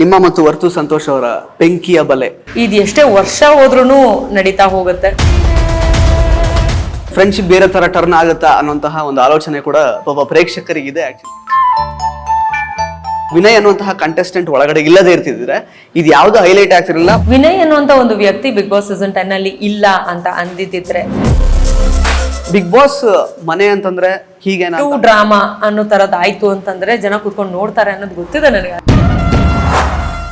ನಿಮ್ಮ ಮತ್ತು ವರ್ತು ಸಂತೋಷ್ ಅವರ ಬೆಂಕಿಯ ಬಲೆ ಇದು ಎಷ್ಟೇ ವರ್ಷ ಹೋದ್ರೂ ನಡೀತಾ ಹೋಗುತ್ತೆ. ಫ್ರೆಂಡ್ಶಿಪ್ ಬೇರೆ ತರ ಟರ್ನ್ ಆಗುತ್ತಾ ಅನ್ನುವಂತಹ ಒಂದು ಆಲೋಚನೆ ಕೂಡ ಪಾಪ ಪ್ರೇಕ್ಷಕರಿಗಿದೆ. ಆಕ್ಚುಲಿ ವಿನಯ್ ಅನ್ನುವಂತಹ ಕಂಟೆಸ್ಟೆಂಟ್ ಒಳಗಡೆ ಇಲ್ಲದೆ ಇರ್ತಿದ್ರೆ ಇದು ಯಾವ್ದು ಹೈಲೈಟ್ ಆಗ್ತಿರಲಿಲ್ಲ. ವಿನಯ್ ಅನ್ನುವಂತ ಒಂದು ವ್ಯಕ್ತಿ ಬಿಗ್ ಬಾಸ್ ಸೀಸನ್ 10 ಅಲ್ಲಿ ಇಲ್ಲ ಅಂತ ಅಂದಿದ್ದಿದ್ರೆ ಬಿಗ್ ಬಾಸ್ ಮನೆ ಅಂತಂದ್ರೆ ಹೀಗೆ ಡ್ರಾಮಾ ಅನ್ನೋ ತರದ್ ಆಯ್ತು ಅಂತಂದ್ರೆ ಜನ ಕೂತ್ಕೊಂಡು ನೋಡ್ತಾರೆ ಅನ್ನೋದು ಗೊತ್ತಿದೆ ನನಗೆ.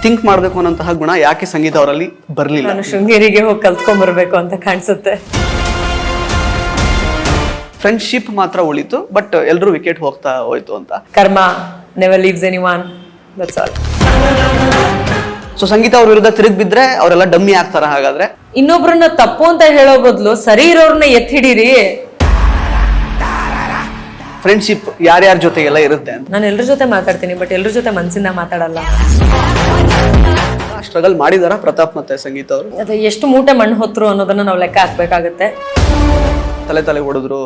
ಥಿಂಕ್ ಮಾಡ್ಬೇಕು ಅನ್ನೋಂತಹ ಗುಣ ಯಾಕೆ ಸಂಗೀತ ಅವರಲ್ಲಿ ಬರ್ಲಿಲ್ಲ? ನಾನು ಶೃಂಗೇರಿಗೆ ಹೋಗಿ ಕಲ್ತ್ಕೊಂಡ್ ಬರ್ಬೇಕು ಅಂತ ಕಾಣಿಸುತ್ತೆ. ಫ್ರೆಂಡ್ಶಿಪ್ ಮಾತ್ರ ಉಳಿತು, ಬಟ್ ಎಲ್ಲರೂ ವಿಕೆಟ್ ಹೋಗ್ತಾ ಹೋಯ್ತು ಅಂತ. Karma never leaves anyone, that's all. So Sangeetha ಅವ್ರ ವಿರುದ್ಧ ತಿರುಗಿ ಬಿದ್ರೆ ಅವರೆಲ್ಲ ಡಮ್ಮಿ ಆಗ್ತಾರ. ಹಾಗಾದ್ರೆ ಇನ್ನೊಬ್ರನ್ನ ತಪ್ಪು ಅಂತ ಹೇಳೋ ಬದಲು ಸರಿ ಇರೋರ್ನ ಎತ್ತಿ ಹಿಡೀರಿ. ಫ್ರೆಂಡ್ಶಿಪ್ ಯಾರ್ಯಾರ ಜೊತೆಗೆಲ್ಲ ಇರುತ್ತೆ ಅಂತ ನಾನು ಎಲ್ಲರ ಜೊತೆ ಮಾತಾಡ್ತೀನಿ, ಬಟ್ ಎಲ್ಲರ ಜೊತೆ ಮನಸ್ಸಿಂದ ಮಾತಾಡಲ್ಲ. ಸ್ಟ್ರಗಲ್ ಮಾಡಿದಾರ ಪ್ರತಾಪ್ ಮತ್ತೆ ಸಂಗೀತ ಅವರು? ಅದೇ ಎಷ್ಟು ಮೂಟೆ ಮಣ್ಣು ಹೊತ್ತರು ಅನ್ನೋದನ್ನ ನಾವು ಲೆಕ್ಕ ಹಾಕ್ಬೇಕಾಗತ್ತೆ. ತಲೆ ಹೊಡೆದ್ರು,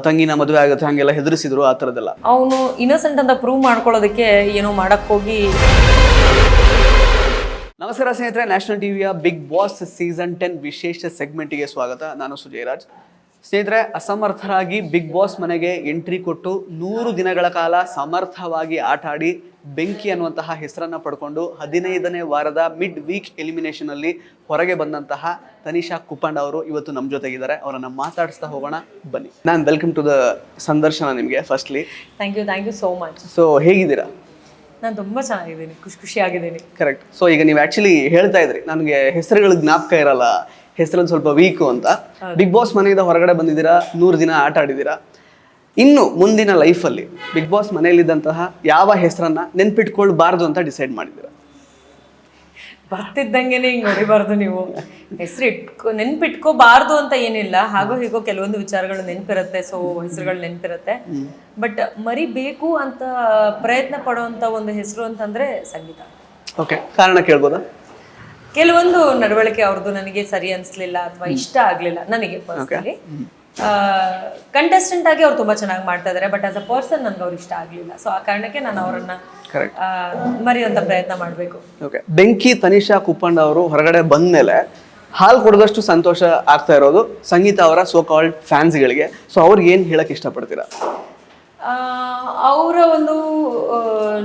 ತಂಗಿನ ಮದುವೆ ಆಗುತ್ತೆ ಹಂಗೆಲ್ಲ ಹೆದರಿಸಿದ್ರು, ಆ ಥರದ್ದೆಲ್ಲ. ಅವನು ಇನ್ನೋಸೆಂಟ್ ಅಂತ ಪ್ರೂವ್ ಮಾಡ್ಕೊಳ್ಳೋದಕ್ಕೆ ಏನೋ ಮಾಡಕ್ ಹೋಗಿ. ನಮಸ್ಕಾರ ಸ್ನೇಹಿತರೆ, ನ್ಯಾಷನಲ್ ಟಿವಿಯ ಬಿಗ್ ಬಾಸ್ ಸೀಸನ್ 10 ವಿಶೇಷ ಸೆಗ್ಮೆಂಟ್ಗೆ ಸ್ವಾಗತ. ನಾನು ಸುಜಯ್ ರಾಜ್. ಸ್ನೇಹಿತರೆ, ಅಸಮರ್ಥರಾಗಿ ಬಿಗ್ ಬಾಸ್ ಮನೆಗೆ ಎಂಟ್ರಿ ಕೊಟ್ಟು 100 ದಿನಗಳ ಕಾಲ ಸಮರ್ಥವಾಗಿ ಆಟ ಆಡಿ ಬೆಂಕಿ ಅನ್ನುವಂತಹ ಹೆಸರನ್ನ ಪಡ್ಕೊಂಡು 15ನೇ ವಾರದ ಮಿಡ್ ವೀಕ್ ಎಲಿಮಿನೇಷನ್ ಅಲ್ಲಿ ಹೊರಗೆ ಬಂದಂತಹ ತನಿಷಾ ಕುಪ್ಪಂಡ ಅವರು ಇವತ್ತು ನಮ್ಮ ಜೊತೆಗಿದ್ದಾರೆ. ಅವರನ್ನ ಮಾತಾಡಿಸ್ತಾ ಹೋಗೋಣ ಬನ್ನಿ. ನಾನು ವೆಲ್ಕಮ್ ಟು ದ ಸಂದರ್ಶನ ನಿಮಗೆ. Firstly thank you so much. So ಹೇಗಿದ್ದೀರಾ? ನಾನು ತುಂಬಾ ಚೆನ್ನಾಗಿದ್ದೀನಿ, ಖುಷಿಯಾಗಿದ್ದೀನಿ. ಕರೆಕ್ಟ್. ಸೊ ಈಗ ನೀವು ಆಕ್ಚುಲಿ ಹೇಳ್ತಾ ಇದ್ರಿ ನನಗೆ ಹೆಸರುಗಳ ಜ್ಞಾಪಕ ಇರಲ್ಲ, ಹೆಸರಲ್ಲಿ ಸ್ವಲ್ಪ ವೀಕು ಅಂತ. ಬಿಗ್ ಬಾಸ್ ಮನೆಯಿಂದ ಹೊರಗಡೆ ಬಂದಿದ್ದೀರಾ, 100 ದಿನ ಆಟ ಆಡಿದ್ದೀರಾ. ಇನ್ನು ಮುಂದಿನ ಲೈಫಲ್ಲಿ ಬಿಗ್ ಬಾಸ್ ಮನೆಯಲ್ಲಿದ್ದಂತಹ ಯಾವ ಹೆಸರನ್ನ ನೆನ್ಪಿಟ್ಕೊಳ್ಬಾರ್ದು ಅಂತ ಡಿಸೈಡ್ ಮಾಡಿದ್ದೀರಾ? ಬರ್ತಿದ್ದಂಗೆನೆ ಹಿಂಗೆ ಹೊಡಿಬಾರ್ದು ನೀವು. ಹೆಸರು ನೆನ್ಪಿಟ್ಕೋಬಾರ್ದು ಅಂತ ಏನಿಲ್ಲ, ಹಾಗೋ ಹೀಗೋ ಕೆಲವೊಂದು ವಿಚಾರಗಳು ನೆನಪಿರುತ್ತೆ, ಸೊ ಹೆಸರುಗಳು ನೆನಪಿರುತ್ತೆ. ಬಟ್ ಮರಿಬೇಕು ಅಂತ ಪ್ರಯತ್ನ ಪಡುವಂತ ಒಂದು ಹೆಸರು ಅಂತಂದ್ರೆ ಸಂಗೀತ. ಓಕೆ, ಕಾರಣ ಕೇಳ್ಬೋದಾ? ಕೆಲವೊಂದು ನಡವಳಿಕೆ ಅವ್ರದ್ದು ನನಗೆ ಸರಿ ಅನ್ಸ್ಲಿಲ್ಲ ಅಥವಾ ಇಷ್ಟ ಆಗ್ಲಿಲ್ಲ ನನಗೆ ಪರ್ಸನಲಿ. ಕಂಟೆಸ್ಟೆಂಟ್ ಆಗಿ ಅವ್ರು ತುಂಬಾ ಚೆನ್ನಾಗಿ ಮಾಡ್ತಾ ಇದಾರೆ, ಬಟ್ ಆಸ್ ಅ ಪರ್ಸನ್ ನನ್ಗೆ ಅವ್ರು ಇಷ್ಟ ಆಗ್ಲಿಲ್ಲ. ಸೊ ಆ ಕಾರಣಕ್ಕೆ ನಾನು ಅವರನ್ನ ಮರೆಯುವಂತ ಪ್ರಯತ್ನ ಮಾಡ್ಬೇಕು. ಓಕೆ, ಬೆಂಕಿ ತನಿಷಾ ಕುಪ್ಪಂಡ ಅವರು ಹೊರಗಡೆ ಬಂದ್ಮೇಲೆ ಹಾಲು ಕೊಡದಷ್ಟು ಸಂತೋಷ ಆಗ್ತಾ ಇರೋದು ಸಂಗೀತ ಅವರ ಸೋ ಕಾಲ್ಡ್ ಫ್ಯಾನ್ಸ್ಗಳಿಗೆ. ಸೊ ಅವ್ರಿಗೆ ಏನ್ ಹೇಳಕ್ ಇಷ್ಟಪಡ್ತೀರಾ? ಅವರ ಒಂದು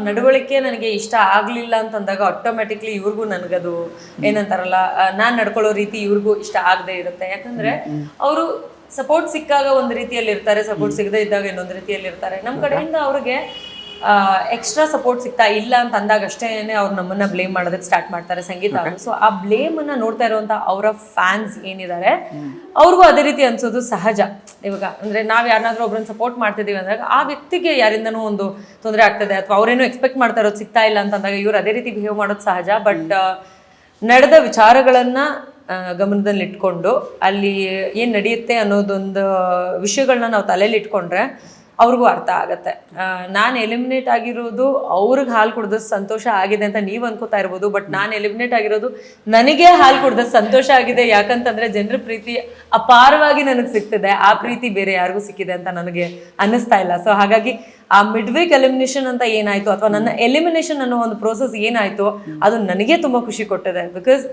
ನಡವಳಿಕೆ ನನಗೆ ಇಷ್ಟ ಆಗ್ಲಿಲ್ಲ ಅಂತಂದಾಗ ಆಟೋಮ್ಯಾಟಿಕ್ಲಿ ಇವ್ರಿಗೂ ನನಗದು ಏನಂತಾರಲ್ಲ, ನಾನ್ ನಡ್ಕೊಳ್ಳೋ ರೀತಿ ಇವ್ರಿಗೂ ಇಷ್ಟ ಆಗದೆ ಇರುತ್ತೆ. ಯಾಕಂದ್ರೆ ಅವರು ಸಪೋರ್ಟ್ ಸಿಕ್ಕಾಗ ಒಂದು ರೀತಿಯಲ್ಲಿ ಇರ್ತಾರೆ, ಸಪೋರ್ಟ್ ಸಿಗದೆ ಇದ್ದಾಗ ಇನ್ನೊಂದು ರೀತಿಯಲ್ಲಿ ಇರ್ತಾರೆ. ನಮ್ಮ ಕಡೆಯಿಂದ ಅವ್ರಿಗೆ ಎಕ್ಸ್ಟ್ರಾ ಸಪೋರ್ಟ್ ಸಿಗ್ತಾ ಇಲ್ಲ ಅಂತ ಅಂದಾಗ ಅಷ್ಟೇನೆ ಅವ್ರು ನಮ್ಮನ್ನ ಬ್ಲೇಮ್ ಮಾಡೋದಕ್ಕೆ ಸ್ಟಾರ್ಟ್ ಮಾಡ್ತಾರೆ ಸಂಗೀತ ಅವರು. ಸೊ ಆ ಬ್ಲೇಮ್ ಅನ್ನ ನೋಡ್ತಾ ಇರುವಂತ ಅವರ ಫ್ಯಾನ್ಸ್ ಏನಿದ್ದಾರೆ ಅವ್ರಿಗೂ ಅದೇ ರೀತಿ ಅನ್ಸೋದು ಸಹಜ. ಇವಾಗ ಅಂದ್ರೆ ನಾವ್ ಯಾರನ್ನಾದ್ರೂ ಒಬ್ರನ್ನ ಸಪೋರ್ಟ್ ಮಾಡ್ತಿದೀವಿ ಅಂದಾಗ ಆ ವ್ಯಕ್ತಿಗೆ ಯಾರಿಂದನೂ ಒಂದು ತೊಂದರೆ ಆಗ್ತದೆ ಅಥವಾ ಅವ್ರೇನೋ ಎಕ್ಸ್ಪೆಕ್ಟ್ ಮಾಡ್ತಾ ಇರೋದು ಸಿಗ್ತಾ ಇಲ್ಲ ಅಂತ ಅಂದಾಗ ಇವ್ರು ಅದೇ ರೀತಿ ಬಿಹೇವ್ ಮಾಡೋದು ಸಹಜ. ಬಟ್ ನಡೆದ ವಿಚಾರಗಳನ್ನ ಗಮನದಲ್ಲಿ ಇಟ್ಕೊಂಡು ಅಲ್ಲಿ ಏನ್ ನಡೆಯುತ್ತೆ ಅನ್ನೋದೊಂದು ವಿಷಯಗಳನ್ನ ನಾವು ತಲೆಯಲ್ಲಿ ಇಟ್ಕೊಂಡ್ರೆ ಅವ್ರಿಗೂ ಅರ್ಥ ಆಗತ್ತೆ. ನಾನು ಎಲಿಮಿನೇಟ್ ಆಗಿರೋದು ಅವ್ರಿಗೆ ಹಾಲು ಕುಡ್ದಷ್ಟು ಸಂತೋಷ ಆಗಿದೆ ಅಂತ ನೀವು ಅನ್ಕೋತಾ ಇರ್ಬೋದು, ಬಟ್ ನಾನು ಎಲಿಮಿನೇಟ್ ಆಗಿರೋದು ನನಗೆ ಹಾಲು ಕುಡ್ದಷ್ಟು ಸಂತೋಷ ಆಗಿದೆ. ಯಾಕಂತಂದ್ರೆ ಜನರ ಪ್ರೀತಿ ಅಪಾರವಾಗಿ ನನಗೆ ಸಿಗ್ತಿದೆ, ಆ ಪ್ರೀತಿ ಬೇರೆ ಯಾರಿಗೂ ಸಿಕ್ಕಿದೆ ಅಂತ ನನಗೆ ಅನ್ನಿಸ್ತಾ ಇಲ್ಲ. ಸೊ ಹಾಗಾಗಿ ಆ ಮಿಡ್ ವೀಕ್ ಎಲಿಮಿನೇಷನ್ ಅಂತ ಏನಾಯ್ತು ಅಥವಾ ನನ್ನ ಎಲಿಮಿನೇಷನ್ ಅನ್ನೋ ಒಂದು ಪ್ರೋಸೆಸ್ ಏನಾಯ್ತು ಅದು ನನಗೆ ತುಂಬಾ ಖುಷಿ ಕೊಟ್ಟಿದೆ. ಬಿಕಾಸ್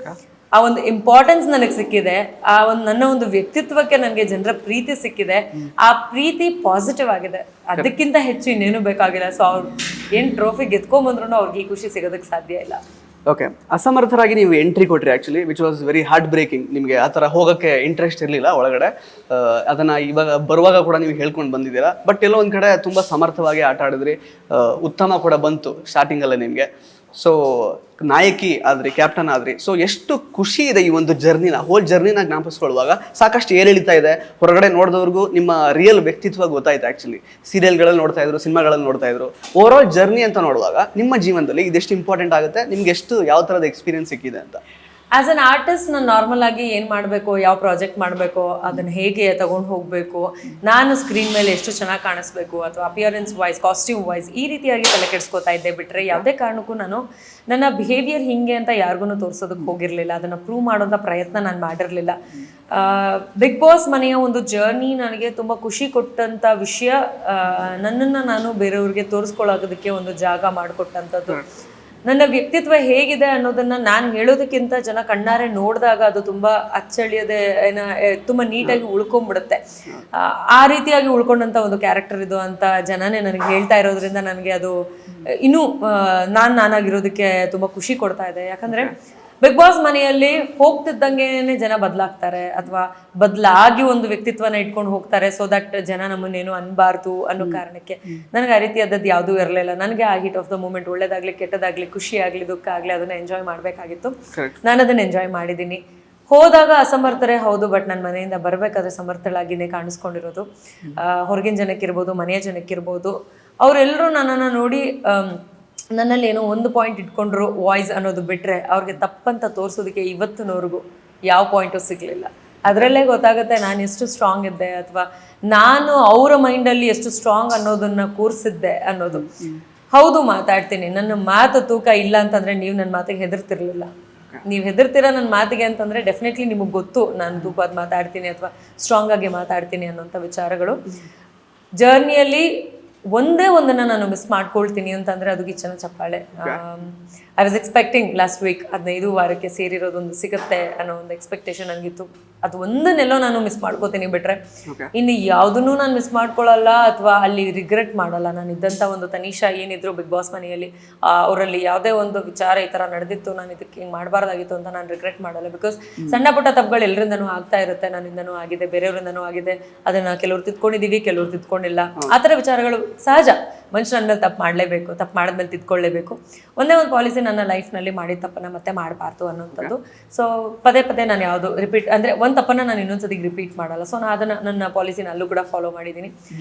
ಆ ಒಂದು ಇಂಪಾರ್ಟೆನ್ಸ್ ನನಗೆ ಸಿಕ್ಕಿದೆ, ಆ ಒಂದು ನನ್ನ ಒಂದು ವ್ಯಕ್ತಿತ್ವಕ್ಕೆ ನನಗೆ ಜನರ ಪ್ರೀತಿ ಸಿಕ್ಕಿದೆ, ಆ ಪ್ರೀತಿ ಪಾಸಿಟಿವ್ ಆಗಿದೆ. ಅದಕ್ಕಿಂತ ಹೆಚ್ಚು ಇನ್ನೇನು ಬೇಕಾಗಿಲ್ಲ. ಸೊ ಅವ್ರು ಏನ್ ಟ್ರೋಫಿ ಗೆದ್ಕೊಂಡ್ಬಂದ್ರು ಅವ್ರಿಗೆ ಈ ಖುಷಿ ಸಿಗೋದಕ್ಕೆ ಸಾಧ್ಯ ಇಲ್ಲ. ಓಕೆ, ಅಸಮರ್ಥರಾಗಿ ನೀವು ಎಂಟ್ರಿ ಕೊಟ್ರಿ actually, which was very heart breaking. ನಿಮಗೆ ಆ ಥರ ಹೋಗೋಕ್ಕೆ ಇಂಟ್ರೆಸ್ಟ್ ಇರಲಿಲ್ಲ ಒಳಗಡೆ. ಅದನ್ನ ಇವಾಗ ಬರುವಾಗ ಕೂಡ ನೀವು ಹೇಳ್ಕೊಂಡು ಬಂದಿದ್ದೀರಾ. ಬಟ್ ಎಲ್ಲೋ ಒಂದು ಕಡೆ ತುಂಬ ಸಮರ್ಥವಾಗಿ ಆಟ ಆಡಿದ್ರಿ, ಉತ್ತಮ ಕೂಡ ಬಂತು ಸ್ಟಾರ್ಟಿಂಗಲ್ಲೇ ನಿಮಗೆ. ಸೊ ನಾಯಕಿ ಆದ್ರಿ, ಕ್ಯಾಪ್ಟನ್ ಆದ್ರಿ. ಸೊ ಎಷ್ಟು ಖುಷಿ ಇದೆ ಈ ಒಂದು ಹೋಲ್ ಜರ್ನಿನ ಜ್ಞಾಪಿಸ್ಕೊಳ್ಳುವಾಗ. ಸಾಕಷ್ಟು ಏರಿಳಿತಾ ಇದೆ, ಹೊರಗಡೆ ನೋಡಿದವ್ರಿಗೂ ನಿಮ್ಮ ರಿಯಲ್ ವ್ಯಕ್ತಿತ್ವ ಗೊತ್ತಾಯ್ತು. ಆ್ಯಕ್ಚುಲಿ ಸೀರಿಯಲ್ಗಳಲ್ಲಿ ನೋಡ್ತಾ ಇದ್ರು, ಸಿನಿಮಾಗಳಲ್ಲಿ ನೋಡ್ತಾ ಇದ್ರು. ಓವರ್ ಆಲ್ ಜರ್ನಿ ಅಂತ ನೋಡುವಾಗ ನಿಮ್ಮ ಜೀವನದಲ್ಲಿ ಇದೆಷ್ಟು ಇಂಪಾರ್ಟೆಂಟ್ ಆಗುತ್ತೆ, ನಿಮ್ಗೆ ಎಷ್ಟು ಯಾವ ಥರದ ಎಕ್ಸ್ಪೀರಿಯನ್ಸ್ ಸಿಕ್ಕಿದೆ ಅಂತ? ಆಸ್ ಅನ್ ಆರ್ಟಿಸ್ಟ್ ನಾನು ನಾರ್ಮಲ್ ಆಗಿ ಏನು ಮಾಡಬೇಕು, ಯಾವ ಪ್ರಾಜೆಕ್ಟ್ ಮಾಡಬೇಕು, ಅದನ್ನು ಹೇಗೆ ತಗೊಂಡು ಹೋಗಬೇಕು, ನಾನು ಸ್ಕ್ರೀನ್ ಮೇಲೆ ಎಷ್ಟು ಚೆನ್ನಾಗಿ ಕಾಣಿಸ್ಬೇಕು ಅಥವಾ ಅಪಿಯರೆನ್ಸ್ ವೈಸ್, ಕಾಸ್ಟ್ಯೂಮ್ ವೈಸ್ ಈ ರೀತಿಯಾಗಿ ತಲೆ ಕೆಡಿಸ್ಕೋತಾ ಇದ್ದೆ. ಬಿಟ್ಟರೆ ಯಾವುದೇ ಕಾರಣಕ್ಕೂ ನಾನು ನನ್ನ ಬಿಹೇವಿಯರ್ ಹಿಂಗೆ ಅಂತ ಯಾರಿಗೂ ತೋರಿಸೋದಕ್ಕೆ ಹೋಗಿರಲಿಲ್ಲ, ಅದನ್ನು ಪ್ರೂವ್ ಮಾಡೋಂಥ ಪ್ರಯತ್ನ ನಾನು ಮಾಡಿರಲಿಲ್ಲ. ಬಿಗ್ ಬಾಸ್ ಮನೆಯ ಒಂದು ಜರ್ನಿ ನನಗೆ ತುಂಬ ಖುಷಿ ಕೊಟ್ಟಂಥ ವಿಷಯ, ನನ್ನನ್ನು ನಾನು ಬೇರೆಯವ್ರಿಗೆ ತೋರಿಸ್ಕೊಳ್ಳೋದಕ್ಕೆ ಒಂದು ಜಾಗ ಮಾಡಿಕೊಟ್ಟಂಥದ್ದು. ನನ್ನ ವ್ಯಕ್ತಿತ್ವ ಹೇಗಿದೆ ಅನ್ನೋದನ್ನ ನಾನು ಹೇಳೋದಕ್ಕಿಂತ ಜನ ಕಣ್ಣಾರೆ ನೋಡಿದಾಗ ಅದು ತುಂಬಾ ಅಚ್ಚಳಿಯದೆ ತುಂಬಾ ನೀಟಾಗಿ ಉಳ್ಕೊಂಡ್ಬಿಡುತ್ತೆ. ಆ ರೀತಿಯಾಗಿ ಉಳ್ಕೊಂಡಂತ ಒಂದು ಕ್ಯಾರೆಕ್ಟರ್ ಇದು ಅಂತ ಜನನೇ ನನಗೆ ಹೇಳ್ತಾ ಇರೋದ್ರಿಂದ ನನಗೆ ಅದು ಇನ್ನೂ ನಾನಾಗಿರೋದಕ್ಕೆ ತುಂಬಾ ಖುಷಿ ಕೊಡ್ತಾ ಇದೆ. ಯಾಕಂದ್ರೆ ಬಿಗ್ ಬಾಸ್ ಮನೆಯಲ್ಲಿ ಹೋಗ್ತಿದ್ದಂಗೆನೆ ಜನ ಬದಲಾಗ್ತಾರೆ ಅಥವಾ ಬದಲಾಗಿ ಒಂದು ವ್ಯಕ್ತಿತ್ವನ ಇಟ್ಕೊಂಡು ಹೋಗ್ತಾರೆ, ಸೊ ದಟ್ ಜನ ನಮ್ಮನ್ನೇನು ಅನ್ಬಾರ್ದು ಅನ್ನೋ ಕಾರಣಕ್ಕೆ. ನನಗೆ ಆ ರೀತಿಯಾದದ್ದು ಯಾವುದೂ ಇರಲಿಲ್ಲ. ನನಗೆ ಆ ಹೀಟ್ ಆಫ್ ದ ಮೂಮೆಂಟ್ ಒಳ್ಳೇದಾಗ್ಲಿ ಕೆಟ್ಟದಾಗ್ಲಿ ಖುಷಿ ಆಗಲಿ ದುಃಖ ಆಗಲಿ ಅದನ್ನ ಎಂಜಾಯ್ ಮಾಡಬೇಕಾಗಿತ್ತು. ನಾನು ಅದನ್ನ ಎಂಜಾಯ್ ಮಾಡಿದ್ದೀನಿ. ಹೋದಾಗ ಅಸಮರ್ಥರೇ ಹೌದು, ಬಟ್ ನನ್ನ ಮನೆಯಿಂದ ಬರಬೇಕಾದ್ರೆ ಸಮರ್ಥಳಾಗಿನೇ ಕಾಣಿಸ್ಕೊಂಡಿರೋದು. ಹೊರಗಿನ ಜನಕ್ಕಿರ್ಬೋದು, ಮನೆಯ ಜನಕ್ಕಿರ್ಬೋದು, ಅವರೆಲ್ಲರೂ ನನ್ನನ್ನು ನೋಡಿ ನನ್ನಲ್ಲಿ ಏನೋ ಒಂದು ಪಾಯಿಂಟ್ ಇಟ್ಕೊಂಡ್ರು ವಾಯ್ಸ್ ಅನ್ನೋದು ಬಿಟ್ಟರೆ ಅವ್ರಿಗೆ ತಪ್ಪಂತ ತೋರಿಸೋದಕ್ಕೆ ಇವತ್ತಿನವರೆಗೂ ಯಾವ ಪಾಯಿಂಟು ಸಿಗಲಿಲ್ಲ. ಅದರಲ್ಲೇ ಗೊತ್ತಾಗುತ್ತೆ ನಾನು ಎಷ್ಟು ಸ್ಟ್ರಾಂಗ್ ಇದ್ದೆ ಅಥವಾ ನಾನು ಅವರ ಮೈಂಡಲ್ಲಿ ಎಷ್ಟು ಸ್ಟ್ರಾಂಗ್ ಅನ್ನೋದನ್ನ ಕೂರಿಸಿದ್ದೆ ಅನ್ನೋದು. ಹೌದು, ಮಾತಾಡ್ತೀನಿ. ನನ್ನ ಮಾತು ತೂಕ ಇಲ್ಲ ಅಂತಂದರೆ ನೀವು ನನ್ನ ಮಾತಿಗೆ ಹೆದರ್ತಿರ್ಲಿಲ್ಲ. ನೀವು ಹೆದರ್ತೀರಾ ನನ್ನ ಮಾತಿಗೆ ಅಂತಂದರೆ ಡೆಫಿನೆಟ್ಲಿ ನಿಮಗೆ ಗೊತ್ತು ನಾನು ತೂಕವಾದ ಮಾತಾಡ್ತೀನಿ ಅಥವಾ ಸ್ಟ್ರಾಂಗ್ ಆಗಿ ಮಾತಾಡ್ತೀನಿ ಅನ್ನೋಂಥ ವಿಚಾರಗಳು. ಜರ್ನಿಯಲ್ಲಿ ಒಂದೇ ಒಂದನ್ನು ನಾನು ಮಿಸ್ ಮಾಡ್ಕೊಳ್ತೀನಿ ಅಂತಂದರೆ ಅದು ಕಿಚ್ಚನ ಚಪ್ಪಾಳೆ. I was expecting last week 15 ವಾರಕ್ಕೆ ಸೇರಿರೋದೊಂದು ಸಿಗುತ್ತೆ ಅನ್ನೋ ಒಂದು ಎಕ್ಸ್ಪೆಕ್ಟೇಷನ್ ನನಗಿತ್ತು. ಅದು ಒಂದನ್ನೆಲ್ಲೋ ನಾನು ಮಿಸ್ ಮಾಡ್ಕೋತೀನಿ ಬಿಟ್ರೆ ಇನ್ನು ಯಾವುದನ್ನೂ ನಾನು ಮಿಸ್ ಮಾಡ್ಕೊಳ್ಳಲ್ಲ ಅಥವಾ ಅಲ್ಲಿ ರಿಗ್ರೆಟ್ ಮಾಡಲ್ಲ. ನಾನು ಇದ್ದಂಥ ಒಂದು ತನಿಷಾ ಏನಿದ್ರು ಬಿಗ್ ಬಾಸ್ ಮನೆಯಲ್ಲಿ ಅವರಲ್ಲಿ ಯಾವುದೇ ಒಂದು ವಿಚಾರ ಈ ಥರ ನಡೆದಿತ್ತು, ನಾನು ಇದಕ್ಕೆ ಹಿಂಗೆ ಮಾಡಬಾರ್ದಾಗಿತ್ತು ಅಂತ ನಾನು ರಿಗ್ರೆಟ್ ಮಾಡಲ್ಲ. ಬಿಕಾಸ್ ಸಣ್ಣ ಪುಟ್ಟ ತಪ್ಪುಗಳು ಎಲ್ಲರಿಂದನೂ ಆಗ್ತಾ ಇರುತ್ತೆ. ನನ್ನಿಂದನೂ ಆಗಿದೆ, ಬೇರೆಯವರಿಂದನೂ ಆಗಿದೆ. ಅದನ್ನು ಕೆಲವ್ರು ತಿದ್ಕೊಂಡಿದ್ದೀವಿ, ಕೆಲವ್ರು ತಿದ್ಕೊಂಡಿಲ್ಲ. ಆ ಥರ ವಿಚಾರಗಳು ಸಹಜ. ಮನುಷ್ಯ ನನ್ನ ಮೇಲೆ ತಪ್ಪು ಮಾಡಲೇಬೇಕು, ತಪ್ಪು ಮಾಡಿದ್ಮೇಲೆ ತಿದ್ಕೊಳ್ಳೇಬೇಕು. ಒಂದೇ ಒಂದು ಪಾಲಿಸಿ ನನ್ನ ಲೈಫ್ನಲ್ಲಿ ಮಾಡಿದ ತಪ್ಪನ್ನು ಮತ್ತೆ ಮಾಡಬಾರ್ದು ಅನ್ನೋಂಥದ್ದು. ಸೊ ಪದೇ ಪದೇ ನಾನು ಯಾವುದು ರಿಪೀಟ್ ಅಂದರೆ ಒಂದು ತಪ್ಪನ್ನು ನಾನು ಇನ್ನೊಂದ್ಸತಿಗೆ ರಿಪೀಟ್ ಮಾಡಲ್ಲ. ಸೊ ನಾನು ಅದನ್ನು ನನ್ನ ಪಾಲಿಸಿನ ಅಲ್ಲೂ ಕೂಡ ಫಾಲೋ ಮಾಡಿದ್ದೀನಿ.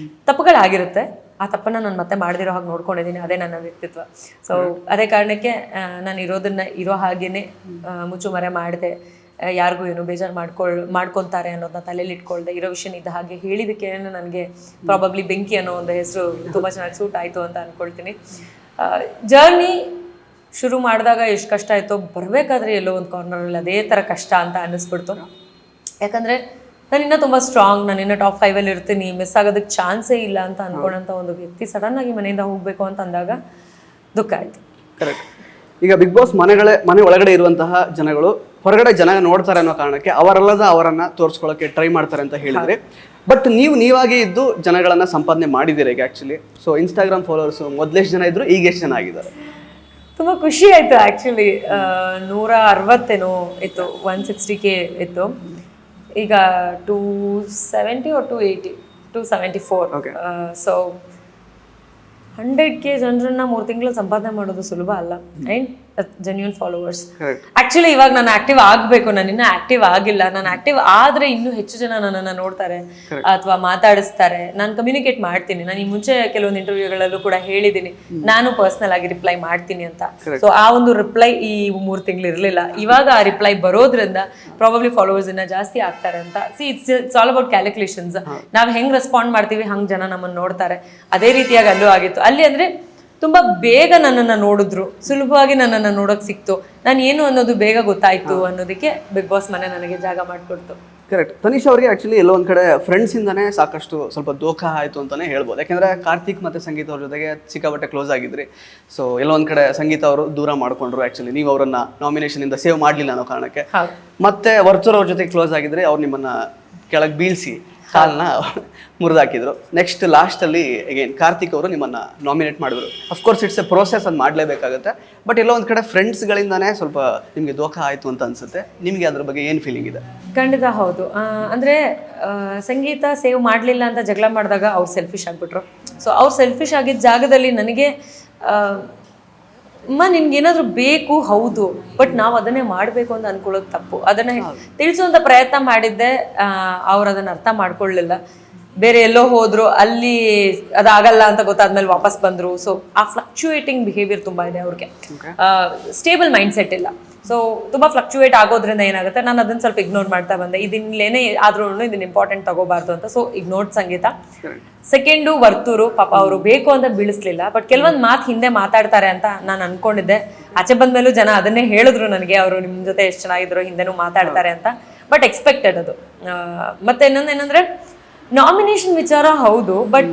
ತಪ್ಪುಗಳಾಗಿರುತ್ತೆ, ಆ ತಪ್ಪನ್ನು ನಾನು ಮತ್ತೆ ಮಾಡದಿರೋ ಹಾಗೆ ನೋಡ್ಕೊಂಡಿದ್ದೀನಿ. ಅದೇ ನನ್ನ ವ್ಯಕ್ತಿತ್ವ. ಸೊ ಅದೇ ಕಾರಣಕ್ಕೆ ನಾನು ಇರೋದನ್ನ ಇರೋ ಹಾಗೇನೆ ಮುಚ್ಚುಮರೆ ಮಾಡಿದೆ. ಯಾರಿಗೂ ಏನು ಬೇಜಾರು ಮಾಡ್ಕೊತಾರೆ ಅನ್ನೋದನ್ನ ತಲೆಯಲ್ಲಿ ಇಟ್ಕೊಳ್ದೆ ಇರೋ ವಿಷಯ ಇದ್ದ ಹಾಗೆ ಹೇಳಿದಕ್ಕೆ ನನಗೆ ಪ್ರಾಬಬ್ಲಿ ಬೆಂಕಿ ಅನ್ನೋ ಒಂದು ಹೆಸರು ತುಂಬ ಚೆನ್ನಾಗಿ ಸೂಟ್ ಆಯಿತು ಅಂತ ಅಂದ್ಕೊಳ್ತೀನಿ. ಜರ್ನಿ ಶುರು ಮಾಡಿದಾಗ ಎಷ್ಟು ಕಷ್ಟ ಆಯಿತೋ ಬರಬೇಕಾದ್ರೆ ಎಲ್ಲೋ ಒಂದು ಕಾರ್ನರಲ್ಲಿ ಅದೇ ಥರ ಕಷ್ಟ ಅಂತ ಅನ್ನಿಸ್ಬಿಡ್ತು. ಯಾಕಂದರೆ ನಾನು ಇನ್ನೂ ತುಂಬ ಸ್ಟ್ರಾಂಗ್, ನಾನು ಇನ್ನೂ ಟಾಪ್ 5 ಇರ್ತೀನಿ, ಮಿಸ್ ಆಗೋದಕ್ಕೆ ಚಾನ್ಸೇ ಇಲ್ಲ ಅಂತ ಅಂದ್ಕೊಂಡಂಥ ಒಂದು ವ್ಯಕ್ತಿ ಸಡನ್ನಾಗಿ ಮನೆಯಿಂದ ಹೋಗಬೇಕು ಅಂತ ಅಂದಾಗ ದುಃಖ ಆಯಿತು. ಕರೆಕ್ಟ್. ಈಗ ಬಿಗ್ ಬಾಸ್ ಮನೆ ಒಳಗಡೆ ಇರುವಂತಹ ಜನಗಳು ಹೊರಗಡೆ ಜನ ನೋಡ್ತಾರೆ ಅನ್ನೋ ಕಾರಣಕ್ಕೆ ಅವರಲ್ಲದ ಅವರನ್ನ ತೋರಿಸ್ಕೊಳ್ಳೋಕೆ ಟ್ರೈ ಮಾಡ್ತಾರೆ ಅಂತ ಹೇಳಿದ್ರೆ, ಬಟ್ ನೀವಾಗೇ ಇದ್ದು ಜನಗಳನ್ನ ಸಂಪಾದನೆ ಮಾಡಿದ್ದೀರಾ ಈಗ ಆ್ಯಕ್ಚುಲಿ. ಸೊ ಇನ್ಸ್ಟಾಗ್ರಾಮ್ ಫಾಲೋವರ್ಸ್ ಮೊದಲೆಷ್ಟು ಜನ ಇದ್ರು, ಈಗ ಎಷ್ಟು ಜನ ಆಗಿದ್ದಾರೆ? ತುಂಬ ಖುಷಿ ಆಯಿತು ಆ್ಯಕ್ಚುಲಿ. 160 ಇತ್ತು, 160K ಇತ್ತು. ಈಗ 270 or 280, 274. ಸೊ 100K ಜನರನ್ನ 3 ತಿಂಗಳು ಸಂಪಾದನೆ ಮಾಡೋದು ಸುಲಭ ಅಲ್ಲ. And genuine followers. ಆಕ್ಚುಲಿ ಇವಾಗ ನಾನು ಆಕ್ಟಿವ್ ಆಗಬೇಕು, ನಾನು ಇನ್ನೂ ಆಕ್ಟಿವ್ ಆಗಿಲ್ಲ. ನಾನು ಆಕ್ಟಿವ್ ಆದರೆ ಇನ್ನೂ ಹೆಚ್ಚು ಜನ ನನ್ನನ್ನು ನೋಡ್ತಾರೆ ಅಥವಾ ಮಾತಾಡಿಸ್ತಾರೆ. ನಾನು ಕಮ್ಯುನಿಕೇಟ್ ಮಾಡ್ತೀನಿ. ನಾನು ಈ ಮುಂಚೆ ಕೆಲವೊಂದು ಇಂಟರ್ವ್ಯೂಗಳಲ್ಲೂ ಕೂಡ ಹೇಳಿದ್ದೀನಿ ನಾನು ಪರ್ಸನಲ್ ಆಗಿ ರಿಪ್ಲೈ ಮಾಡ್ತೀನಿ ಅಂತ. ಸೊ ಆ ಒಂದು ರಿಪ್ಲೈ ಈ 3 ತಿಂಗಳು ಇರಲಿಲ್ಲ. ಇವಾಗ ಆ ರಿಪ್ಲೈ ಬರೋದ್ರಿಂದ ಪ್ರಾಬಬ್ಲಿ ಫಾಲೋವರ್ಸ್ ಇನ್ನ ಜಾಸ್ತಿ ಆಗ್ತಾರೆ ಅಂತ. It's all about calculations. ನಾವು ಹೆಂಗ್ ರೆಸ್ಪಾಂಡ್ ಮಾಡ್ತೀವಿ ಹಂಗೆ ಜನ ನಮ್ಮನ್ನು ನೋಡ್ತಾರೆ. ಅದೇ ರೀತಿಯಾಗಿ ಅಲ್ಲೂ ಆಗಿತ್ತು. ಅಲ್ಲಿ ಅಂದ್ರೆ ತುಂಬಾ ಬೇಗ ನನ್ನನ್ನು ನೋಡಿದ್ರು, ಸುಲಭವಾಗಿ ನನ್ನನ್ನು ನೋಡೋಕೆ ಸಿಕ್ತು. ನಾನು ಏನು ಅನ್ನೋದು ಬೇಗ ಗೊತ್ತಾಯ್ತು ಅನ್ನೋದಕ್ಕೆ ಬಿಗ್ ಬಾಸ್ ಮನೆ ನನಗೆ ಜಾಗ ಮಾಡಿಕೊಡ್ತು. ಕರೆಕ್ಟ್. ತನಿಷಾ ಅವರಿಗೆ ಆಕ್ಚುಲಿ ಎಲ್ಲೋ ಒಂದು ಕಡೆ ಫ್ರೆಂಡ್ಸಿಂದನೇ ಸಾಕಷ್ಟು ಸ್ವಲ್ಪ ದೋಖ ಆಯಿತು ಅಂತಲೇ ಹೇಳ್ಬೋದು. ಯಾಕೆಂದರೆ ಕಾರ್ತಿಕ್ ಮತ್ತು ಸಂಗೀತ ಅವ್ರ ಜೊತೆಗೆ ಸಿಕ್ಕಾಪಟ್ಟೆ ಕ್ಲೋಸ್ ಆಗಿದ್ರಿ. ಸೊ ಎಲ್ಲೋ ಒಂದು ಕಡೆ ಸಂಗೀತ ಅವರು ದೂರ ಮಾಡಿಕೊಂಡ್ರು. ಆ್ಯಕ್ಚುಲಿ ನೀವು ಅವರನ್ನು ನಾಮಿನೇಷನಿಂದ ಸೇವ್ ಮಾಡಲಿಲ್ಲ ಅನ್ನೋ ಕಾರಣಕ್ಕೆ. ಮತ್ತೆ ವರ್ತೂರ್ ಅವ್ರ ಜೊತೆಗೆ ಕ್ಲೋಸ್ ಆಗಿದ್ರೆ ಅವ್ರು ನಿಮ್ಮನ್ನು ಕೆಳಗೆ ಬೀಳಿಸಿ ಕಾಲನ್ನ ಮುರಿದಾಕಿದ್ರು. ನೆಕ್ಸ್ಟ್ ಲಾಸ್ಟಲ್ಲಿ ಅಗೇನ್ ಕಾರ್ತಿಕ್ ಅವರು ನಿಮ್ಮನ್ನು ನಾಮಿನೇಟ್ ಮಾಡಿದ್ರು. ಅಫ್ಕೋರ್ಸ್ ಇಟ್ಸ್ ಎ ಪ್ರೋಸೆಸ್, ಅದು ಮಾಡಲೇಬೇಕಾಗುತ್ತೆ. ಬಟ್ ಎಲ್ಲೋ ಒಂದು ಕಡೆ ಫ್ರೆಂಡ್ಸ್ಗಳಿಂದನೇ ಸ್ವಲ್ಪ ನಿಮಗೆ ದೋಖ ಆಯಿತು ಅಂತ ಅನಿಸುತ್ತೆ. ನಿಮಗೆ ಅದ್ರ ಬಗ್ಗೆ ಏನು ಫೀಲಿಂಗ್ ಇದೆ? ಖಂಡಿತ ಹೌದು. ಅಂದರೆ ಸಂಗೀತ ಸೇವ್ ಮಾಡಲಿಲ್ಲ ಅಂತ ಜಗಳ ಮಾಡಿದಾಗ ಅವ್ರು ಸೆಲ್ಫಿಶ್ ಆಗಿಬಿಟ್ರು. ಸೊ ಅವ್ರು ಸೆಲ್ಫಿಶ್ ಆಗಿದ್ದ ಜಾಗದಲ್ಲಿ ನನಗೆ ನಿಮ್ಗೇನಾದ್ರೂ ಬೇಕು, ಹೌದು, ಬಟ್ ನಾವು ಅದನ್ನೇ ಮಾಡಬೇಕು ಅಂತ ಅನ್ಕೊಳ್ಳೋದು ತಪ್ಪು. ಅದನ್ನ ತಿಳಿಸುವಂತ ಪ್ರಯತ್ನ ಮಾಡಿದ್ದೆ, ಅವ್ರು ಅದನ್ನ ಅರ್ಥ ಮಾಡ್ಕೊಳ್ಳಿಲ್ಲ. ಬೇರೆ ಎಲ್ಲೋ ಹೋದ್ರು, ಅಲ್ಲಿ ಅದಾಗಲ್ಲ ಅಂತ ಗೊತ್ತಾದ್ಮೇಲೆ ವಾಪಸ್ ಬಂದ್ರು. ಸೊ ಆ ಫ್ಲಕ್ಚುಯೇಟಿಂಗ್ ಬಿಹೇವಿಯರ್ ತುಂಬಾ ಇದೆ ಅವ್ರಿಗೆ. ಸ್ಟೇಬಲ್ ಮೈಂಡ್ ಸೆಟ್ ಇಲ್ಲ. ಸೊ ತುಂಬಾ ಫ್ಲಕ್ಚುಯೇಟ್ ಆಗೋದ್ರಿಂದ ಏನಾಗುತ್ತೆ, ನಾನು ಅದನ್ನ ಸ್ವಲ್ಪ ಇಗ್ನೋರ್ ಮಾಡ್ತಾ ಬಂದೆ. ಇದನ್ನೇನೇ ಆದ್ರೂ ಇದನ್ನ ಇಂಪಾರ್ಟೆಂಟ್ ತಗೋಬಾರ್ದು ಅಂತ. ಸೊ ಇಗ್ನೋರ್ ಸಂಗೀತ. ಸೆಕೆಂಡು ವರ್ತೂರು. ಪಾಪ ಅವರು ಬೇಕು ಅಂತ ಬೀಳಿಸ್ಲಿಲ್ಲ, ಬಟ್ ಕೆಲವೊಂದು ಮಾತು ಹಿಂದೆ ಮಾತಾಡ್ತಾರೆ ಅಂತ ನಾನು ಅನ್ಕೊಂಡಿದ್ದೆ. ಆಚೆ ಬಂದ್ಮೇಲೂ ಜನ ಅದನ್ನೇ ಹೇಳಿದ್ರು ನನಗೆ, ಅವರು ನಿಮ್ಮ ಜೊತೆ ಎಷ್ಟು ಚೆನ್ನಾಗಿದ್ರು, ಹಿಂದೆನೂ ಮಾತಾಡ್ತಾರೆ ಅಂತ. ಬಟ್ ಎಕ್ಸ್ಪೆಕ್ಟೆಡ್ ಅದು. ಮತ್ತೆ ಇನ್ನೊಂದೇನಂದ್ರೆ ನಾಮಿನೇಷನ್ ವಿಚಾರ ಹೌದು, ಬಟ್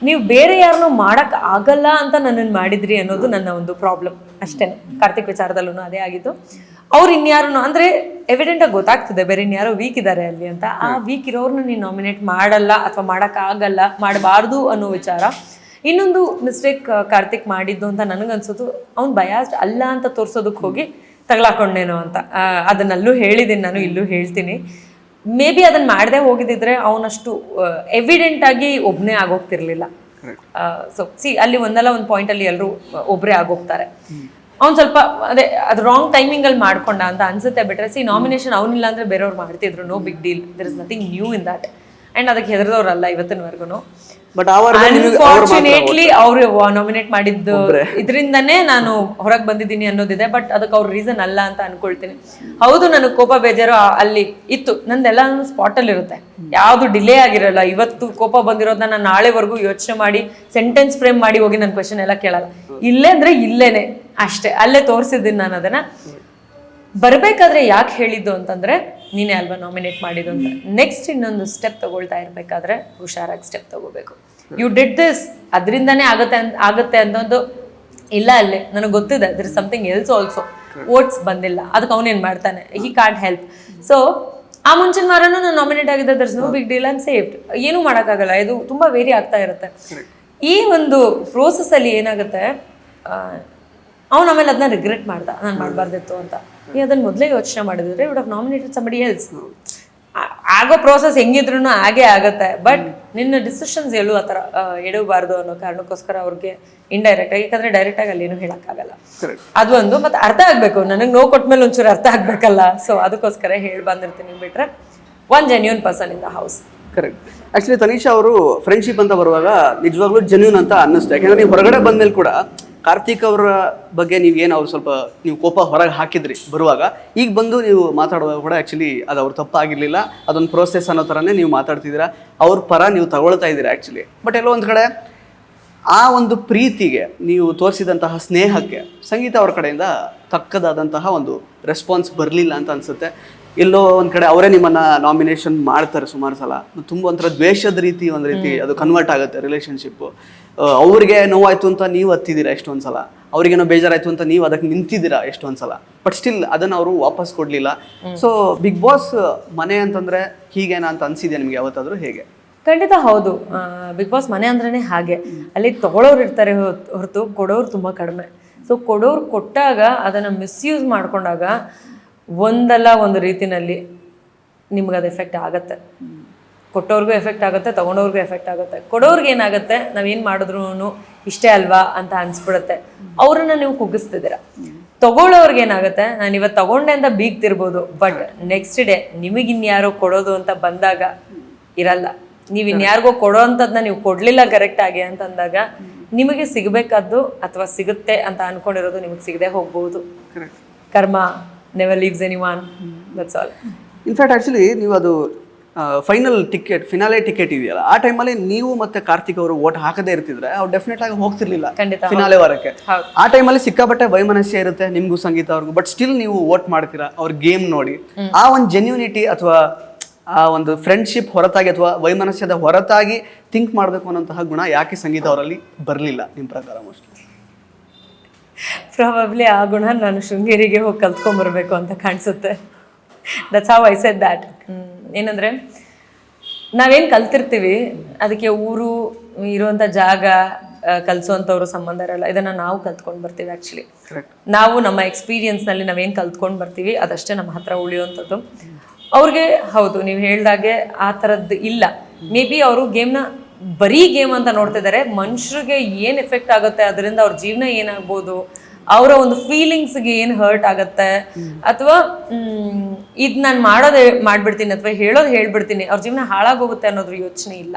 ನೀವು ಬೇರೆ ಯಾರನ್ನೂ ಮಾಡಕ್ ಆಗಲ್ಲ ಅಂತ ನನ್ನನ್ನು ಮಾಡಿದ್ರಿ ಅನ್ನೋದು ನನ್ನ ಒಂದು ಪ್ರಾಬ್ಲಮ್ ಅಷ್ಟೇ. ಕಾರ್ತಿಕ್ ವಿಚಾರದಲ್ಲೂ ಅದೇ ಆಗಿತ್ತು. ಅವ್ರು ಇನ್ಯಾರನ್ನು ಅಂದ್ರೆ ಎವಿಡೆಂಟ್ ಆಗಿ ಗೊತ್ತಾಗ್ತದೆ ಬೇರೆ ಇನ್ಯಾರೋ ವೀಕ್ ಇದ್ದಾರೆ ಅಲ್ಲಿ ಅಂತ. ಆ ವೀಕ್ ಇರೋರ್ನ ನೀನು ನಾಮಿನೇಟ್ ಮಾಡಲ್ಲ ಅಥವಾ ಮಾಡಕ್ ಆಗಲ್ಲ, ಮಾಡಬಾರ್ದು ಅನ್ನೋ ವಿಚಾರ. ಇನ್ನೊಂದು ಮಿಸ್ಟೇಕ್ ಕಾರ್ತಿಕ್ ಮಾಡಿದ್ದು ಅಂತ ನನಗನ್ಸೋದು, ಅವ್ನು ಬಯಾಸ್ಡ್ ಅಲ್ಲ ಅಂತ ತೋರ್ಸೋದಕ್ಕೆ ಹೋಗಿ ತಗಲಾಕೊಂಡೇನೋ ಅಂತ. ಅದನ್ನಲ್ಲೂ ಹೇಳಿದ್ದೀನಿ ನಾನು, ಇಲ್ಲೂ ಹೇಳ್ತೀನಿ. ಮೇ ಬಿ ಅದನ್ನ ಮಾಡದೆ ಹೋಗಿದ್ದಿದ್ರೆ ಅವನಷ್ಟು ಎವಿಡೆಂಟ್ ಆಗಿ ಒಬ್ಬನೇ ಆಗೋಗ್ತಿರ್ಲಿಲ್ಲ. ಸೊ ಅಲ್ಲಿ ಒಂದಲ್ಲ ಒಂದು ಪಾಯಿಂಟ್ ಅಲ್ಲಿ ಎಲ್ಲರೂ ಒಬ್ಬರೇ ಆಗೋಗ್ತಾರೆ. ಅವ್ನು ಸ್ವಲ್ಪ ಅದು ರಾಂಗ್ ಟೈಮಿಂಗ್ ಅಲ್ಲಿ ಮಾಡ್ಕೊಂಡ ಅಂತ ಅನ್ಸುತ್ತೆ. ಬಿಟ್ರೆ ನಾಮಿನೇಷನ್ ಅವನಿಲ್ಲ ಅಂದ್ರೆ ಬೇರೆಯವ್ರು ಮಾಡ್ತಿದ್ರು, no big deal, there is nothing new in that. And ಅದಕ್ಕೆ ಹೆದರ್ದವ್ರಲ್ಲ ಇವತ್ತಿನವರೆಗೂ. ಬಟ್ ಅನ್ಫಾರ್ಚುನೇಟ್ಲಿ ಅವ್ರು ನಾಮಿನೇಟ್ ಮಾಡಿದ್ದು ಇದರಿಂದನೇ ನಾನು ಹೊರಗೆ ಬಂದಿದ್ದೀನಿ ಅನ್ನೋದಿದೆ. ಬಟ್ ಅದಕ್ಕೆ ಅವ್ರ ರೀಸನ್ ಅಲ್ಲ ಅಂತ ಅನ್ಕೊಳ್ತೀನಿ. ಹೌದು, ನನಗೆ ಕೋಪ ಬೇಜಾರು ಅಲ್ಲಿ ಇತ್ತು, ನಂದೆಲ್ಲ ಸ್ಪಾಟ್ ಅಲ್ಲಿ ಇರುತ್ತೆ, ಯಾವ್ದು ಡಿಲೇ ಆಗಿರಲ್ಲ. ಇವತ್ತು ಕೋಪ ಬಂದಿರೋದನ್ನ ನಾನು ನಾಳೆವರೆಗೂ ಯೋಚನೆ ಮಾಡಿ ಸೆಂಟೆನ್ಸ್ ಫ್ರೇಮ್ ಮಾಡಿ ಹೋಗಿ ನನ್ನ ಕ್ವೆಶನ್ ಎಲ್ಲ ಕೇಳಲ್ಲ. ಇಲ್ಲೇ ಅಂದ್ರೆ ಇಲ್ಲೇನೆ ಅಷ್ಟೇ, ಅಲ್ಲೇ ತೋರಿಸಿದ್ದೀನಿ ನಾನು ಅದನ್ನ. ಬರ್ಬೇಕಾದ್ರೆ ಯಾಕೆ ಹೇಳಿದ್ದು ಅಂತಂದ್ರೆ, ನೀನೇ ಅಲ್ವಾ ನಾಮಿನೇಟ್ ಮಾಡಿದ್ದು ಅಂತ. ನೆಕ್ಸ್ಟ್ ಇನ್ನೊಂದು ಸ್ಟೆಪ್ ತಗೊಳ್ತಾ ಇರ್ಬೇಕಾದ್ರೆ ಹುಷಾರಾಗಿ ಸ್ಟೆಪ್ ತಗೋಬೇಕು. ಯು ಡಿಡ್ ದಿಸ್, ಅದರಿಂದಾನೇ ಆಗತ್ತೆ ಅನ್ನೋದು ಇಲ್ಲ. ಅಲ್ಲೇ ನನಗೆ ಗೊತ್ತಿದೆ there is something else also. Votes ಬಂದಿಲ್ಲ, ಅದಕ್ಕೆ ಅವನೇನ್ ಮಾಡ್ತಾನೆ, ಹಿ ಕಾಂಟ್ ಹೆಲ್ಪ್. ಸೊ ಆ ಮುಂಚಿನ ವಾರನೂ ನಾನು ನಾಮಿನೇಟ್ ಆಗಿದ್ದೆ, there is no big deal, I am saved. ಏನೂ ಮಾಡೋಕ್ಕಾಗಲ್ಲ, ಇದು ತುಂಬಾ ವೇರಿ ಆಗ್ತಾ ಇರುತ್ತೆ. ಈ ಒಂದು ಪ್ರೋಸೆಸ್ ಅಲ್ಲಿ ಏನಾಗುತ್ತೆ, ಅವನು ಆಮೇಲೆ ಅದನ್ನ ರಿಗ್ರೆಟ್ ಮಾಡ್ದ, ನಾನು ಮಾಡಬಾರ್ದಿತ್ತು ಅಂತ. ನೀ ಅದನ್ನ ಮೊದಲೇ ಯೋಚನೆ ಮಾಡಿದ್ರೆ would have nominated somebody else. ಆಗೋ ಪ್ರೋಸೆಸ್ ಹೆಂಗಿದ್ರು ಹಾಗೆ ಆಗತ್ತೆ. ಬಟ್ ನಿನ್ನ ಡಿಸಿಷನ್ಸ್ ಎಲ್ಲೂ ಆ ಥರ ಎಡವಬಾರ್ದು ಅನ್ನೋ ಕಾರಣಕ್ಕೋಸ್ಕರ ಅವ್ರಿಗೆ ಇಂಡೈರೆಕ್ಟ್ ಆಗಿ, ಯಾಕಂದ್ರೆ ಡೈರೆಕ್ಟ್ ಆಗಿ ಅಲ್ಲೇನು ಹೇಳಕ್ಕಾಗಲ್ಲ. ಅದು ಒಂದು ಮತ್ತೆ ಅರ್ಥ ಆಗ್ಬೇಕು, ನನಗೆ ನೋವು ಕೊಟ್ಮೇಲೆ ಒಂಚೂರು ಅರ್ಥ ಆಗ್ಬೇಕಲ್ಲ. ಸೊ ಅದಕ್ಕೋಸ್ಕರ ಹೇಳಿ ಬಂದಿರ್ತೀನಿ. ಬಿಟ್ರೆ one genuine person in the house. Correct. Actually Tanisha ಅವರು ಫ್ರೆಂಡ್ಶಿಪ್ ಅಂತ ಬರುವಾಗ ನಿಜವಾಗ್ಲೂ ಜೆನ್ಯೂನ್ ಅಂತ ಅನ್ನಿಸ್ತು. ಯಾಕಂದ್ರೆ ನೀವು ಹೊರಗಡೆ ಬಂದ್ಮೇಲೆ ಕೂಡ ಕಾರ್ತಿಕ್ ಅವರ ಬಗ್ಗೆ ನೀವೇನು ಅವ್ರು ಸ್ವಲ್ಪ ನೀವು ಕೋಪ ಹೊರಗೆ ಹಾಕಿದ್ರಿ ಬರುವಾಗ, ಈಗ ಬಂದು ನೀವು ಮಾತಾಡುವಾಗ ಕೂಡ ಆ್ಯಕ್ಚುಲಿ ಅದು ಅವ್ರು ತಪ್ಪಾಗಿರಲಿಲ್ಲ, ಅದೊಂದು ಪ್ರೋಸೆಸ್ ಅನ್ನೋ ಥರನೇ ನೀವು ಮಾತಾಡ್ತಿದ್ದೀರಾ, ಅವ್ರ ಪರ ನೀವು ತಗೊಳ್ತಾ ಇದ್ದೀರಾ ಆ್ಯಕ್ಚುಲಿ. ಬಟ್ ಎಲ್ಲೋ ಒಂದು ಕಡೆ ಆ ಒಂದು ಪ್ರೀತಿಗೆ ನೀವು ತೋರಿಸಿದಂತಹ ಸ್ನೇಹಕ್ಕೆ ಸಂಗೀತ ಅವ್ರ ಕಡೆಯಿಂದ ತಕ್ಕದಾದಂತಹ ಒಂದು ರೆಸ್ಪಾನ್ಸ್ ಬರಲಿಲ್ಲ ಅಂತ ಅನಿಸುತ್ತೆ. ಎಲ್ಲೋ ಒಂದು ಕಡೆ ಅವರೇ ನಿಮ್ಮನ್ನು ನಾಮಿನೇಷನ್ ಮಾಡ್ತಾರೆ ಸುಮಾರು ಸಲ. ತುಂಬ ಒಂಥರ ದ್ವೇಷದ ರೀತಿ ಒಂದು ರೀತಿ ಅದು ಕನ್ವರ್ಟ್ ಆಗುತ್ತೆ ರಿಲೇಷನ್ಶಿಪ್ಪು. ಅವ್ರಿಗೆ ನೋವಾಯ್ತು ಅಂತ ನೀವು ಹತ್ತಿದ್ದೀರಾ ಎಷ್ಟೊಂದು ಸಲ, ಅವ್ರಿಗೇನೋ ಬೇಜಾರಾಯ್ತು ಅಂತ ನೀವು ಅದಕ್ಕೆ ನಿಂತಿದ್ದೀರಾ ಎಷ್ಟೊಂದು ಸಲ. ಬಟ್ ಸ್ಟಿಲ್ ಅದನ್ನು ಅವರು ವಾಪಸ್ ಕೊಡಲಿಲ್ಲ. ಸೊ ಬಿಗ್ ಬಾಸ್ ಮನೆ ಅಂತಂದರೆ ಹೀಗೇನಾ ಅಂತ ಅನಿಸಿದೆ ನಿಮಗೆ ಯಾವತ್ತಾದರೂ, ಹೇಗೆ? ಖಂಡಿತ ಹೌದು. ಬಿಗ್ ಬಾಸ್ ಮನೆ ಅಂದ್ರೇ ಹಾಗೆ. ಅಲ್ಲಿ ತಗೊಳ್ಳೋರು ಇರ್ತಾರೆ ಹೊರತು ಕೊಡೋರು ತುಂಬ ಕಡಿಮೆ. ಸೊ ಕೊಡೋರು ಕೊಟ್ಟಾಗ ಅದನ್ನು ಮಿಸ್ಯೂಸ್ ಮಾಡ್ಕೊಂಡಾಗ ಒಂದಲ್ಲ ಒಂದು ರೀತಿನಲ್ಲಿ ನಿಮ್ಗೆ ಎಫೆಕ್ಟ್ ಆಗುತ್ತೆ. ಕೊಟ್ಟವ್ರಿಗೂ ಎಫೆಕ್ಟ್ ಆಗುತ್ತೆ, ತೊಗೊಂಡವ್ರಿಗೂ ಎಫೆಕ್ಟ್ ಆಗುತ್ತೆ. ಕೊಡೋರ್ಗೆ ಏನಾಗುತ್ತೆ, ನಾವೇನು ಮಾಡಿದ್ರು ಇಷ್ಟೇ ಅಲ್ವಾ ಅಂತ ಅನ್ಸ್ಬಿಡುತ್ತೆ, ಅವ್ರನ್ನ ನೀವು ಕುಗ್ಗಿಸ್ತಿದ್ದೀರ. ತಗೊಳ್ಳೋರ್ಗೆ ಏನಾಗುತ್ತೆ, ನಾನು ಇವತ್ತು ತಗೊಂಡೆ ಅಂತ ಬೀಗ್ತಿರ್ಬೋದು, ಬಟ್ ನೆಕ್ಸ್ಟ್ ಡೇ ನಿಮಗಿನ್ಯಾರೋ ಕೊಡೋದು ಅಂತ ಬಂದಾಗ ಇರಲ್ಲ. ನೀವು ಇನ್ಯಾರಿಗೋ ಕೊಡೋ ಅಂಥದ್ದನ್ನ ನೀವು ಕೊಡಲಿಲ್ಲ ಕರೆಕ್ಟಾಗಿ ಅಂತಂದಾಗ ನಿಮಗೆ ಸಿಗಬೇಕಾದ್ದು ಅಥವಾ ಸಿಗುತ್ತೆ ಅಂತ ಅನ್ಕೊಂಡಿರೋದು ನಿಮಗೆ ಸಿಗದೆ ಹೋಗ್ಬೋದು. ಕರ್ಮ never leaves anyone, that's all. In fact actually ನೀವು ಅದು ಫೈನಲ್ ಟಿಕೆಟ್, ಫಿನಾಲೆ ಟಿಕೆಟ್ ಇದೆಯಲ್ಲ, ಆ ಟೈಮಲ್ಲಿ ನೀವು ಮತ್ತೆ ಕಾರ್ತಿಕ್ ಅವರು ವೋಟ್ ಹಾಕದೇ ಇರ್ತಿದ್ರೆ ಅವ್ರು ಡೆಫಿನೆಟ್ ಆಗಿ ಹೋಗ್ತಿರ್ಲಿಲ್ಲ ಫಿನಾಲೆ ವಾರಕ್ಕೆ. ಆ ಟೈಮಲ್ಲಿ ಸಿಕ್ಕಾಪಟ್ಟೆ ವೈಮನಸ್ಯ ಇರುತ್ತೆ ನಿಮ್ಗೂ ಸಂಗೀತ ಅವ್ರಿಗೂ, ಬಟ್ ಸ್ಟಿಲ್ ನೀವು ವೋಟ್ ಮಾಡ್ತೀರಾ ಅವ್ರ ಗೇಮ್ ನೋಡಿ. ಆ ಒಂದು ಜೆನ್ಯೂನಿಟಿ ಅಥವಾ ಆ ಒಂದು ಫ್ರೆಂಡ್ಶಿಪ್ ಹೊರತಾಗಿ ಅಥವಾ ವೈಮನಸ್ಯದ ಹೊರತಾಗಿ ಥಿಂಕ್ ಮಾಡಬೇಕು ಅನ್ನೋಂತಹ ಗುಣ ಯಾಕೆ ಸಂಗೀತ ಅವರಲ್ಲಿ ಬರಲಿಲ್ಲ ನಿಮ್ಮ ಪ್ರಕಾರ? ಮೋಸ್ಟ್ಲಿ ಪ್ರಾಬಬ್ಲಿ ಆ ಗುಣ ನಾನು ಶೃಂಗೇರಿಗೆ ಹೋಗಿ ಕಲ್ತ್ಕೊಂಡ್ಬರ್ಬೇಕು ಅಂತ ಕಾಣಿಸುತ್ತೆ. That's how I said that. ಏನಂದರೆ ನಾವೇನು ಕಲ್ತಿರ್ತೀವಿ ಅದಕ್ಕೆ ಊರು ಇರುವಂಥ ಜಾಗ ಕಲಿಸೋವಂಥವ್ರು ಸಂಬಂಧ ಇರಲ್ಲ. ಇದನ್ನು ನಾವು ಕಲ್ತ್ಕೊಂಡು ಬರ್ತೀವಿ. ಆ್ಯಕ್ಚುಲಿ ನಾವು ನಮ್ಮ ಎಕ್ಸ್ಪೀರಿಯನ್ಸ್ನಲ್ಲಿ ನಾವೇನು ಕಲ್ತ್ಕೊಂಡು ಬರ್ತೀವಿ ಅದಷ್ಟೇ ನಮ್ಮ ಹತ್ರ ಉಳಿಯುವಂಥದ್ದು. ಅವ್ರಿಗೆ ಹೌದು ನೀವು ಹೇಳ್ದಾಗೆ ಆ ಥರದ್ದು ಇಲ್ಲ. ಮೇ ಬಿ ಅವರು ಗೇಮ್ನ ಬರೀ ಗೇಮ್ ಅಂತ ನೋಡ್ತಿದ್ದಾರೆ. ಮನುಷ್ಯರಿಗೆ ಏನು ಎಫೆಕ್ಟ್ ಆಗುತ್ತೆ ಅದರಿಂದ ಅವ್ರ ಜೀವನ ಏನಾಗ್ಬೋದು, ಅವರ ಒಂದು ಫೀಲಿಂಗ್ಸ್ಗೆ ಏನು ಹರ್ಟ್ ಆಗುತ್ತೆ, ಅಥವಾ ಇದು ನಾನು ಮಾಡ್ಬಿಡ್ತೀನಿ ಅಥವಾ ಹೇಳೋದು ಹೇಳ್ಬಿಡ್ತೀನಿ ಅವ್ರ ಜೀವನ ಹಾಳಾಗೋಗುತ್ತೆ ಅನ್ನೋದ್ರ ಯೋಚನೆ ಇಲ್ಲ.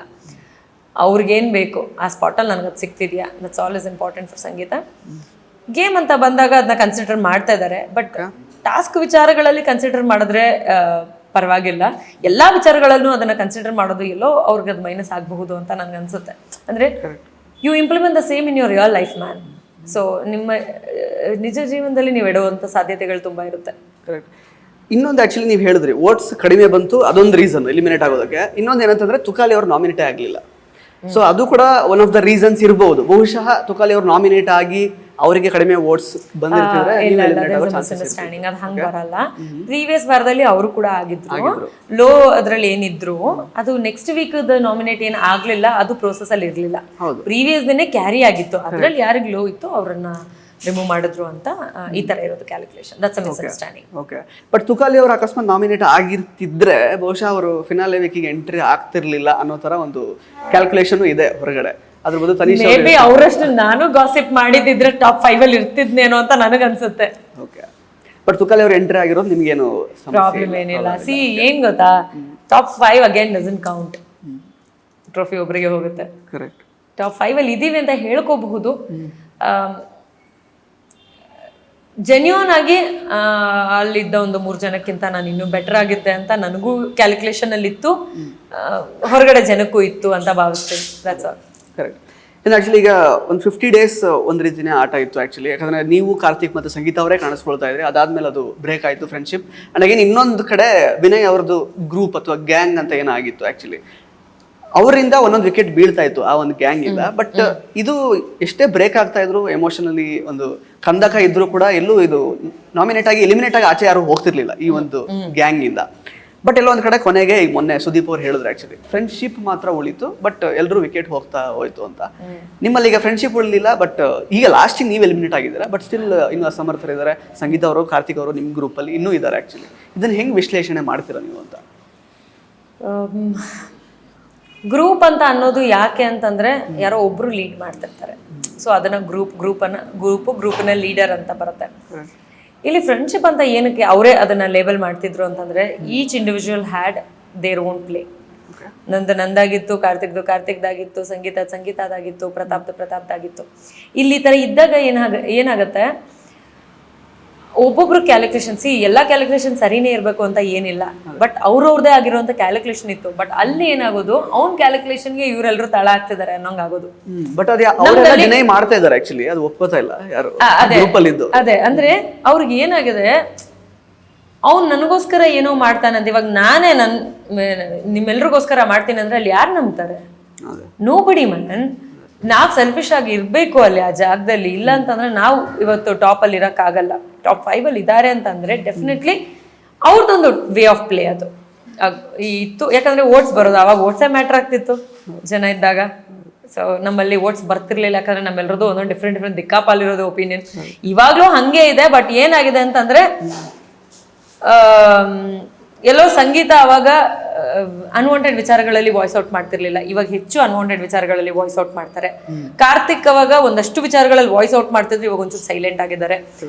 ಅವ್ರಿಗೇನು ಬೇಕು ಆ ಸ್ಪಾಟಲ್ಲಿ ನನಗದು ಸಿಗ್ತಿದ್ಯಾ, that's all is important for Sangeetha. Game ಅಂತ ಬಂದಾಗ ಅದನ್ನ ಕನ್ಸಿಡರ್ ಮಾಡ್ತಾ ಇದ್ದಾರೆ. ಬಟ್ ಟಾಸ್ಕ್ ವಿಚಾರಗಳಲ್ಲಿ ಕನ್ಸಿಡರ್ ಮಾಡಿದ್ರೆ ಪರವಾಗಿಲ್ಲ. ಎಲ್ಲ ವಿಚಾರಗಳಲ್ಲೂ ಅದನ್ನು ಕನ್ಸಿಡರ್ ಮಾಡೋದು ಎಲ್ಲೋ ಅವ್ರಿಗೆ ಅದು ಮೈನಸ್ ಆಗಬಹುದು ಅಂತ ನನಗೆ ಅನ್ಸುತ್ತೆ. ಅಂದರೆ you implement the same in your real life man. So ನಿಮ್ಮ ನಿಜ ಜೀವನದಲ್ಲಿ ನೀವು ಇಡುವಂಥ ಸಾಧ್ಯತೆಗಳು ತುಂಬ ಇರುತ್ತೆ. ಕರೆಕ್ಟ್. ಇನ್ನೊಂದು ಆ್ಯಕ್ಚುಲಿ ನೀವು ಹೇಳಿದ್ರಿ ವೋಟ್ಸ್ ಕಡಿಮೆ ಬಂತು, ಅದೊಂದು ರೀಸನ್ ಎಲಿಮಿನೇಟ್ ಆಗೋದಕ್ಕೆ. ಇನ್ನೊಂದು ಏನಂತಂದರೆ ತುಕಾಲಿ ಅವರು ನಾಮಿನೇಟೇ ಆಗಲಿಲ್ಲ. ಸೊ ಅದು ಕೂಡ ಒನ್ ಆಫ್ ದ ರೀಸನ್ಸ್ ಇರಬಹುದು. ಬಹುಶಃ ತುಕಾಲಿ ಅವ್ರು ನಾಮಿನೇಟ್ ಆಗಿ ಅವರಿಗೆ ಕಡಿಮೆ ವೋಟ್ಸ್ ಬಂದಿರ್ತಿದ್ರೆ ಮಿಸ್ಅಂಡರ್ಸ್ಟ್ಯಾಂಡಿಂಗ್ ಅದು ಹಂಗ್ ಬರಲ್ಲ. ಪ್ರೀವಿಯಸ್ ವಾರದಲ್ಲಿ ಅವರು ಕೂಡ ಆಗಿದ್ರು ಲೋ ಅದ್ರಲ್ಲಿ ಏನಿದ್ರು ಅದು ನೆಕ್ಸ್ಟ್ ವೀಕ್ ನಾಮಿನೇಟ್ ಏನ್ ಆಗ್ಲಿಲ್ಲ, ಅದು ಪ್ರೋಸೆಸ್ ಅಲ್ಲಿ ಇರ್ಲಿಲ್ಲ. ಪ್ರೀವಿಯಸ್ ದಿನೇ ಕ್ಯಾರಿ ಆಗಿತ್ತು, ಅದ್ರಲ್ಲಿ ಯಾರಿಗೆ ಲೋ ಇತ್ತು ಅವ್ರನ್ನ ರಿಮೂವ್ ಮಾಡಿದ್ರು ಅಂತ ಈ ತರ ಇರೋದು calculation. That's a misunderstanding. Okay, but Tukali ಅವರು ಅಕಸ್ಮಾತ್ ನಾಮಿನೇಟ್ ಆಗಿರ್ತಿದ್ರೆ ಬಹುಶಃ ಅವರು ಫಿನಾಲೆ ವೀಕಿಗೆ ಎಂಟ್ರಿ ಆಗ್ತಿರ್ಲಿಲ್ಲ ಅನ್ನೋ ತರ ಒಂದು ಕ್ಯಾಲ್ಕುಲೇಷನ್ ಇದೆ ಹೊರಗಡೆ. ಅದ್ರ ಬದಲು ತನಿಷ್ ಮೇ ಬಿ ಅವರಷ್ಟು ನಾನು ಗಾಸಿಪ್ ಮಾಡಿದ್ರೆ ಟಾಪ್ 5 ಅಲ್ಲಿ ಇರ್ತಿದ್ನೇನೋ ಅಂತ ನನಗೆ ಅನ್ಸುತ್ತೆ. ಓಕೆ, ಬಟ್ ತುಕಾಲಿ ಅವರು ಎಂಟ್ರಿ ಆಗಿರೋದು ನಿಮ್ಗೇನು ಪ್ರಾಬ್ಲಮ್ ಏನಿಲ್ಲ. ಸಿ ಏನ್ ಗೊತ್ತಾ, top 5 again doesn't count. Trophy ಒಬ್ಬರಿಗೆ ಹೋಗುತ್ತೆ. ಕರೆಕ್ಟ್. ಟಾಪ್ 5 ಅಲ್ಲಿ ಇದೀವಿ ಅಂತ ಹೇಳ್ಕೋಬಹುದು. ಜೆನ್ಯೂನ್ ಆಗಿ ಅಲ್ಲಿದ್ದ ಒಂದು 3 ಜನಕ್ಕಿಂತ ನಾನು ಇನ್ನೂ ಬೆಟರ್ ಆಗಿದ್ದೆ ಅಂತ ನನಗೂ ಕ್ಯಾಲ್ಕುಲೇಷನ್ ಅಲ್ಲಿ ಇತ್ತು, ಹೊರಗಡೆ ಜನಕ್ಕೂ ಇತ್ತು ಅಂತ ಭಾವಿಸ್ತೀನಿ. That's all. ಕರೆಕ್ಟ್. ಇನ್ನು ಆ್ಯಕ್ಚುಲಿ ಈಗ ಒಂದು 50 ಡೇಸ್ ಒಂದು ರೀತಿನೇ ಆಟ ಇತ್ತು ಆ್ಯಕ್ಚುಲಿ. ಯಾಕಂದರೆ ನೀವು ಕಾರ್ತಿಕ್ ಮತ್ತು ಸಂಗೀತ ಅವರೇ ಕಾಣಿಸ್ಕೊಳ್ತಾ ಇದ್ರಿ, ಅದಾದಮೇಲೆ ಅದು ಬ್ರೇಕ್ ಆಯಿತು ಫ್ರೆಂಡ್ಶಿಪ್. ಆ್ಯಂಡ್ ಅಗೇನ್ ಇನ್ನೊಂದು ಕಡೆ ವಿನಯ್ ಅವ್ರದ್ದು ಗ್ರೂಪ್ ಅಥವಾ ಗ್ಯಾಂಗ್ ಅಂತ ಏನಾಗಿತ್ತು ಆ್ಯಕ್ಚುಲಿ, ಅವರಿಂದ ಒಂದೊಂದು ವಿಕೆಟ್ ಬೀಳ್ತಾ ಇತ್ತು ಆ ಒಂದು ಗ್ಯಾಂಗ್ ಇಂದ. ಬಟ್ ಇದು ಎಷ್ಟೇ ಬ್ರೇಕ್ ಆಗ್ತಾ ಇದ್ರು, ಎಮೋಷನಲಿ ಒಂದು ಕಂದಕ ಇದ್ರೂ ಕೂಡ ಎಲ್ಲೂ ಇದು ನಾಮಿನೇಟ್ ಆಗಿ ಎಲಿಮಿನೇಟ್ ಆಗಿ ಆಚೆ ಯಾರು ಹೋಗ್ತಿರ್ಲಿಲ್ಲ ಈ ಒಂದು ಗ್ಯಾಂಗ್ ಇಂದ. ಬಟ್ ಎಲ್ಲೋ ಒಂದು ಕಡೆ ಕೊನೆಗೆ ಈಗ ಮೊನ್ನೆ ಸುದೀಪ್ ಅವ್ರು ಹೇಳಿದ್ರು ಆಕ್ಚುಲಿ ಫ್ರೆಂಡ್ಶಿಪ್ ಮಾತ್ರ ಉಳಿತು, ಬಟ್ ಎಲ್ಲರೂ ವಿಕೆಟ್ ಹೋಗ್ತಾ ಹೋಯ್ತು ಅಂತ. ನಿಮ್ಮಲ್ಲಿ ಈಗ ಫ್ರೆಂಡ್ಶಿಪ್ ಉಳಿಲಿಲ್ಲ, ಬಟ್ ಈಗ ಲಾಸ್ಟಿಗೆ ನೀವು ಎಲಿಮಿನೇಟ್ ಆಗಿದ್ದೀರಾ, ಬಟ್ ಸ್ಟಿಲ್ ಇನ್ನೂ ಅಸಮರ್ಥರು ಇದ್ದಾರೆ. ಸಂಗೀತ ಅವರು, ಕಾರ್ತಿಕ್ ಅವರು ನಿಮ್ಮ ಗ್ರೂಪಲ್ಲಿ ಇನ್ನೂ ಇದ್ದಾರೆ ಆ್ಯಕ್ಚುಲಿ. ಇದನ್ನು ಹೆಂಗೆ ವಿಶ್ಲೇಷಣೆ ಮಾಡ್ತೀರಾ ನೀವು ಅಂತ? ಗ್ರೂಪ್ ಅಂತ ಅನ್ನೋದು ಯಾಕೆ ಅಂತಂದ್ರೆ ಯಾರೋ ಒಬ್ರು ಲೀಡ್ ಮಾಡ್ತಿರ್ತಾರೆ, ಸೊ ಅದನ್ನ ಗ್ರೂಪ್ನ ಲೀಡರ್ ಅಂತ ಬರುತ್ತೆ. ಇಲ್ಲಿ ಫ್ರೆಂಡ್ಶಿಪ್ ಅಂತ ಏನಕ್ಕೆ ಅವರೇ ಅದನ್ನ ಲೇಬಲ್ ಮಾಡ್ತಿದ್ರು ಅಂತಂದ್ರೆ each individual had their own play. ನಂದಾಗಿತ್ತು, ಕಾರ್ತಿಕ್ದಾಗಿತ್ತು, ಸಂಗೀತದಾಗಿತ್ತು, ಪ್ರತಾಪ್ದಾಗಿತ್ತು. ಇಲ್ಲಿ ಈ ತರ ಇದ್ದಾಗ ಏನಾಗತ್ತೆ, ಒಬ್ಬೊಬ್ರು ಕ್ಯಾಲ್ಕುಲೇಷನ್, ಎಲ್ಲಾ ಕ್ಯಾಲ್ಕುಲೇಷನ್ ಸರಿನೇ ಇರ್ಬೇಕು ಅಂತ ಏನಿಲ್ಲ, ಬಟ್ ಅವ್ರವ್ರದೇ ಆಗಿರುವಂತ ಕ್ಯಾಲ್ಕುಲೇಷನ್ ಇತ್ತು. ಬಟ್ ಅಲ್ಲಿ ಏನಾಗೋದು, ಅವ್ನ ಕ್ಯಾಲ್ಕುಲೇಷನ್ಗೆ ಇವರೆಲ್ಲರೂ ತಳ ಆಗ್ತಿದ್ದಾರೆ ಅನ್ನೋಂಗ್ ಆಗೋದು. ಬಟ್ ಅದೇ ಮಾಡ್ತಾ ಇದ್ದಾರೆ ಆಕ್ಚುಲಿ, ಅದು ಒಪ್ಪೋತಾ ಇಲ್ಲ ಯಾರು ಗ್ರೂಪಲ್ಲಿ ಇದ್ದು. ಅದೇ ಅಂದ್ರೆ ಅವ್ರಿಗೆ ಏನಾಗಿದೆ, ಅವ್ನು ನನಗೋಸ್ಕರ ಏನೋ ಮಾಡ್ತಾನಂತ. ಇವಾಗ ನಾನೇ ನಿಮ್ಮೆಲ್ರಿಗೋಸ್ಕರ ಮಾಡ್ತೀನಿ ಅಂದ್ರೆ ಅಲ್ಲಿ ಯಾರು ನಂಬ್ತಾರೆ? ನೋಬಡಿ ಮನ್. ನಾವ್ ಸೆಲ್ಫಿಶ್ ಆಗಿ ಇರ್ಬೇಕು ಅಲ್ಲಿ ಆ ಜಾಗದಲ್ಲಿ. ಇಲ್ಲ ಅಂತಂದ್ರೆ ನಾವು ಇವತ್ತು ಟಾಪ್ ಅಲ್ಲಿ ಇರಕ್ ಆಗಲ್ಲ. ಟಾಪ್ 5 ಅಲ್ಲಿ ಇದ್ದಾರೆ ಅಂತಂದ್ರೆ ಡೆಫಿನೆಟ್ಲಿ ಅವ್ರದ್ದೊಂದು ವೇ ಆಫ್ ಪ್ಲೇ ಅದು ಇತ್ತು. ಯಾಕಂದ್ರೆ ಓಟ್ಸ್ ಬರೋದು, ಅವಾಗ ಓಟ್ಸೇ ಮ್ಯಾಟರ್ ಆಗ್ತಿತ್ತು ಜನ ಇದ್ದಾಗ. ಸೊ ನಮ್ಮಲ್ಲಿ ಓಟ್ಸ್ ಬರ್ತಿರ್ಲಿಲ್ಲ, ಯಾಕಂದ್ರೆ ನಮ್ಮೆಲ್ಲರದು ಒಂದೊಂದು ಡಿಫ್ರೆಂಟ್ ದಿಕ್ಕಾಪಾಲಿರೋದು ಒಪಿನಿಯನ್. ಇವಾಗ್ಲೂ ಹಂಗೆ ಇದೆ, ಬಟ್ ಏನಾಗಿದೆ ಅಂತಂದ್ರೆ ಎಲ್ಲೋ ಸಂಗೀತ ಅವಾಗ ಅನ್ವಾಂಟೆಡ್ ವಿಚಾರಗಳಲ್ಲಿ ವಾಯ್ಸ್ ಔಟ್ ಮಾಡ್ತಿರ್ಲಿಲ್ಲ, ಇವಾಗ ಹೆಚ್ಚು ಅನ್ವಾಂಟೆಡ್ ವಿಚಾರಗಳಲ್ಲಿ ವಾಯ್ಸ್ ಔಟ್ ಮಾಡ್ತಾರೆ. ಕಾರ್ತಿಕ್ ಅವಾಗ ಒಂದಷ್ಟು ವಿಚಾರಗಳಲ್ಲಿ ವಾಯ್ಸ್ ಔಟ್ ಮಾಡ್ತಿದ್ರು, ಇವಾಗ ಒಂಚೂರು ಸೈಲೆಂಟ್ ಆಗಿದ್ದಾರೆ.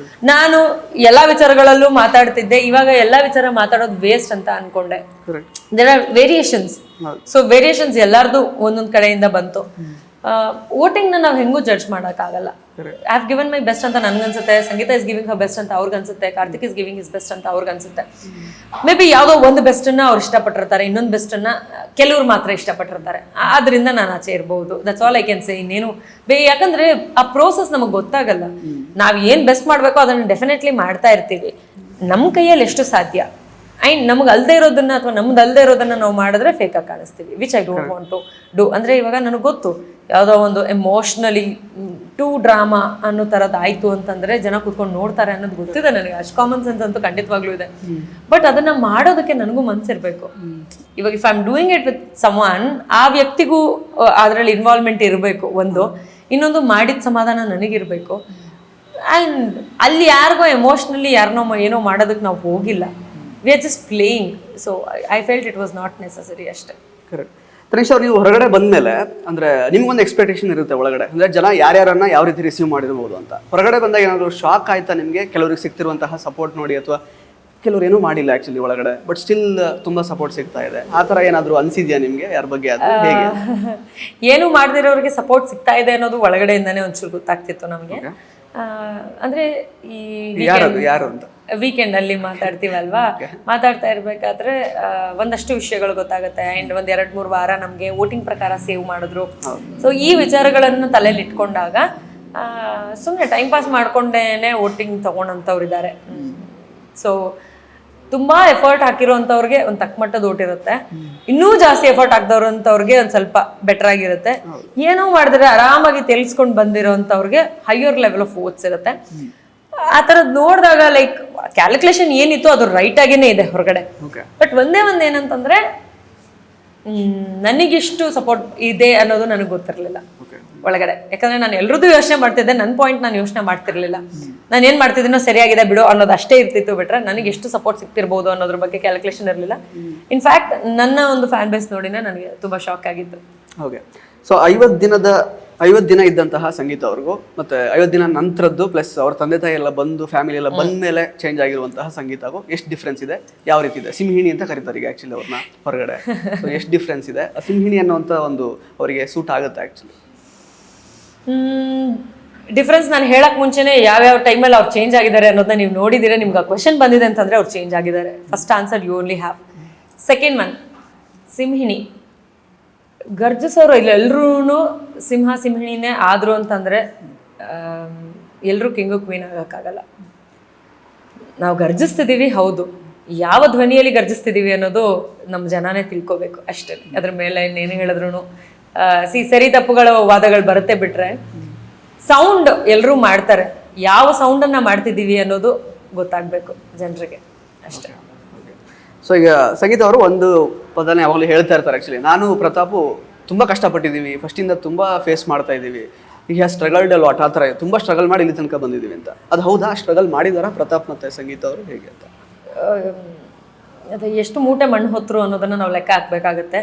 ನಾನು ಎಲ್ಲಾ ವಿಚಾರಗಳಲ್ಲೂ ಮಾತಾಡ್ತಿದ್ದೆ, ಇವಾಗ ಎಲ್ಲಾ ವಿಚಾರ ಮಾತಾಡೋದು ವೇಸ್ಟ್ ಅಂತ ಅನ್ಕೊಂಡೆ. There are variations. So variations ಎಲ್ಲಾರ್ದು ಒಂದೊಂದ್ ಕಡೆಯಿಂದ ಬಂತು. ವೋಟಿಂಗ್ ನ ನಾವು ಹೆಂಗೂ ಜಡ್ಜ್ ಮಾಡಕ್ ಆಗಲ್ಲ. I have given my best ಅಂತ ನನ್ಗನ್ಸುತ್ತೆ, Sangeetha is giving her best ಅಂತ ಅವ್ರಿಗನ್ಸುತ್ತೆ, Karthik is giving his best ಅಂತ ಅವ್ರಿಗನ್ಸುತ್ತೆ. ಮೇ ಬಿ ಯಾವುದೋ ಒಂದು ಬೆಸ್ಟ್ ಅನ್ನ ಅವ್ರು ಇಷ್ಟಪಟ್ಟಿರ್ತಾರೆ, ಇನ್ನೊಂದು ಬೆಸ್ಟ್ ಅನ್ನ ಕೆಲವ್ರು ಮಾತ್ರ ಇಷ್ಟಪಟ್ಟಿರ್ತಾರೆ. ಆದ್ರಿಂದ ನಾನು ಆಚೆ ಇರಬಹುದು. That's all I can say. ಇನ್ನೇನು ಯಾಕಂದ್ರೆ ಆ ಪ್ರೋಸೆಸ್ ನಮಗ್ ಗೊತ್ತಾಗಲ್ಲ. ನಾವ್ ಏನ್ ಬೆಸ್ಟ್ ಮಾಡ್ಬೇಕೋ ಅದನ್ನ ಡೆಫಿನೆಟ್ಲಿ ಮಾಡ್ತಾ ಇರ್ತೀವಿ, ನಮ್ ಕೈಯಲ್ಲಿ ಎಷ್ಟು ಸಾಧ್ಯ. ಅಂಡ್ ನಮ್ಗೆ ಅಲ್ದೇ ಇರೋದನ್ನ ಅಥವಾ ನಮ್ದು ಅಲ್ದೇ ಇರೋದನ್ನ ನಾವು ಮಾಡಿದ್ರೆ ಫೇಕ್ ಆಗಿ ಕಾಣಿಸ್ತೀವಿ, which I don't want to do. ಅಂದ್ರೆ ಇವಾಗ ನನಗೆ ಗೊತ್ತು, ಯಾವುದೋ ಒಂದು ಎಮೋಷ್ನಲಿ ಟೂ ಡ್ರಾಮಾ ಅನ್ನೋ ಥರದ್ದು ಆಯ್ತು ಅಂತಂದ್ರೆ ಜನ ಕೂತ್ಕೊಂಡು ನೋಡ್ತಾರೆ ಅನ್ನೋದು ಗೊತ್ತಿದೆ ನನಗೆ. ಅಷ್ಟು ಕಾಮನ್ ಸೆನ್ಸ್ ಅಂತೂ ಖಂಡಿತವಾಗ್ಲೂ ಇದೆ. ಬಟ್ ಅದನ್ನ ಮಾಡೋದಕ್ಕೆ ನನಗೂ ಮನ್ಸಿರ್ಬೇಕು. ಇವಾಗ if I am doing it with someone, ಆ ವ್ಯಕ್ತಿಗೂ ಅದರಲ್ಲಿ ಇನ್ವಾಲ್ವ್ಮೆಂಟ್ ಇರಬೇಕು ಒಂದು. ಇನ್ನೊಂದು ಮಾಡಿದ ಸಮಾಧಾನ ನನಗಿರ್ಬೇಕು. ಆ್ಯಂಡ್ ಅಲ್ಲಿ ಯಾರಿಗೋ ಎಮೋಷ್ನಲಿ ಯಾರನ್ನೋ ಏನೋ ಮಾಡೋದಕ್ಕೆ ನಾವು ಹೋಗಿಲ್ಲ. We are just playing. So I felt it was not necessary ಅಷ್ಟೇ. ಕರೆಕ್ಟ್. ತನಿಷ್ ಅವ್ರು, ನೀವು ಹೊರಗಡೆ ಬಂದಮೇಲೆ ಅಂದರೆ ನಿಮ್ಗೊಂದು ಎಕ್ಸ್ಪೆಕ್ಟೇಷನ್ ಇರುತ್ತೆ ಒಳಗಡೆ, ಅಂದರೆ ಜನ ಯಾರ್ಯಾರನ್ನ ಯಾವ ರೀತಿ ರಿಸೀವ್ ಮಾಡಿರ್ಬೋದು ಅಂತ. ಹೊರಗಡೆ ಬಂದಾಗ ಏನಾದರೂ ಶಾಕ್ ಆಯ್ತಾ ನಿಮಗೆ, ಕೆಲವ್ರಿಗೆ ಸಿಗ್ತಿರುವಂತಹ ಸಪೋರ್ಟ್ ನೋಡಿ, ಅಥವಾ ಕೆಲವ್ರು ಏನೂ ಮಾಡಿಲ್ಲ ಆ್ಯಕ್ಚುಲಿ ಒಳಗಡೆ, ಬಟ್ ಸ್ಟಿಲ್ ತುಂಬ ಸಪೋರ್ಟ್ ಸಿಗ್ತಾ ಇದೆ, ಆ ಥರ ಏನಾದರೂ ಅನಿಸಿದ್ಯಾ ನಿಮಗೆ? ಯಾರ ಬಗ್ಗೆ ಅದು ಹೇಗೆ? ಏನು ಮಾಡದಿರೋರಿಗೆ ಸಪೋರ್ಟ್ ಸಿಗ್ತಾ ಇದೆ ಅನ್ನೋದು ಒಳಗಡೆಯಿಂದಾನೇ ಒಂಚೂರು ಗೊತ್ತಾಗ್ತಿತ್ತು ನಮಗೆ. ಅಂದರೆ ಈ ಯಾರು ಅಂತ ವೀಕೆಂಡ್ ಅಲ್ಲಿ ಮಾತಾಡ್ತೀವಲ್ವಾ, ಮಾತಾಡ್ತಾ ಇರ್ಬೇಕಾದ್ರೆ ಒಂದಷ್ಟು ವಿಷಯಗಳು ಗೊತ್ತಾಗುತ್ತೆ. ಅಂಡ್ 1-2-3 ವಾರ ನಮ್ಗೆ ವೋಟಿಂಗ್ ಪ್ರಕಾರ ಸೇವ್ ಮಾಡಿದ್ರು. ಸೊ ಈ ವಿಚಾರಗಳನ್ನು ತಲೆಯಲ್ಲಿ ಇಟ್ಕೊಂಡಾಗ ಸುಮ್ಮನೆ ಟೈಮ್ ಪಾಸ್ ಮಾಡ್ಕೊಂಡೇನೆ ವೋಟಿಂಗ್ ತಗೊಂಡಂಥವ್ರು ಇದ್ದಾರೆ. ಸೊ ತುಂಬಾ ಎಫರ್ಟ್ ಹಾಕಿರೋಂಥವ್ರಿಗೆ ಒಂದು ತಕ್ಕ ಮಟ್ಟದ ಓಟ್ ಇರುತ್ತೆ, ಇನ್ನೂ ಜಾಸ್ತಿ ಎಫರ್ಟ್ ಹಾಕ್ದವ್ರಂಥವ್ರಿಗೆ ಒಂದು ಸ್ವಲ್ಪ ಬೆಟರ್ ಆಗಿರುತ್ತೆ, ಏನೋ ಮಾಡಿದ್ರೆ ಆರಾಮಾಗಿ ತೆಲ್ಸ್ಕೊಂಡು ಬಂದಿರೋಂಥವ್ರಿಗೆ ಹೈಯರ್ ಲೆವೆಲ್ ಆಫ್ ಓಟ್ಸ್ ಇರುತ್ತೆ. ಆ ಥರದ್ದು ನೋಡಿದಾಗ ಲೈಕ್ ಕ್ಯಾಲ್ಕುಲೇಷನ್ ಏನಿತ್ತು ಅದು ರೈಟ್ ಆಗೇನೆ ಇದೆ ಹೊರಗಡೆ. ಬಟ್ ಒಂದೇ ಏನಂತಂದ್ರೆ ನನಗಿಷ್ಟು ಸಪೋರ್ಟ್ ಇದೆ ಅನ್ನೋದು ನನಗೆ ಗೊತ್ತಿರಲಿಲ್ಲ ಒಳಗಡೆ. ಯಾಕಂದ್ರೆ ನಾನು ಎಲ್ರದ್ದು ಯೋಚನೆ ಮಾಡ್ತಿದ್ದೆ, ನನ್ನ ಪಾಯಿಂಟ್ ನಾನು ಯೋಚನೆ ಮಾಡ್ತಿರ್ಲಿಲ್ಲ. ನಾನು ಏನ್ ಮಾಡ್ತಿದ್ದೀನೋ ಸರಿಯಾಗಿದೆ ಬಿಡು ಅನ್ನೋದು ಅಷ್ಟೇ ಇರ್ತಿತ್ತು ಬಿಟ್ರೆ ನನಗೆ ಎಷ್ಟು ಸಪೋರ್ಟ್ ಸಿಗ್ತಿರ್ಬೋದು ಅನ್ನೋದ್ರ ಬಗ್ಗೆ ಕ್ಯಾಲ್ಕುಲೇಷನ್ ಇರಲಿಲ್ಲ. ಇನ್ಫ್ಯಾಕ್ಟ್ ನನ್ನ ಒಂದು ಫ್ಯಾನ್ ಬೇಸ್ ನೋಡಿನೇ ನನಗೆ ತುಂಬಾ ಶಾಕ್ ಆಗಿತ್ತು. ಓಕೆ, ಸೊ 50 ದಿನ ಇದ್ದಂತಹ ಸಂಗೀತ ಅವ್ರಿಗೂ ಮತ್ತೆ 50 ದಿನ ನಂತರದ್ದು ಪ್ಲಸ್ ಅವ್ರ ತಂದೆ ತಾಯಿ ಎಲ್ಲ ಬಂದು ಫ್ಯಾಮಿಲಿ ಎಲ್ಲ ಬಂದ ಮೇಲೆ ಚೇಂಜ್ ಆಗಿರುವಂತಹ ಸಂಗೀತಗೂ ಎಷ್ಟು ಡಿಫ್ರೆನ್ಸ್ ಇದೆ, ಯಾವ ರೀತಿ ಇದೆ? ಸಿಂಹಿಣಿ ಅಂತ ಕರೀತಾರೆ ಈಗ ಆಕ್ಚುಲಿ ಅವ್ರನ್ನ ಹೊರಗಡೆ. ಸೊ ಎಷ್ಟು ಡಿಫ್ರೆನ್ಸ್ ಇದೆ? ಸಿಂಹಿಣಿ ಅನ್ನುವಂಥ ಒಂದು ಅವರಿಗೆ ಸೂಟ್ ಆಗುತ್ತೆ ಆಕ್ಚುಲಿ? ಡಿಫ್ರೆನ್ಸ್ ನಾನು ಹೇಳಕ್ ಮುಂಚೆನೆ ಯಾವ್ಯಾವ ಟೈಮಲ್ಲಿ ಅವ್ರು ಚೇಂಜ್ ಆಗಿದ್ದಾರೆ ಅನ್ನೋದನ್ನ ನೀವು ನೋಡಿದಿರ. ನಿಮ್ಗೆ ಆ ಕ್ವೆಶನ್ ಬಂದಿದೆ ಅಂತಂದ್ರೆ ಅವ್ರು ಚೇಂಜ್ ಆಗಿದ್ದಾರೆ. First answer you only have. Second one, ಸಿಂಹಿಣಿ ಗರ್ಜಿಸೋರು ಇಲ್ಲ, ಎಲ್ರೂ ಸಿಂಹಿಣಿನೇ ಆದ್ರು ಅಂತಂದ್ರೆ ಎಲ್ಲರೂ ಕಿಂಗು ಕ್ವೀನ್ ಆಗಕ್ಕಾಗಲ್ಲ. ನಾವು ಗರ್ಜಿಸ್ತಿದೀವಿ ಹೌದು, ಯಾವ ಧ್ವನಿಯಲ್ಲಿ ಗರ್ಜಿಸ್ತಿದೀವಿ ಅನ್ನೋದು ನಮ್ಮ ಜನನೇ ತಿಳ್ಕೊಬೇಕು ಅಷ್ಟೇ. ಅದ್ರ ಮೇಲೆ ಇನ್ನೇನು ಹೇಳಿದ್ರು ಸರಿ ತಪ್ಪುಗಳ ವಾದಗಳು ಬರುತ್ತೆ ಬಿಟ್ರೆ ಸೌಂಡ್ ಎಲ್ಲರೂ ಮಾಡ್ತಾರೆ, ಯಾವ ಸೌಂಡನ್ನ ಮಾಡ್ತಿದ್ದೀವಿ ಅನ್ನೋದು ಗೊತ್ತಾಗಬೇಕು ಜನರಿಗೆ ಅಷ್ಟೇ. ಸೊ ಈಗ ಸಂಗೀತ ಅವರು ಒಂದು ಪದನ ಯಾವಾಗಲೂ ಹೇಳ್ತಾ ಇರ್ತಾರೆ ಆ್ಯಕ್ಚುಲಿ, ನಾನು ಪ್ರತಾಪು ತುಂಬ ಕಷ್ಟಪಟ್ಟಿದ್ದೀವಿ, ಫಸ್ಟಿಂದ ತುಂಬ ಫೇಸ್ ಮಾಡ್ತಾ ಇದ್ದೀವಿ, ಈಗ ಸ್ಟ್ರಗಲ್ಡ್ ಲಾಟ್, ಆ ಥರ ತುಂಬ ಸ್ಟ್ರಗಲ್ ಮಾಡಿ ಇಲ್ಲಿ ತನಕ ಬಂದಿದ್ದೀವಿ ಅಂತ. ಅದು ಹೌದಾ? ಸ್ಟ್ರಗಲ್ ಮಾಡಿದಾರಾ ಪ್ರತಾಪ್ ಮತ್ತು ಸಂಗೀತ ಅವರು ಹೇಗೆ ಅಂತ? ಅದು ಎಷ್ಟು ಮೂಟೆ ಮಣ್ಣು ಹೊತ್ತರು ಅನ್ನೋದನ್ನು ನಾವು ಲೆಕ್ಕ ಹಾಕಬೇಕಾಗತ್ತೆ.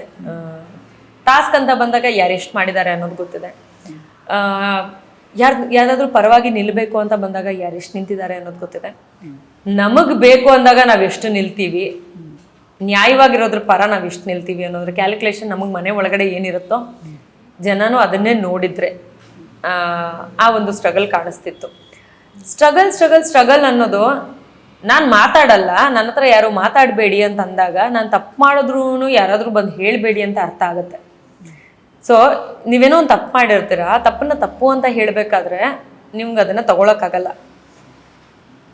ಟಾಸ್ಕ್ ಅಂತ ಬಂದಾಗ ಯಾರು ಎಷ್ಟು ಮಾಡಿದ್ದಾರೆ ಅನ್ನೋದು ಗೊತ್ತಿದೆ. ಯಾರಾದ್ರೂ ಪರವಾಗಿ ನಿಲ್ಬೇಕು ಅಂತ ಬಂದಾಗ ಯಾರು ಎಷ್ಟು ನಿಂತಿದ್ದಾರೆ ಅನ್ನೋದು ಗೊತ್ತಿದೆ. ನಮಗ್ ಬೇಕು ಅಂದಾಗ ನಾವ್ ಎಷ್ಟು ನಿಲ್ತೀವಿ, ನ್ಯಾಯವಾಗಿರೋದ್ರ ಪರ ನಾವ್ ಎಷ್ಟು ನಿಲ್ತೀವಿ ಅನ್ನೋದ್ರ ಕ್ಯಾಲ್ಕುಲೇಷನ್ ನಮಗ್ ಮನೆ ಒಳಗಡೆ ಏನಿರುತ್ತೋ ಜನನು ಅದನ್ನೇ ನೋಡಿದ್ರೆ ಆ ಒಂದು ಸ್ಟ್ರಗಲ್ ಕಾಣಿಸ್ತಿತ್ತು. ಸ್ಟ್ರಗಲ್ ಅನ್ನೋದು ನಾನು ಮಾತಾಡಲ್ಲ, ನನ್ನ ಹತ್ರ ಯಾರು ಮಾತಾಡಬೇಡಿ ಅಂತ ಅಂದಾಗ ನಾನು ತಪ್ಪು ಮಾಡಿದ್ರು ಯಾರಾದ್ರೂ ಬಂದು ಹೇಳಬೇಡಿ ಅಂತ ಅರ್ಥ ಆಗುತ್ತೆ. ಸೊ ನೀವೇನೋ ಒಂದು ತಪ್ಪು ಮಾಡಿರ್ತೀರ, ತಪ್ಪನ್ನ ತಪ್ಪು ಅಂತ ಹೇಳಬೇಕಾದ್ರೆ ನಿಮ್ಗೆ ಅದನ್ನ ತಗೊಳಕ್ಕಾಗಲ್ಲ,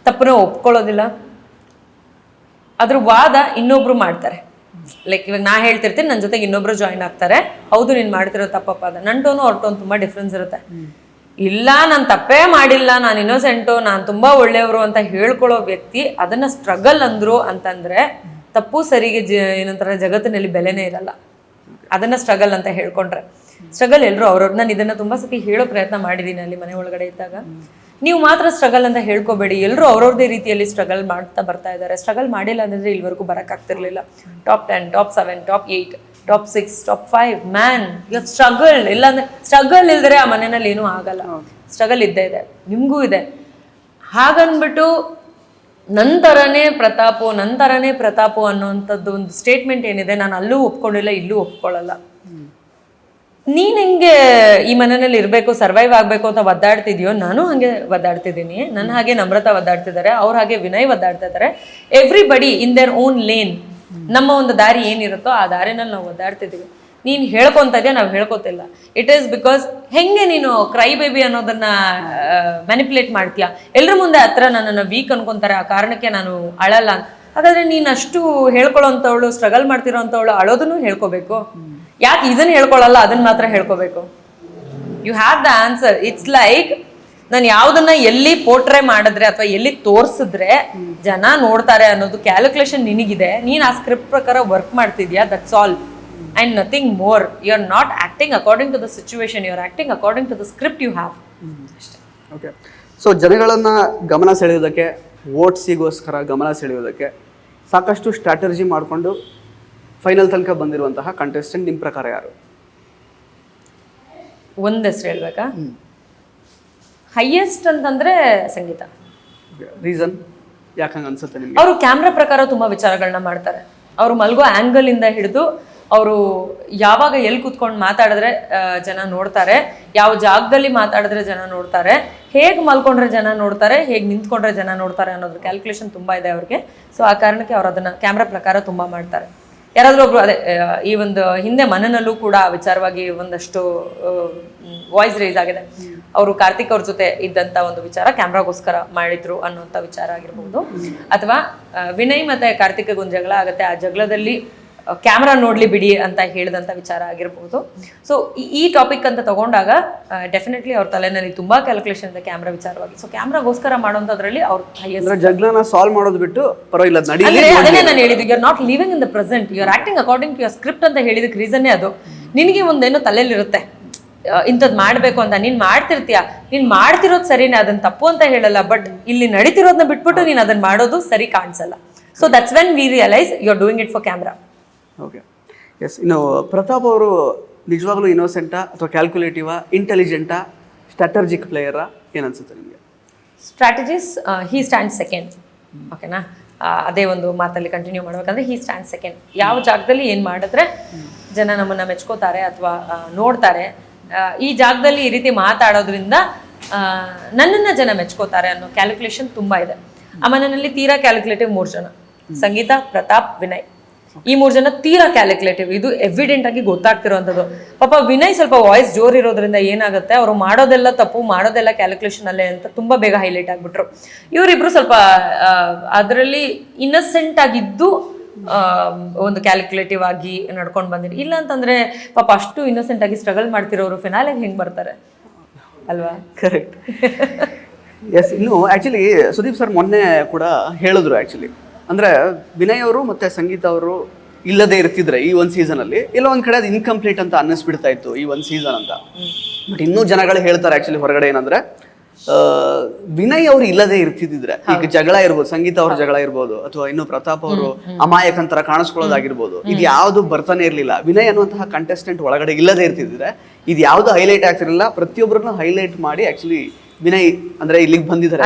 ತಪ್ಪನ್ನ ಒಪ್ಕೊಳ್ಳೋದಿಲ್ಲ, ಅದ್ರ ವಾದ ಇನ್ನೊಬ್ರು ಮಾಡ್ತಾರೆ. ಲೈಕ್ ಇವಾಗ ನಾ ಹೇಳ್ತಿರ್ತೀನಿ, ನನ್ನ ಜೊತೆಗೆ ಇನ್ನೊಬ್ರು ಜಾಯಿನ್ ಆಗ್ತಾರೆ, ಹೌದು ನೀನು ಮಾಡ್ತಿರೋ ತಪ್ಪಪ್ಪ ಅದ. ನನ್ನ ಟೋನು ಅವ್ರ ಟೋನ್ ತುಂಬಾ ಡಿಫ್ರೆನ್ಸ್ ಇರುತ್ತೆ. ಇಲ್ಲ ನಾನು ತಪ್ಪೇ ಮಾಡಿಲ್ಲ, ನಾನು ಇನ್ನೋಸೆಂಟು, ನಾನು ತುಂಬಾ ಒಳ್ಳೆಯವರು ಅಂತ ಹೇಳ್ಕೊಳ್ಳೋ ವ್ಯಕ್ತಿ ಅದನ್ನ ಸ್ಟ್ರಗಲ್ ಅಂದ್ರು ಅಂತಂದ್ರೆ ತಪ್ಪು ಸರಿಗೆ ಏನಂತಾರೆ ಜಗತ್ತಿನಲ್ಲಿ ಬೆಲೆನೇ ಇರಲ್ಲ. ಅದನ್ನ ಸ್ಟ್ರಗಲ್ ಅಂತ ಹೇಳ್ಕೊಂಡ್ರೆ ಸ್ಟ್ರಗಲ್ ಎಲ್ಲರೂ ಅವ್ರವ್ರು. ನಾನು ಇದನ್ನ ತುಂಬಾ ಸತಿ ಹೇಳೋ ಪ್ರಯತ್ನ ಮಾಡಿದ್ದೀನಿ ಅಲ್ಲಿ ಮನೆ ಒಳಗಡೆ ಇದ್ದಾಗ. ನೀವು ಮಾತ್ರ ಸ್ಟ್ರಗಲ್ ಅಂತ ಹೇಳ್ಕೋಬೇಡಿ, ಎಲ್ಲರೂ ಅವ್ರವ್ರದೇ ರೀತಿಯಲ್ಲಿ ಸ್ಟ್ರಗಲ್ ಮಾಡ್ತಾ ಬರ್ತಾ ಇದ್ದಾರೆ. ಸ್ಟ್ರಗಲ್ ಮಾಡಿಲ್ಲ ಅಂದ್ರೆ ಇಲ್ಲಿವರೆಗೂ ಬರಕ್ಕಾಗ್ತಿರ್ಲಿಲ್ಲ. Top 10, top 7, top 8, top 6, top 5 man you struggle. ಇಲ್ಲ ಅಂದ್ರೆ ಸ್ಟ್ರಗಲ್ ಇಲ್ದರೆ ಆ ಮನೆಯಲ್ಲಿ ಏನೂ ಆಗಲ್ಲ. ಸ್ಟ್ರಗಲ್ ಇದ್ದೇ ಇದೆ, ನಿಮ್ಗೂ ಇದೆ. ಹಾಗನ್ಬಿಟ್ಟು ನಂತರನೇ ಪ್ರತಾಪು ಅನ್ನೋಂಥದ್ದು ಒಂದು ಸ್ಟೇಟ್ಮೆಂಟ್ ಏನಿದೆ, ನಾನು ಅಲ್ಲೂ ಒಪ್ಕೊಂಡಿಲ್ಲ, ಇಲ್ಲೂ ಒಪ್ಕೊಳ್ಳಲ್ಲ. ನೀನ್ ಹೆಂಗೆ ಈ ಮನೆಯಲ್ಲಿ ಇರಬೇಕು, ಸರ್ವೈವ್ ಆಗಬೇಕು ಅಂತ ಒದ್ದಾಡ್ತಿದ್ಯೋ, ನಾನು ಹಾಗೆ ಒದ್ದಾಡ್ತಿದ್ದೀನಿ. ನನ್ನ ಹಾಗೆ ನಮ್ರತಾ ಒದ್ದಾಡ್ತಿದ್ದಾರೆ, ಅವ್ರ ಹಾಗೆ ವಿನಯ್ ಒದ್ದಾಡ್ತಾ ಇದ್ದಾರೆ. Everybody in their own lane. ನಮ್ಮ ಒಂದು ದಾರಿ ಏನಿರುತ್ತೋ ಆ ದಾರಿನಲ್ಲಿ ನಾವು ಒದ್ದಾಡ್ತಿದ್ದೀವಿ. ನೀನು ಹೇಳ್ಕೊಂತ ಇದೆಯಾ, ನಾವು ಹೇಳ್ಕೊತಿಲ್ಲ. ಇಟ್ ಈಸ್ ಬಿಕಾಸ್ ಹೆಂಗೆ ನೀನು ಕ್ರೈ ಬೇಬಿ ಅನ್ನೋದನ್ನ ಮ್ಯಾನಿಪುಲೇಟ್ ಮಾಡ್ತೀಯಾ, ಎಲ್ಲರ ಮುಂದೆ ಹತ್ರ ನನ್ನನ್ನು ವೀಕ್ ಅನ್ಕೊಂತಾರೆ, ಆ ಕಾರಣಕ್ಕೆ ನಾನು ಅಳಲ್ಲ. ಹಾಗಾದ್ರೆ ನೀನು ಅಷ್ಟು ಹೇಳ್ಕೊಳ್ಳೋಂಥವಳು, ಸ್ಟ್ರಗಲ್ ಮಾಡ್ತಿರೋಂಥವಳು ಅಳೋದನ್ನು ಹೇಳ್ಕೋಬೇಕು. ಯಾಕೆ ಇದನ್ನ ಹೇಳ್ಕೊಳ್ಳಲ್ಲ, ಅದನ್ನ ಮಾತ್ರ ಹೇಳ್ಕೋಬೇಕು? You have the answer. It's like ನಾನು ಯಾವ್ದನ್ನ ಎಲ್ಲಿ ಪೋರ್ಟ್ರೇ ಮಾಡಿದ್ರೆ ಅಥವಾ ಎಲ್ಲಿ ತೋರಿಸಿದ್ರೆ ಜನ ನೋಡ್ತಾರೆ ಅನ್ನೋದು ಕ್ಯಾಲ್ಕುಲೇಷನ್ ನಿನಗಿದೆ. ನೀನ್ ಆ ಸ್ಕ್ರಿಪ್ಟ್ ಪ್ರಕಾರ ವರ್ಕ್ ಮಾಡ್ತಿದ್ಯಾ, that's all and nothing more. You are not acting according to the situation, you are acting according to the script you have. Okay, so ಜನಗಳನ್ನ ಗಮನ ಸೆಳೆಯೋದಕ್ಕೆ, ವೋಟ್ಸಿಗೋಸ್ಕರ ಗಮನ ಸೆಳೆಯೋದಕ್ಕೆ ಸಾಕಷ್ಟು ಸ್ಟ್ರಾಟಜಿ ಮಾಡಿಕೊಂಡು ಫೈನಲ್ ತನಕ ಬಂದಿರುವಂತಹ ಕಂಟೆಸ್ಟೆಂಟ್ ನಿಮ್ಮ ಪ್ರಕಾರ ಯಾರು? ಒಂದ್ ಹೆಸರು ಹೇಳ್ಬೇಕಾ? ಹೈಯೆಸ್ಟ್ ಅಂತಂದ್ರೆ ಸಂಗೀತ. ರೀಸನ್ ಯಾಕಂಗ ಅನ್ಸುತ್ತೆ ನಿಮ್ಗೆ? ಅವರು ಕ್ಯಾಮ್ರಾ ಪ್ರಕಾರ ತುಂಬಾ ವಿಚಾರಗಳನ್ನ ಮಾಡ್ತಾರೆ. ಅವರು ಮಲ್ಗೋ ಆಂಗಲ್ ಇಂದ ಹಿಡಿದು ಅವರು ಯಾವಾಗ ಎಲ್ಲಿ ಕೂತ್ಕೊಂಡು ಮಾತಾಡಿದ್ರೆ ಜನ ನೋಡ್ತಾರೆ, ಯಾವ ಜಾಗದಲ್ಲಿ ಮಾತಾಡಿದ್ರೆ ಜನ ನೋಡ್ತಾರೆ, ಹೇಗೆ ಮಲ್ಕೊಂಡ್ರೆ ಜನ ನೋಡ್ತಾರೆ, ಹೇಗೆ ನಿಂತ್ಕೊಂಡ್ರೆ ಜನ ನೋಡ್ತಾರೆ ಅನ್ನೋದ್ರ ಕ್ಯಾಲ್ಕುಲೇಷನ್ ತುಂಬಾ ಇದೆ ಅವ್ರಿಗೆ. ಸೊ ಆ ಕಾರಣಕ್ಕೆ ಅವ್ರು ಅದನ್ನ ಕ್ಯಾಮ್ರಾ ಪ್ರಕಾರ ತುಂಬಾ ಮಾಡ್ತಾರೆ. ಯಾರಾದ್ರೂ ಒಬ್ರು ಅದೇ ಈ ಒಂದು ಹಿಂದೆ ಮನನಲ್ಲೂ ಕೂಡ ವಿಚಾರವಾಗಿ ಒಂದಷ್ಟು ವಾಯ್ಸ್ ರೇಸ್ ಆಗಿದೆ. ಅವರು ಕಾರ್ತಿಕ್ ಅವ್ರ ಜೊತೆ ಇದ್ದಂತ ಒಂದು ವಿಚಾರ ಕ್ಯಾಮ್ರಾಗೋಸ್ಕರ ಮಾಡಿದ್ರು ಅನ್ನೋಂಥ ವಿಚಾರ ಆಗಿರ್ಬೋದು, ಅಥವಾ ವಿನಯ್ ಮತ್ತೆ ಕಾರ್ತಿಕ್ಗೆ ಒಂದು ಜಗಳ ಆಗುತ್ತೆ, ಆ ಜಗಳದಲ್ಲಿ ಕ್ಯಾಮ್ರಾ ನೋಡ್ಲಿ ಬಿಡಿ ಅಂತ ಹೇಳಿದಂಥ ವಿಚಾರ ಆಗಿರ್ಬೋದು. ಸೊ ಈ ಟಾಪಿಕ್ ಅಂತ ತಗೊಂಡಾಗ ಡೆಫಿನೆಟ್ಲಿ ಅವ್ರ ತಲೆನಲ್ಲಿ ತುಂಬಾ ಕ್ಯಾಲ್ಕುಲೇಷನ್ ಇದೆ ಕ್ಯಾಮ್ರಾ ವಿಚಾರವಾಗಿ. ಸೊ ಕ್ಯಾಮ್ರಾಗೋಸ್ಕರ ಮಾಡೋಂಥದ್ರಲ್ಲಿ ಅವ್ರ ಜಗಳನ ಸಾಲ್ವ್ ಮಾಡೋದು ಬಿಟ್ಟು ಪರವಾಗಿಲ್ಲ ಅದನ್ನೇ ನಾನು ಹೇಳಿದ್ದು, you are not living in the present, you are acting according to your script ಅಂತ ಹೇಳಿದಕ್ಕೆ ರೀಸನ್ನೇ ಅದು. ನಿನಗೆ ಒಂದೇನೋ ತಲೆಯಲ್ಲಿರುತ್ತೆ ಇಂಥದ್ದು ಮಾಡಬೇಕು ಅಂತ, ನೀನು ಮಾಡ್ತಿರ್ತೀಯ, ನೀನು ಮಾಡ್ತಿರೋದು ಸರಿನೇ, ಅದನ್ನ ತಪ್ಪು ಅಂತ ಹೇಳಲ್ಲ, ಬಟ್ ಇಲ್ಲಿ ನಡೀತಿರೋದನ್ನ ಬಿಟ್ಬಿಟ್ಟು ನೀನು ಅದನ್ನ ಮಾಡೋದು ಸರಿ ಕಾಣಿಸಲ್ಲ. So that's when we realise you are doing it for camera. Okay, yes. ಇನ್ನು ಪ್ರತಾಪ್ ಅವರು ನಿಜವಾಗ್ಲೂ ಇನ್ನೋಸೆಂಟಾ ಅಥವಾ ಕ್ಯಾಲ್ಕುಲೇಟಿವಾ, ಇಂಟೆಲಿಜೆಂಟಾ, ಸ್ಟ್ರಾಟಜಿಕ್ ಪ್ಲೇಯರಾ, ಏನನ್ಸುತ್ತೆ ನಿಮಗೆ? ಸ್ಟ್ರಾಟಜಿಸ್, ಹೀ ಸ್ಟ್ಯಾಂಡ್ ಸೆಕೆಂಡ್. ಓಕೆನಾ, ಅದೇ ಒಂದು ಮಾತಲ್ಲಿ ಕಂಟಿನ್ಯೂ ಮಾಡ್ಬೇಕಂದ್ರೆ ಹೀ ಸ್ಟ್ಯಾಂಡ್ ಸೆಕೆಂಡ್. ಯಾವ ಜಾಗದಲ್ಲಿ ಏನು ಮಾಡಿದ್ರೆ ಜನ ನಮ್ಮನ್ನ ಮೆಚ್ಕೋತಾರೆ ಅಥವಾ ನೋಡ್ತಾರೆ, ಈ ಜಾಗದಲ್ಲಿ ಈ ರೀತಿ ಮಾತಾಡೋದ್ರಿಂದ ನನ್ನನ್ನು ಜನ ಮೆಚ್ಕೋತಾರೆ ಅನ್ನೋ ಕ್ಯಾಲ್ಕುಲೇಷನ್ ತುಂಬ ಇದೆ. ಆ ಮನೆಯಲ್ಲಿ ತೀರಾ ಕ್ಯಾಲ್ಕುಲೇಟಿವ್ 3 ಜನ, ಸಂಗೀತ, ಪ್ರತಾಪ್, ವಿನಯ್. ಈ 3 ಜನ ತೀರಾ ಕ್ಯಾಲ್ಕುಲೇಟಿವ್, ಇದು ಎವಿಡೆಂಟ್ ಆಗಿ ಗೊತ್ತಾಗ್ತಿರೋಂಥದ್ದು. ಪಾಪ ವಿನಯ್ ಸ್ವಲ್ಪ ವಾಯ್ಸ್ ಜೋರ್ ಇರೋದ್ರಿಂದ ಏನಾಗುತ್ತೆ, ಅವರು ಮಾಡೋದೆಲ್ಲ ತಪ್ಪು, ಮಾಡೋದೆಲ್ಲ ಕ್ಯಾಲ್ಕುಲೇಷನ್ ಅಲ್ಲೇ ಅಂತ ತುಂಬಾ ಬೇಗ ಹೈಲೈಟ್ ಆಗ್ಬಿಟ್ರು. ಇವರಿಬ್ರು ಸ್ವಲ್ಪ ಅದರಲ್ಲಿ ಇನ್ನಸೆಂಟ್ ಆಗಿದ್ದು ಒಂದು ಕ್ಯಾಲ್ಕುಲೇಟಿವ್ ಆಗಿ ನಡ್ಕೊಂಡು ಬಂದಿರಿ. ಇಲ್ಲ ಅಂತಂದ್ರೆ ಪಾಪ ಅಷ್ಟು ಇನ್ನಸೆಂಟ್ ಆಗಿ ಸ್ಟ್ರಗಲ್ ಮಾಡ್ತಿರೋರು ಫಿನಾಲೆಗೆ ಹೆಂಗ್ ಬರ್ತಾರೆ ಅಲ್ವಾ? ಕರೆಕ್ಟ್. ಎಸ್. ಇನ್ನು ಆ್ಯಕ್ಚುಲಿ ಸುದೀಪ್ ಸರ್ ಮೊನ್ನೆ ಕೂಡ ಹೇಳಿದ್ರು, ಆ್ಯಕ್ಚುಲಿ ಅಂದರೆ ವಿನಯ್ ಅವರು ಮತ್ತು ಸಂಗೀತ ಅವರು ಇಲ್ಲದೆ ಇರ್ತಿದ್ರೆ ಈ ಒಂದು ಸೀಸನಲ್ಲಿ ಎಲ್ಲೋ ಒಂದು ಕಡೆ ಅದು ಇನ್ಕಂಪ್ಲೀಟ್ ಅಂತ ಅನ್ನಿಸ್ಬಿಡ್ತಾ ಇತ್ತು ಈ ಒಂದು ಸೀಸನ್ ಅಂತ. ಬಟ್ ಇನ್ನೂ ಜನಗಳು ಹೇಳ್ತಾರೆ ಆ್ಯಕ್ಚುಲಿ ಹೊರಗಡೆ ಏನಂದರೆ, ವಿನಯ್ ಅವರು ಇಲ್ಲದೆ ಇರ್ತಿದ್ರೆ ಈಗ ಜಗಳ ಇರ್ಬೋದು, ಸಂಗೀತ ಅವ್ರ ಜಗಳ ಇರ್ಬೋದು, ಅಥವಾ ಇನ್ನು ಪ್ರತಾಪ್ ಅವರು ಅಮಾಯಕಂತರ ಕಾಣಿಸ್ಕೊಳ್ಳೋದಾಗಿರ್ಬೋದು, ಇದು ಯಾವುದು ಬರ್ತಾನೆ ಇರ್ಲಿಲ್ಲ. ವಿನಯ್ ಅನ್ನುವಂತಹ ಕಂಟೆಸ್ಟೆಂಟ್ ಒಳಗಡೆ ಇಲ್ಲದೆ ಇರ್ತಿದ್ರೆ ಇದು ಯಾವುದು ಹೈಲೈಟ್ ಆಗ್ತಿರಲಿಲ್ಲ. ಪ್ರತಿಯೊಬ್ಬರನ್ನು ಹೈಲೈಟ್ ಮಾಡಿ ಆಕ್ಚುಲಿ ವಿನಯ್ ಅಂದ್ರೆ ಇಲ್ಲಿಗೆ ಬಂದಿದ್ದಾರೆ.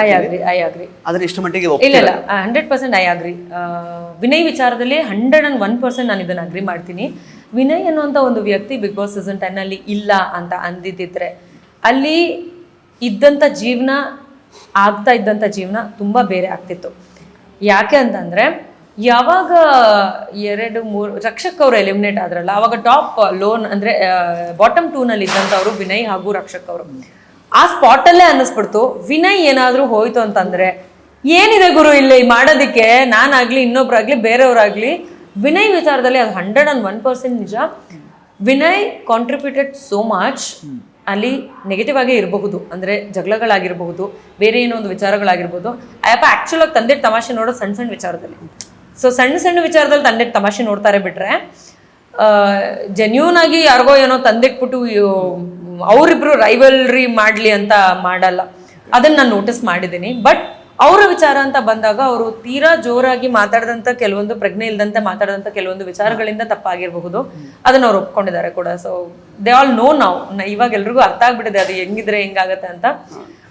ಅದನ್ನ ಎಷ್ಟು ಮಟ್ಟಿಗೆ ಇಲ್ಲ 100% ಐ ಅಗ್ರಿ. ವಿನಯ್ ವಿಚಾರದಲ್ಲಿ 101% ನಾನು ಇದನ್ನ ಅಗ್ರಿ ಮಾಡ್ತೀನಿ. ವಿನಯ್ ಅನ್ನುವಂಥ ಒಂದು ವ್ಯಕ್ತಿ ಬಿಗ್ ಬಾಸ್ ಸೀಸನ್ 10 ಅಲ್ಲಿ ಇಲ್ಲ ಅಂತ ಅಂದಿದ್ದಿದ್ರೆ ಅಲ್ಲಿ ಇದ್ದಂಥ ಜೀವನ, ಆಗ್ತಾ ಇದ್ದಂಥ ಜೀವನ ತುಂಬ ಬೇರೆ ಆಗ್ತಿತ್ತು. ಯಾಕೆ ಅಂತಂದರೆ ಯಾವಾಗ 2-3 ರಕ್ಷಕ್ ಅವರು ಎಲಿಮಿನೇಟ್ ಆದ್ರಲ್ಲ, ಅವಾಗ ಟಾಪ್ ಲೋನ್ ಅಂದರೆ ಬಾಟಮ್ 2ನಲ್ಲಿ ಇದ್ದಂಥವ್ರು ವಿನಯ್ ಹಾಗೂ ರಕ್ಷಕ್ ಅವರು. ಆ ಸ್ಪಾಟಲ್ಲೇ ಅನ್ನಿಸ್ಬಿಡ್ತು, ವಿನಯ್ ಏನಾದರೂ ಹೋಯ್ತು ಅಂತಂದರೆ ಏನಿದೆ ಗುರು ಇಲ್ಲಿ ಮಾಡೋದಕ್ಕೆ, ನಾನಾಗಲಿ ಇನ್ನೊಬ್ರಾಗಲಿ ಬೇರೆಯವರಾಗಲಿ. ವಿನಯ್ ವಿಚಾರದಲ್ಲಿ ಅದು 101% ನಿಜ. Vinay contributed so much. ಅಲ್ಲಿ ನೆಗೆಟಿವ್ ಆಗೇ ಇರಬಹುದು, ಅಂದರೆ ಜಗಳಗಳಾಗಿರಬಹುದು, ಬೇರೆ ಏನೋ ಒಂದು ವಿಚಾರಗಳಾಗಿರ್ಬೋದು. ಅಯ್ಯಪ್ಪ ಆ್ಯಕ್ಚುಲ್ ಆಗಿ ತಂದೆ ತಮಾಷೆ ನೋಡೋದು ಸಣ್ಣ ಸಣ್ಣ ವಿಚಾರದಲ್ಲಿ. ಸೊ ಸಣ್ಣ ಸಣ್ಣ ವಿಚಾರದಲ್ಲಿ ತಂದೆ ತಮಾಷೆ ನೋಡ್ತಾರೆ ಬಿಟ್ರೆ, ಜೆನ್ಯೂನ್ ಆಗಿ ಯಾರಿಗೋ ಏನೋ ತಂದಿಟ್ಬಿಟ್ಟು ಅವರಿಬ್ರು ರೈವಲ್ರಿ ಮಾಡಲಿ ಅಂತ ಮಾಡಲ್ಲ. ಅದನ್ನ ನಾನು ನೋಟಿಸ್ ಮಾಡಿದ್ದೀನಿ. ಬಟ್ ಅವರ ವಿಚಾರ ಅಂತ ಬಂದಾಗ ಅವರು ತೀರಾ ಜೋರಾಗಿ ಮಾತಾಡಿದಂಥ ಕೆಲವೊಂದು, ಪ್ರಜ್ಞೆ ಇಲ್ದಂತೆ ಮಾತಾಡಿದಂಥ ಕೆಲವೊಂದು ವಿಚಾರಗಳಿಂದ ತಪ್ಪಾಗಿರಬಹುದು. ಅದನ್ನ ಅವ್ರು ಒಪ್ಕೊಂಡಿದ್ದಾರೆ ಕೂಡ. ಸೊ ದೇ ಆಲ್ ನೋ ನಾವು, ಇವಾಗ ಎಲ್ರಿಗೂ ಅರ್ಥ ಆಗ್ಬಿಟ್ಟಿದೆ ಅದು ಹೆಂಗಿದ್ರೆ ಹೆಂಗಾಗತ್ತೆ ಅಂತ.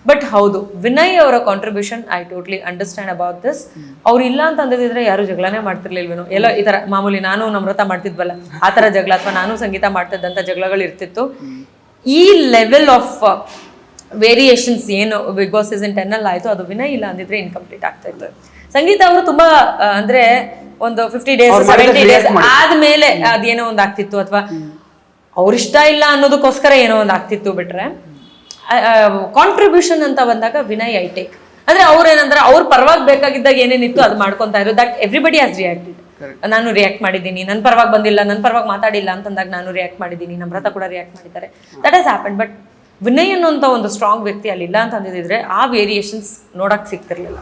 ಬಟ್ ಹೌದು, ವಿನಯ್ ಅವರ contribution I totally understand about this. ಅವ್ರು ಇಲ್ಲ ಅಂತ ಅಂದಿದ್ರೆ ಯಾರು ಜಗಳನೇ ಮಾಡ್ತಿರ್ಲಿಲ್ವೇನೋ, ಎಲ್ಲೋ ಈ ತರ ಮಾಮೂಲಿ ನಾನು ನಮ್ರತ ಮಾಡ್ತಿದ್ವಲ್ಲ ಆ ತರ ಜಗಳ, ಅಥವಾ ನಾನು ಸಂಗೀತ ಮಾಡ್ತಿದ್ದಂಥ ಜಗಳಗಳು ಇರ್ತಿತ್ತು. ಈ ಲೆವೆಲ್ ಆಫ್ ವೇರಿಯೇಷನ್ಸ್ ಏನು ಬಿಗ್ ಬಾಸ್ ಸೀಸನ್ 10 ಅಲ್ಲಿ ಆಯ್ತು, ಅದು ವಿನಯ್ ಇಲ್ಲ ಅಂದಿದ್ರೆ ಇನ್ಕಂಪ್ಲೀಟ್ ಆಗ್ತಾ ಇತ್ತು. ಸಂಗೀತ ಅವರು ತುಂಬಾ ಅಂದ್ರೆ ಒಂದು 50 days 70 days ಆದ್ಮೇಲೆ ಅದೇನೋ ಒಂದು ಆಗ್ತಿತ್ತು, ಅಥವಾ ಅವ್ರಿಷ್ಟ ಇಲ್ಲ ಅನ್ನೋದಕ್ಕೋಸ್ಕರ ಏನೋ ಒಂದು ಆಗ್ತಿತ್ತು. ಬಿಟ್ರೆ ಕಾಂಟ್ರಿಬ್ಯೂಷನ್ ಅಂತ ಬಂದಾಗ ವಿನಯ್ ಐ ಟೇಕ್. ಅಂದ್ರೆ ಅವ್ರೇನಂದ್ರೆ ಅವ್ರ ಪರವಾಗಿ ಬೇಕಾಗಿದ್ದಾಗ ಏನೇನಿತ್ತು ಅದು ಮಾಡ್ಕೊಂತಾ ಇರೋ. That everybody has reacted. ನಾನು ರಿಯಾಕ್ಟ್ ಮಾಡಿದ್ದೀನಿ, ನನ್ನ ಪರವಾಗಿ ಬಂದಿಲ್ಲ, ನನ್ನ ಪರವಾಗಿ ಮಾತಾಡಿಲ್ಲ ಅಂತಂದಾಗ ನಾನು ರಿಯಾಕ್ಟ್ ಮಾಡಿದ್ದೀನಿ, ನಮ್ರತ ಕೂಡ ರಿಯಾಕ್ಟ್ ಮಾಡಿದ್ದಾರೆ. That has happen. But Vinay ಅನ್ನೋಂಥ ಒಂದು ಸ್ಟ್ರಾಂಗ್ ವ್ಯಕ್ತಿ ಅಲ್ಲಿ ಇಲ್ಲ ಅಂತ ಅಂದಿದ್ರೆ ಆ ವೇರಿಯೇಷನ್ಸ್ ನೋಡಕ್ ಸಿಗ್ತಿರ್ಲಿಲ್ಲ.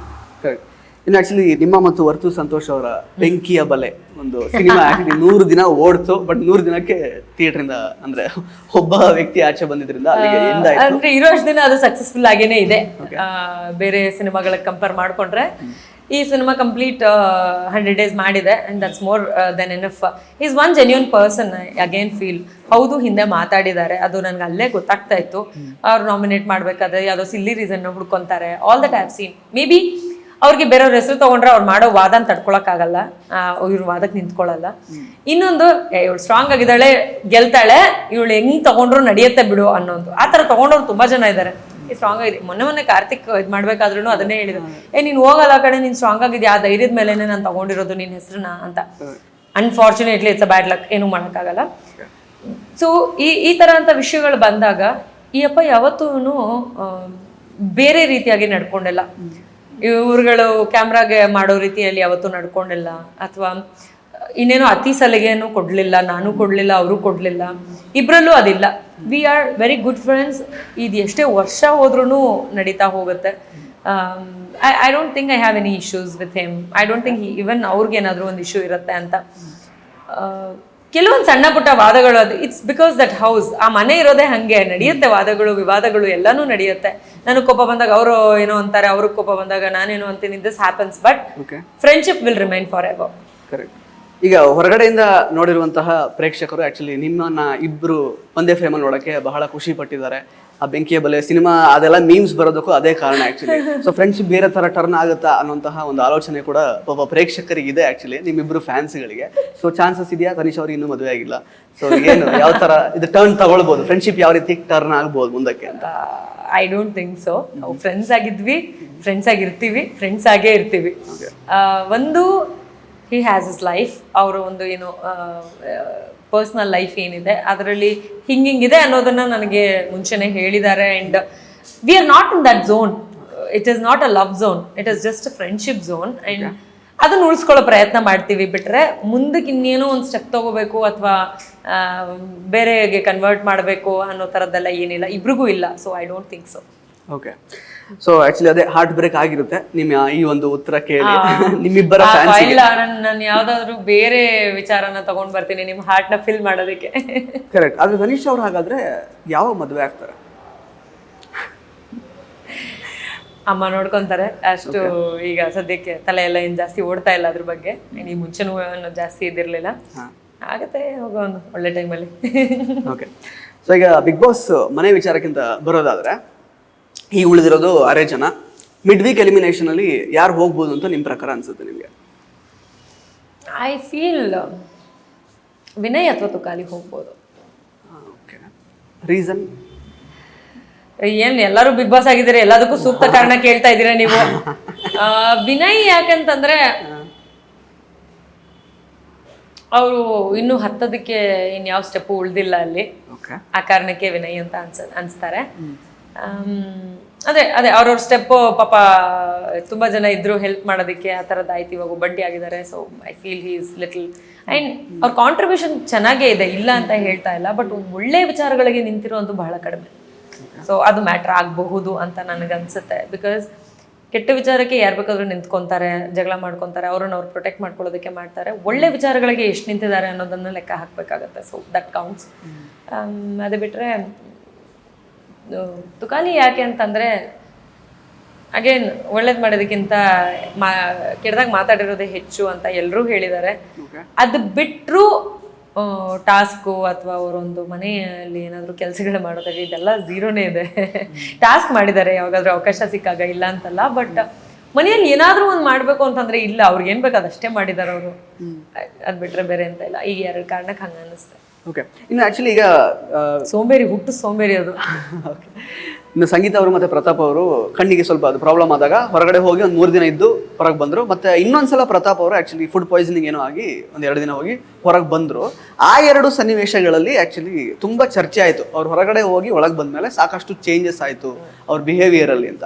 ಇನ್ನು ಆಕ್ಚುಲಿ ನಿಮ್ಮ ಮತ್ತು ವರ್ತು ಸಂತೋಷ್ ಅವರ ಬೆಂಕಿಯ ಬಲೆ ಒಂದು ಸಿನಿಮಾ 100 ದಿನ ಓಡ್ತು. ಬಟ್ 100 ದಿನಕ್ಕೆ ಥಿಯೇಟರ್ ಇಂದ ಅಂದ್ರೆ ಒಬ್ಬ ವ್ಯಕ್ತಿ ಆಚೆ ಬಂದಿದ್ರಿಂದ ಅಂದ್ರೆ ಇರೋಷ್ಟು ದಿನ ಅದು ಸಕ್ಸಸ್ಫುಲ್ ಆಗೇನೆ ಇದೆ. ಬೇರೆ ಸಿನಿಮಾಗಳಿಗೆ ಕಂಪೇರ್ ಮಾಡ್ಕೊಂಡ್ರೆ ಈ ಸಿನಿಮಾ ಕಂಪ್ಲೀಟ್ 100 days ಮಾಡಿದೆ. And that's more than enough. Is one genuine person. I again feel ಹೌದು ಹಿಂದೆ ಮಾತಾಡಿದ್ದಾರೆ, ಅದು ನನ್ಗೆ ಅಲ್ಲೇ ಗೊತ್ತಾಗ್ತಾ ಇತ್ತು. ಅವ್ರು ನಾಮಿನೇಟ್ ಮಾಡ್ಬೇಕಾದ್ರೆ ಯಾವುದೋ ಸಿಲ್ಲಿ ರೀಸನ್ ಹುಡ್ಕೊಂತಾರೆ. All that I have seen. Maybe ಅವ್ರಿಗೆ ಬೇರೆಯವ್ರ ಹೆಸರು ತಗೊಂಡ್ರೆ ಅವ್ರು ಮಾಡೋ ವಾದನ ತಡ್ಕೊಳಕ್ಕಾಗಲ್ಲ, ಇವ್ರ ವಾದಕ್ಕೆ ನಿಂತ್ಕೊಳ್ಳಲ್ಲ. ಇನ್ನೊಂದು, ಇವಳು ಸ್ಟ್ರಾಂಗ್ ಆಗಿದ್ದಾಳೆ, ಗೆಲ್ತಾಳೆ, ಇವಳು ಹೆಂಗ್ ತಗೊಂಡ್ರು ನಡೆಯುತ್ತೆ ಬಿಡು ಅನ್ನೋದು. ಆ ತರ ತಗೊಂಡವ್ರು ತುಂಬಾ ಜನ ಇದ್ದಾರೆ. ಸ್ಟ್ರಾಂಗ್ ಆಗಿದೆ. ಮೊನ್ನೆ ಕಾರ್ತಿಕ್ ಇದು ಮಾಡ್ಬೇಕಾದ್ರೂ ಅದನ್ನೇ ಹೇಳಿದ್ರು, ನೀನ್ ಹೋಗಲ್ಲ ಕಡೆ, ನೀನ್ ಸ್ಟ್ರಾಂಗ್ ಆಗಿದ್ಯಾ, ಆ ಧೈರ್ಯದ ಮೇಲೆನೆ ನಾನು ತಗೊಂಡಿರೋದು ನಿನ್ ಹೆಸರನ್ನ ಅಂತ. Unfortunately it's a bad luck, ಏನೂ ಮಾಡೋಕ್ಕಾಗಲ್ಲ. ಸೊ ಈ ಥರ ಅಂತ ವಿಷಯಗಳು ಬಂದಾಗ ಈ ಅಪ್ಪ ಯಾವತ್ತೂ ಬೇರೆ ರೀತಿಯಾಗಿ ನಡ್ಕೊಂಡಿಲ್ಲ. ಇವ್ರುಗಳು ಕ್ಯಾಮ್ರಾಗೆ ಮಾಡೋ ರೀತಿಯಲ್ಲಿ ಯಾವತ್ತೂ ನಡ್ಕೊಂಡಿಲ್ಲ, ಅಥವಾ ಇನ್ನೇನೋ ಅತಿ ಸಲಿಗೆಯನ್ನು ಕೊಡಲಿಲ್ಲ, ನಾನು ಕೊಡಲಿಲ್ಲ, ಅವರು ಕೊಡಲಿಲ್ಲ, ಇಬ್ಬರಲ್ಲೂ ಅದಿಲ್ಲ. We are very good friends. ಇದು ಎಷ್ಟೇ ವರ್ಷ ಹೋದ್ರೂ ನಡೀತಾ ಹೋಗುತ್ತೆ. I don't think I have any issues with him. I don't think even ಅವ್ರಿಗೇನಾದರೂ ಒಂದು ಇಶ್ಯೂ ಇರುತ್ತೆ ಅಂತ. ಕೆಲವೊಂದು ಸಣ್ಣ ಪುಟ್ಟ ವಾದಗಳು, ಅದು ಇಟ್ಸ್ ಬಿಕಾಸ್ ದಟ್ ಹೌಸ್, ಆ ಮನೆ ಇರೋದೇ ಹಾಗೆ ನಡೆಯುತ್ತೆ. ವಾದಗಳು, ವಿವಾದಗಳು ಎಲ್ಲನೂ ನಡೆಯುತ್ತೆ. ನನಗೆ ಕೋಪ ಬಂದಾಗ ಅವರು ಏನೋ ಅಂತಾರೆ, ಅವ್ರಿಗೆ ಕೋಪ ಬಂದಾಗ ನಾನೇನೋ ಅಂತೀನಿ. This happens, but friendship will remain for ever. Correct. ಈಗ ಹೊರಗಡೆಯಿಂದ ನೋಡಿರುವಂತಹ ಪ್ರೇಕ್ಷಕರು ಆಕ್ಚುಲಿ ನಿಮ್ಮನ್ನ ಇಬ್ರು ಒಂದೇ ಫ್ರೇಮಲ್ಲಿ ನೋಡಕ್ಕೆ ಬಹಳ ಖುಷಿ ಪಟ್ಟಿದ್ದಾರೆ. ಆ ಬೆಂಕಿಯ ಬಲೆ ಸಿನಿಮಾ ಅದೆಲ್ಲ ಮೀಮ್ಸ್ ಬರೋದಕ್ಕೂ ಅದೇ ಕಾರಣ ಆಕ್ಚುಲಿ. ಸೊ ಫ್ರೆಂಡ್ಶಿಪ್ ಬೇರೆ ತರ ಟರ್ನ್ ಆಗುತ್ತಾ ಅನ್ನೋಂತಹ ಒಂದು ಆಲೋಚನೆ ಕೂಡ ಪಾಪ ಪ್ರೇಕ್ಷಕರಿಗೆ ಇದೆ ಆಕ್ಚುಲಿ, ನಿಮ್ಮಿಬ್ರು ಫ್ಯಾನ್ಸ್ಗಳಿಗೆ. ಸೊ ಚಾನ್ಸಸ್ ಇದೆಯಾ? ತನಿಷ್ ಅವ್ರಿಗೆ ಇನ್ನೂ ಮದುವೆ ಆಗಿಲ್ಲ, ಸೊ ಏನು ಯಾವ ತರ ಇದು ಟರ್ನ್ ತಗೊಳ್ಬಹುದು, ಫ್ರೆಂಡ್ಶಿಪ್ ಯಾವ ರೀತಿ ಟರ್ನ್ ಆಗ್ಬೋದು ಮುಂದಕ್ಕೆ ಅಂತ? I don't think so. ನಾವು ಫ್ರೆಂಡ್ಸ್ ಆಗಿದ್ವಿ, ಫ್ರೆಂಡ್ಸ್ ಆಗಿರ್ತೀವಿ, ಫ್ರೆಂಡ್ಸ್ ಆಗೇ ಇರ್ತೀವಿ. ಒಂದು ಹಿ ಹ್ಯಾಸ್ ಇಸ್ ಲೈಫ್, ಅವರು ಒಂದು ಏನು ಪರ್ಸ್ನಲ್ ಲೈಫ್ ಏನಿದೆ ಅದರಲ್ಲಿ ಹಿಂಗಿಂಗಿದೆ ಅನ್ನೋದನ್ನ ನನಗೆ ಮುಂಚೆನೆ ಹೇಳಿದ್ದಾರೆ. And we are not in that zone. It is not a love zone, it is just a friendship zone. And ಅದನ್ನ ಉಳಿಸ್ಕೊಳ್ಳೋ ಪ್ರಯತ್ನ ಮಾಡ್ತೀವಿ. ಬಿಟ್ಟರೆ ಮುಂದಕ್ಕೆ ಇನ್ನೇನೋ ಒಂದು ಸ್ಟೆಪ್ ತಗೋಬೇಕು ಅಥವಾ ಬೇರೆಗೆ ಕನ್ವರ್ಟ್ ಮಾಡಬೇಕು ಅನ್ನೋ ಥರದ್ದೆಲ್ಲ ಏನಿಲ್ಲ, ಇಬ್ರಿಗೂ ಇಲ್ಲ. So I don't think so. Okay. So actually ಅದೇ ಹಾರ್ಟ್ ಬ್ರೇಕ್ ಆಗಿರುತ್ತೆ ನಿಮ್ಮ ಈ ಒಂದು ಉತ್ತರ ಕೇಳಿ ನಿಮ್ಮಿಬ್ಬರ ಫ್ಯಾನ್ಸ್. ಇಲ್ಲ, ನಾನು ಯಾವ್ದಾದ್ರು ಬೇರೆ ವಿಚಾರನ ತಗೊಂಡ್ ಬರ್ತೀನಿ ನಿಮ್ಮ ಹಾರ್ಟ್ ನ ಫಿಲ್ ಮಾಡೋದಕ್ಕೆ. ಕರೆಕ್ಟ್. ಆದ್ರೆ ತನಿಷ್ ಅವ್ರು ಹಾಗಾದ್ರೆ ಯಾವ ಮದುವೆ ಆಗ್ತಾರೆ? ಅಮ್ಮ ನೋಡ್ಕೊಂತಾರೆ ಅಷ್ಟು. ಈಗ ಸದ್ಯಕ್ಕೆ ತಲೆ ಎಲ್ಲ ಏನ್ ಜಾಸ್ತಿ ಓಡ್ತಾ ಇಲ್ಲ ಅದ್ರ ಬಗ್ಗೆ. ಈ ಮುಂಚೆನೂ ಜಾಸ್ತಿ ಇದಿರ್ಲಿಲ್ಲ. ಆಗತ್ತೆ, ಹೋಗೋ ಒಂದು ಒಳ್ಳೆ ಟೈಮಲ್ಲಿ. ಓಕೆ. ಸೊ ಈಗ ಬಿಗ್ ಬಾಸ್ ಮನೆ ವಿಚಾರಕ್ಕಿಂತ ಬರೋದಾದ್ರೆ, ಈಗ ಉಳಿದಿರೋದು 6 ಜನ. ಮಿಡ್ ವೀಕ್ ಎಲಿಮಿನೇಷನ್ ಅಲ್ಲಿ ಯಾರು ಹೋಗ್ಬೋದು ಅಂತ ನಿಮ್ ಪ್ರಕಾರ ಅನ್ಸುತ್ತೆ ನಿಮ್ಗೆ? ಐ ಫೀಲ್ ವಿನಯ್ ಅಥವಾ ತುಕಾಲಿ ಹೋಗ್ಬೋದು. ಓಕೆ. ರೀಸನ್ ಏನ್ ಎಲ್ಲರೂ ಬಿಗ್ ಬಾಸ್ ಆಗಿದ್ದೀರಾ, ಎಲ್ಲದಕ್ಕೂ ಸೂಕ್ತ ಕಾರಣ ಕೇಳ್ತಾ ಇದ್ದೀರಾ ನೀವು. ವಿನಯ್ ಯಾಕಂತಂದ್ರೆ ಅವರು ಇನ್ನೂ ಹತ್ತೋದಕ್ಕೆ ಇನ್ಯಾವ ಸ್ಟೆಪ್ ಉಳ್ದಿಲ್ಲ ಅಲ್ಲಿ. ಆ ಕಾರಣಕ್ಕೆ ವಿನಯ್ ಅಂತ ಅನ್ಸ್ತಾರೆ. ಅದೇ ಅವ್ರವ್ರ ಸ್ಟೆಪ್ಪು ಪಾಪ ತುಂಬಾ ಜನ ಇದ್ರು ಹೆಲ್ಪ್ ಮಾಡೋದಕ್ಕೆ, ಆ ಥರದ್ದು ಆಯ್ತು. ಇವಾಗ ಒಬ್ಬಂಟಿ ಆಗಿದ್ದಾರೆ. So I feel he is little, and ಅವ್ರ ಕಾಂಟ್ರಿಬ್ಯೂಷನ್ ಚೆನ್ನಾಗೇ ಇದೆ, ಇಲ್ಲ ಅಂತ ಹೇಳ್ತಾ ಇಲ್ಲ. ಬಟ್ ಒಳ್ಳೆ ವಿಚಾರಗಳಿಗೆ ನಿಂತಿರೋದು ಬಹಳ ಕಡಿಮೆ. ಸೊ ಅದು ಮ್ಯಾಟ್ರ್ ಆಗಬಹುದು ಅಂತ ನನಗನ್ಸುತ್ತೆ. ಬಿಕಾಸ್ ಕೆಟ್ಟ ವಿಚಾರಕ್ಕೆ ಯಾರು ಬೇಕಾದ್ರೂ ನಿಂತ್ಕೊತಾರೆ, ಜಗಳ ಮಾಡ್ಕೊತಾರೆ, ಅವ್ರನ್ನ ಅವ್ರು ಪ್ರೊಟೆಕ್ಟ್ ಮಾಡ್ಕೊಳ್ಳೋದಕ್ಕೆ ಮಾಡ್ತಾರೆ. ಒಳ್ಳೆ ವಿಚಾರಗಳಿಗೆ ಎಷ್ಟು ನಿಂತಿದ್ದಾರೆ ಅನ್ನೋದನ್ನ ಲೆಕ್ಕ ಹಾಕಬೇಕಾಗತ್ತೆ. So that counts. ಅದು ಬಿಟ್ಟರೆ ತುಕಾಲಿ ಯಾಕೆ ಅಂತಂದರೆ, ಅಗೇನ್ ಒಳ್ಳೇದು ಮಾಡೋದಕ್ಕಿಂತ ಕೆಟ್ಟದಾಗ ಮಾತಾಡಿರೋದೇ ಹೆಚ್ಚು ಅಂತ ಎಲ್ಲರೂ ಹೇಳಿದ್ದಾರೆ. ಅದು ಬಿಟ್ಟರು ಟಾಸ್ಕು ಅಥವಾ ಅವರೊಂದು ಮನೆಯಲ್ಲಿ ಏನಾದರೂ ಕೆಲಸಗಳು ಮಾಡೋದಾಗಿ ಇದೆಲ್ಲ ಝೀರೋನೇ ಇದೆ. ಟಾಸ್ಕ್ ಮಾಡಿದ್ದಾರೆ ಯಾವಾಗಾದ್ರೂ ಅವಕಾಶ ಸಿಕ್ಕಾಗ, ಇಲ್ಲ ಅಂತಲ್ಲ. ಬಟ್ ಮನೆಯಲ್ಲಿ ಏನಾದರೂ ಒಂದು ಮಾಡಬೇಕು ಅಂತಂದರೆ ಇಲ್ಲ, ಅವ್ರಿಗೆ ಏನು ಬೇಕು ಅದಷ್ಟೇ ಮಾಡಿದ್ದಾರೆ ಅವರು. ಅದು ಬಿಟ್ಟರೆ ಬೇರೆ ಅಂತ ಇಲ್ಲ. ಈಗ 2 ಕಾರಣಕ್ಕೆ ಹಂಗೆ ಅನ್ನಿಸ್ತೆ. ಓಕೆ. ಇನ್ನು ಆ್ಯಕ್ಚುಲಿ ಈಗ ಸೋಂಬೇರಿ, ಹುಟ್ಟು ಸೋಂಬೇರಿ ಅದು. ಓಕೆ. ಇನ್ನು ಸಂಗೀತ ಅವರು ಮತ್ತು ಪ್ರತಾಪ್ ಅವರು ಕಣ್ಣಿಗೆ ಸ್ವಲ್ಪ ಅದು ಪ್ರಾಬ್ಲಮ್ ಆದಾಗ ಹೊರಗಡೆ ಹೋಗಿ ಒಂದು 3 ದಿನ ಇದ್ದು ಹೊರಗೆ ಬಂದರು. ಮತ್ತು ಇನ್ನೊಂದ್ಸಲ ಪ್ರತಾಪ್ ಅವರು ಆ್ಯಕ್ಚುಲಿ ಫುಡ್ ಪಾಯ್ಸನಿಂಗ್ ಏನೋ ಆಗಿ ಒಂದು 2 ದಿನ ಹೋಗಿ ಹೊರಗೆ ಬಂದರು. ಆ 2 ಸನ್ನಿವೇಶಗಳಲ್ಲಿ ಆ್ಯಕ್ಚುಲಿ ತುಂಬ ಚರ್ಚೆ ಆಯಿತು. ಅವ್ರು ಹೊರಗಡೆ ಹೋಗಿ ಒಳಗೆ ಬಂದಮೇಲೆ ಸಾಕಷ್ಟು ಚೇಂಜಸ್ ಆಯಿತು ಅವ್ರ ಬಿಹೇವಿಯರಲ್ಲಿ ಅಂತ.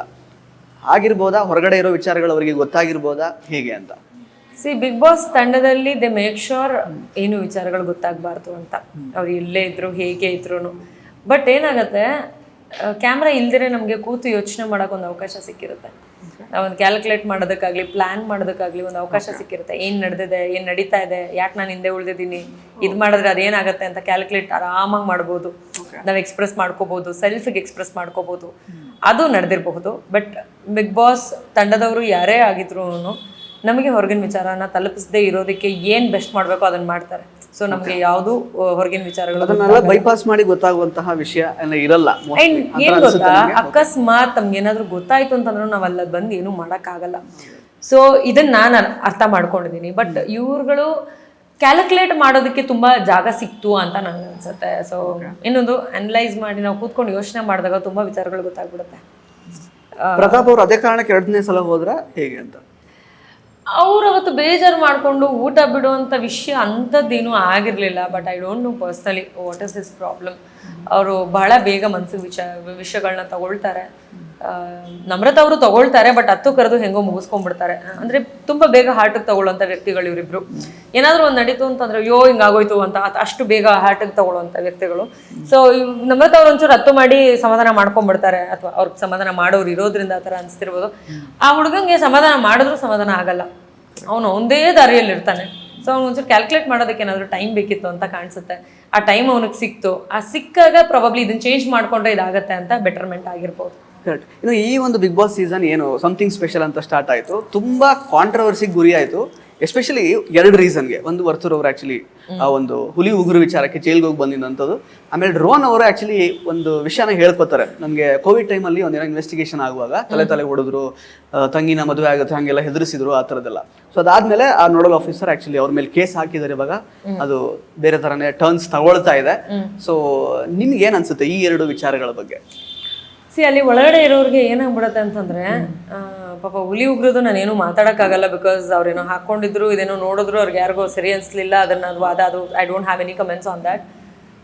ಆಗಿರ್ಬೋದಾ? ಹೊರಗಡೆ ಇರೋ ವಿಚಾರಗಳು ಅವರಿಗೆ ಗೊತ್ತಾಗಿರ್ಬೋದಾ, ಹೇಗೆ ಅಂತ? ಬಿಗ್ ಬಾಸ್ ತಂಡದಲ್ಲಿ ದೇ ಮೇಕ್ ಶೋರ್ ಏನು ವಿಚಾರಗಳು ಗೊತ್ತಾಗಬಾರ್ದು ಅಂತ. ಅವ್ರು ಎಲ್ಲೇ ಇದ್ರು, ಹೇಗೆ ಇದ್ರು. ಬಟ್ ಏನಾಗುತ್ತೆ, ಕ್ಯಾಮ್ರಾ ಇಲ್ದಿರೆ ನಮಗೆ ಕೂತು ಯೋಚನೆ ಮಾಡೋಕೆ ಒಂದು ಅವಕಾಶ ಸಿಕ್ಕಿರುತ್ತೆ. ನಾವೊಂದು ಕ್ಯಾಲ್ಕುಲೇಟ್ ಮಾಡೋದಕ್ಕಾಗಲಿ, ಪ್ಲ್ಯಾನ್ ಮಾಡೋದಕ್ಕಾಗಲಿ ಒಂದು ಅವಕಾಶ ಸಿಕ್ಕಿರುತ್ತೆ. ಏನು ನಡೆದಿದೆ, ಏನು ನಡೀತಾ ಇದೆ, ಯಾಕೆ ನಾನು ಹಿಂದೆ ಉಳಿದಿದ್ದೀನಿ, ಇದು ಮಾಡಿದ್ರೆ ಅದೇನಾಗುತ್ತೆ ಅಂತ ಕ್ಯಾಲ್ಕುಲೇಟ್ ಆರಾಮಾಗಿ ಮಾಡ್ಬೋದು. ನಾವು ಎಕ್ಸ್ಪ್ರೆಸ್ ಮಾಡ್ಕೋಬೋದು, ಸೆಲ್ಫಿಗೆ ಎಕ್ಸ್ಪ್ರೆಸ್ ಮಾಡ್ಕೋಬೋದು. ಅದು ನಡೆದಿರಬಹುದು. ಬಟ್ ಬಿಗ್ ಬಾಸ್ ತಂಡದವರು ಯಾರೇ ಆಗಿದ್ರು ನಮಗೆ ಹೊರಗಿನ ವಿಚಾರನ ತಲುಪಿಸದೇ ಇರೋದಕ್ಕೆ ಏನು ಬೆಸ್ಟ್ ಮಾಡಬೇಕು ಅದನ್ನು ಮಾಡ್ತಾರೆ. ಸೊ ನಮಗೆ ಯಾವುದು ಹೊರಗಿನ ವಿಚಾರಗಳು ಅದನ್ನೆಲ್ಲ ಬೈಪಾಸ್ ಮಾಡಿ ಗೊತ್ತಾಗುವಂತಹ ವಿಷಯ ಇರಲ್ಲ. ಏನ್ ಗೊತ್ತಾ, ಅಕಸ್ಮಾತ್ ನಮ್ಗೆ ಏನಾದ್ರು ಗೊತ್ತಾಯ್ತು ಅಂತಂದ್ರೂ ನಾವು ಅಲ್ಲಿ ಬಂದು ಏನೂ ಮಾಡೋಕ್ಕಾಗಲ್ಲ. ಸೊ ಇದನ್ನ ನಾನು ಅರ್ಥ ಮಾಡ್ಕೊಂಡಿದ್ದೀನಿ. ಬಟ್ ಇವ್ರುಗಳು ಕ್ಯಾಲ್ಕುಲೇಟ್ ಮಾಡೋದಕ್ಕೆ ತುಂಬಾ ಜಾಗ ಸಿಕ್ತು ಅಂತ ನನಗೆ ಅನ್ಸುತ್ತೆ. ಸೊ ಇನ್ನೊಂದು ಅನಲೈಸ್ ಮಾಡಿ ನಾವು ಕೂತ್ಕೊಂಡು ಯೋಚನೆ ಮಾಡಿದಾಗ ತುಂಬಾ ವಿಚಾರಗಳು ಗೊತ್ತಾಗ್ಬಿಡುತ್ತೆ. ಪ್ರತಾಪ್ ಅವರು ಅದೇ ಕಾರಣಕ್ಕೆ 2ನೇ ಸಲ ಹೋದ್ರ ಹೇಗೆ ಅಂತ? ಅವ್ರು ಅವತ್ತು ಬೇಜಾರು ಮಾಡಿಕೊಂಡು ಊಟ ಬಿಡುವಂಥ ವಿಷಯ ಅಂಥದ್ದೇನೂ ಆಗಿರಲಿಲ್ಲ. But I don't know personally what is this problem. ಅವರು ಬಹಳ ಬೇಗ ಮನಸ್ಸಿಗೆ ವಿಷಯಗಳನ್ನ ತಗೊಳ್ತಾರೆ. ನಮ್ರತಾ ಅವರು ತಗೊಳ್ತಾರೆ, ಬಟ್ ಹತ್ತು ಕರೆದು ಹೆಂಗೋ ಮುಗಿಸ್ಕೊಂಡ್ಬಿಡ್ತಾರೆ. ಅಂದರೆ ತುಂಬ ಬೇಗ ಹಾರ್ಟಿಗೆ ತಗೊಳ್ಳೋಂಥ ವ್ಯಕ್ತಿಗಳು ಇವರಿಬ್ರು. ಏನಾದರೂ ಒಂದು ನಡೀತು ಅಂತಂದ್ರೆ ಅಯ್ಯೋ ಹಿಂಗಾಗೋಯ್ತು ಅಂತ ಅಷ್ಟು ಬೇಗ ಹಾರ್ಟಿಗೆ ತಗೊಳ್ಳೋಂಥ ವ್ಯಕ್ತಿಗಳು. ಸೊ ನಮ್ರತಾ ಅವ್ರು ಒಂಚೂರು ಹತ್ತು ಮಾಡಿ ಸಮಾಧಾನ ಮಾಡ್ಕೊಂಡ್ಬಿಡ್ತಾರೆ, ಅಥವಾ ಅವ್ರಿಗೆ ಸಮಾಧಾನ ಮಾಡೋರು ಇರೋದ್ರಿಂದ ಆ ಥರ ಅನಿಸ್ತಿರ್ಬೋದು. ಆ ಹುಡುಗಂಗೆ ಸಮಾಧಾನ ಮಾಡಿದ್ರು ಸಮಾಧಾನ ಆಗಲ್ಲ, ಅವನು ಒಂದೇ ದಾರಿಯಲ್ಲಿ ಇರ್ತಾನೆ. ಸೊ ಅವ್ನು ಒಂಚೂರು ಕ್ಯಾಲ್ಕುಲೇಟ್ ಮಾಡೋದಕ್ಕೆ ಏನಾದರೂ ಟೈಮ್ ಬೇಕಿತ್ತು ಅಂತ ಕಾಣಿಸುತ್ತೆ. ಆ ಟೈಮ್ ಅವನಿಗೆ ಸಿಕ್ತು, ಆ ಸಿಕ್ಕಾಗ ಪ್ರಾಬಬ್ಲಿ ಇದನ್ನ ಚೇಂಜ್ ಮಾಡ್ಕೊಂಡ್ರೆ ಇದಾಗತ್ತೆ ಅಂತ ಬೆಟರ್ಮೆಂಟ್ ಆಗಿರ್ಬೋದು. ಕರೆಕ್ಟ್. ಇನ್ನು ಈ ಒಂದು ಬಿಗ್ ಬಾಸ್ ಸೀಸನ್ ಏನು ಸಮಥಿಂಗ್ ಸ್ಪೆಷಲ್ ಅಂತ ಸ್ಟಾರ್ಟ್ ಆಯಿತು, ತುಂಬ ಕಾಂಟ್ರವರ್ಸಿಗೆ ಗುರಿ ಆಯಿತು. ಎಸ್ಪೆಷಲಿ 2 ರೀಸನ್ಗೆ. ಒಂದು ವರ್ತೂರ್ ಅವರು ಆ್ಯಕ್ಚುಲಿ ಆ ಒಂದು ಹುಲಿ ಉಗುರು ವಿಚಾರಕ್ಕೆ ಜೈಲ್ಗೆ ಹೋಗಿ ಬಂದಿದ್ದಂಥದ್ದು. ಆಮೇಲೆ ರೋಹನ್ ಅವರು ಆ್ಯಕ್ಚುಲಿ ಒಂದು ವಿಷಯನ ಹೇಳ್ಕೊತಾರೆ. ನಮಗೆ ಕೋವಿಡ್ ಟೈಮಲ್ಲಿ ಒಂದೇನೋ ಇನ್ವೆಸ್ಟಿಗೇಷನ್ ಆಗುವಾಗ ತಲೆ ಹೊಡೆದ್ರು, ತಂಗಿನ ಮದುವೆ ಆಗುತ್ತೆ ಹಾಗೆಲ್ಲ ಹೆದರಿಸಿದ್ರು, ಆ ಥರದ್ದೆಲ್ಲ. ಸೊ ಅದಾದಮೇಲೆ ಆ ನೋಡಲ್ ಆಫೀಸರ್ ಆ್ಯಕ್ಚುಲಿ ಅವ್ರ ಮೇಲೆ ಕೇಸ್ ಹಾಕಿದ್ದಾರೆ. ಇವಾಗ ಅದು ಬೇರೆ ಥರನೇ ಟರ್ನ್ಸ್ ತಗೊಳ್ತಾ ಇದೆ. ಸೊ ನಿಮ್ಗೆ ಏನು ಅನ್ಸುತ್ತೆ ಈ 2 ವಿಚಾರಗಳ ಬಗ್ಗೆ? ಅಲ್ಲಿ ಒಳಗಡೆ ಇರೋರಿಗೆ ಏನಾಗ್ಬಿಡತ್ತೆ ಅಂತಂದ್ರೆ, ಪಾಪ ಹುಲಿ ಉಗ್ರದು ನಾನೇನು ಮಾತಾಡೋಕ್ಕಾಗಲ್ಲ. ಬಿಕಾಸ್ ಅವ್ರೇನೋ ಹಾಕೊಂಡಿದ್ರು, ಇದೇನೋ ನೋಡಿದ್ರು, ಅವ್ರಿಗೆ ಯಾರಿಗೋ ಸರಿ ಅನಿಸ್ಲಿಲ್ಲ, ಅದು I don't have any comments on that.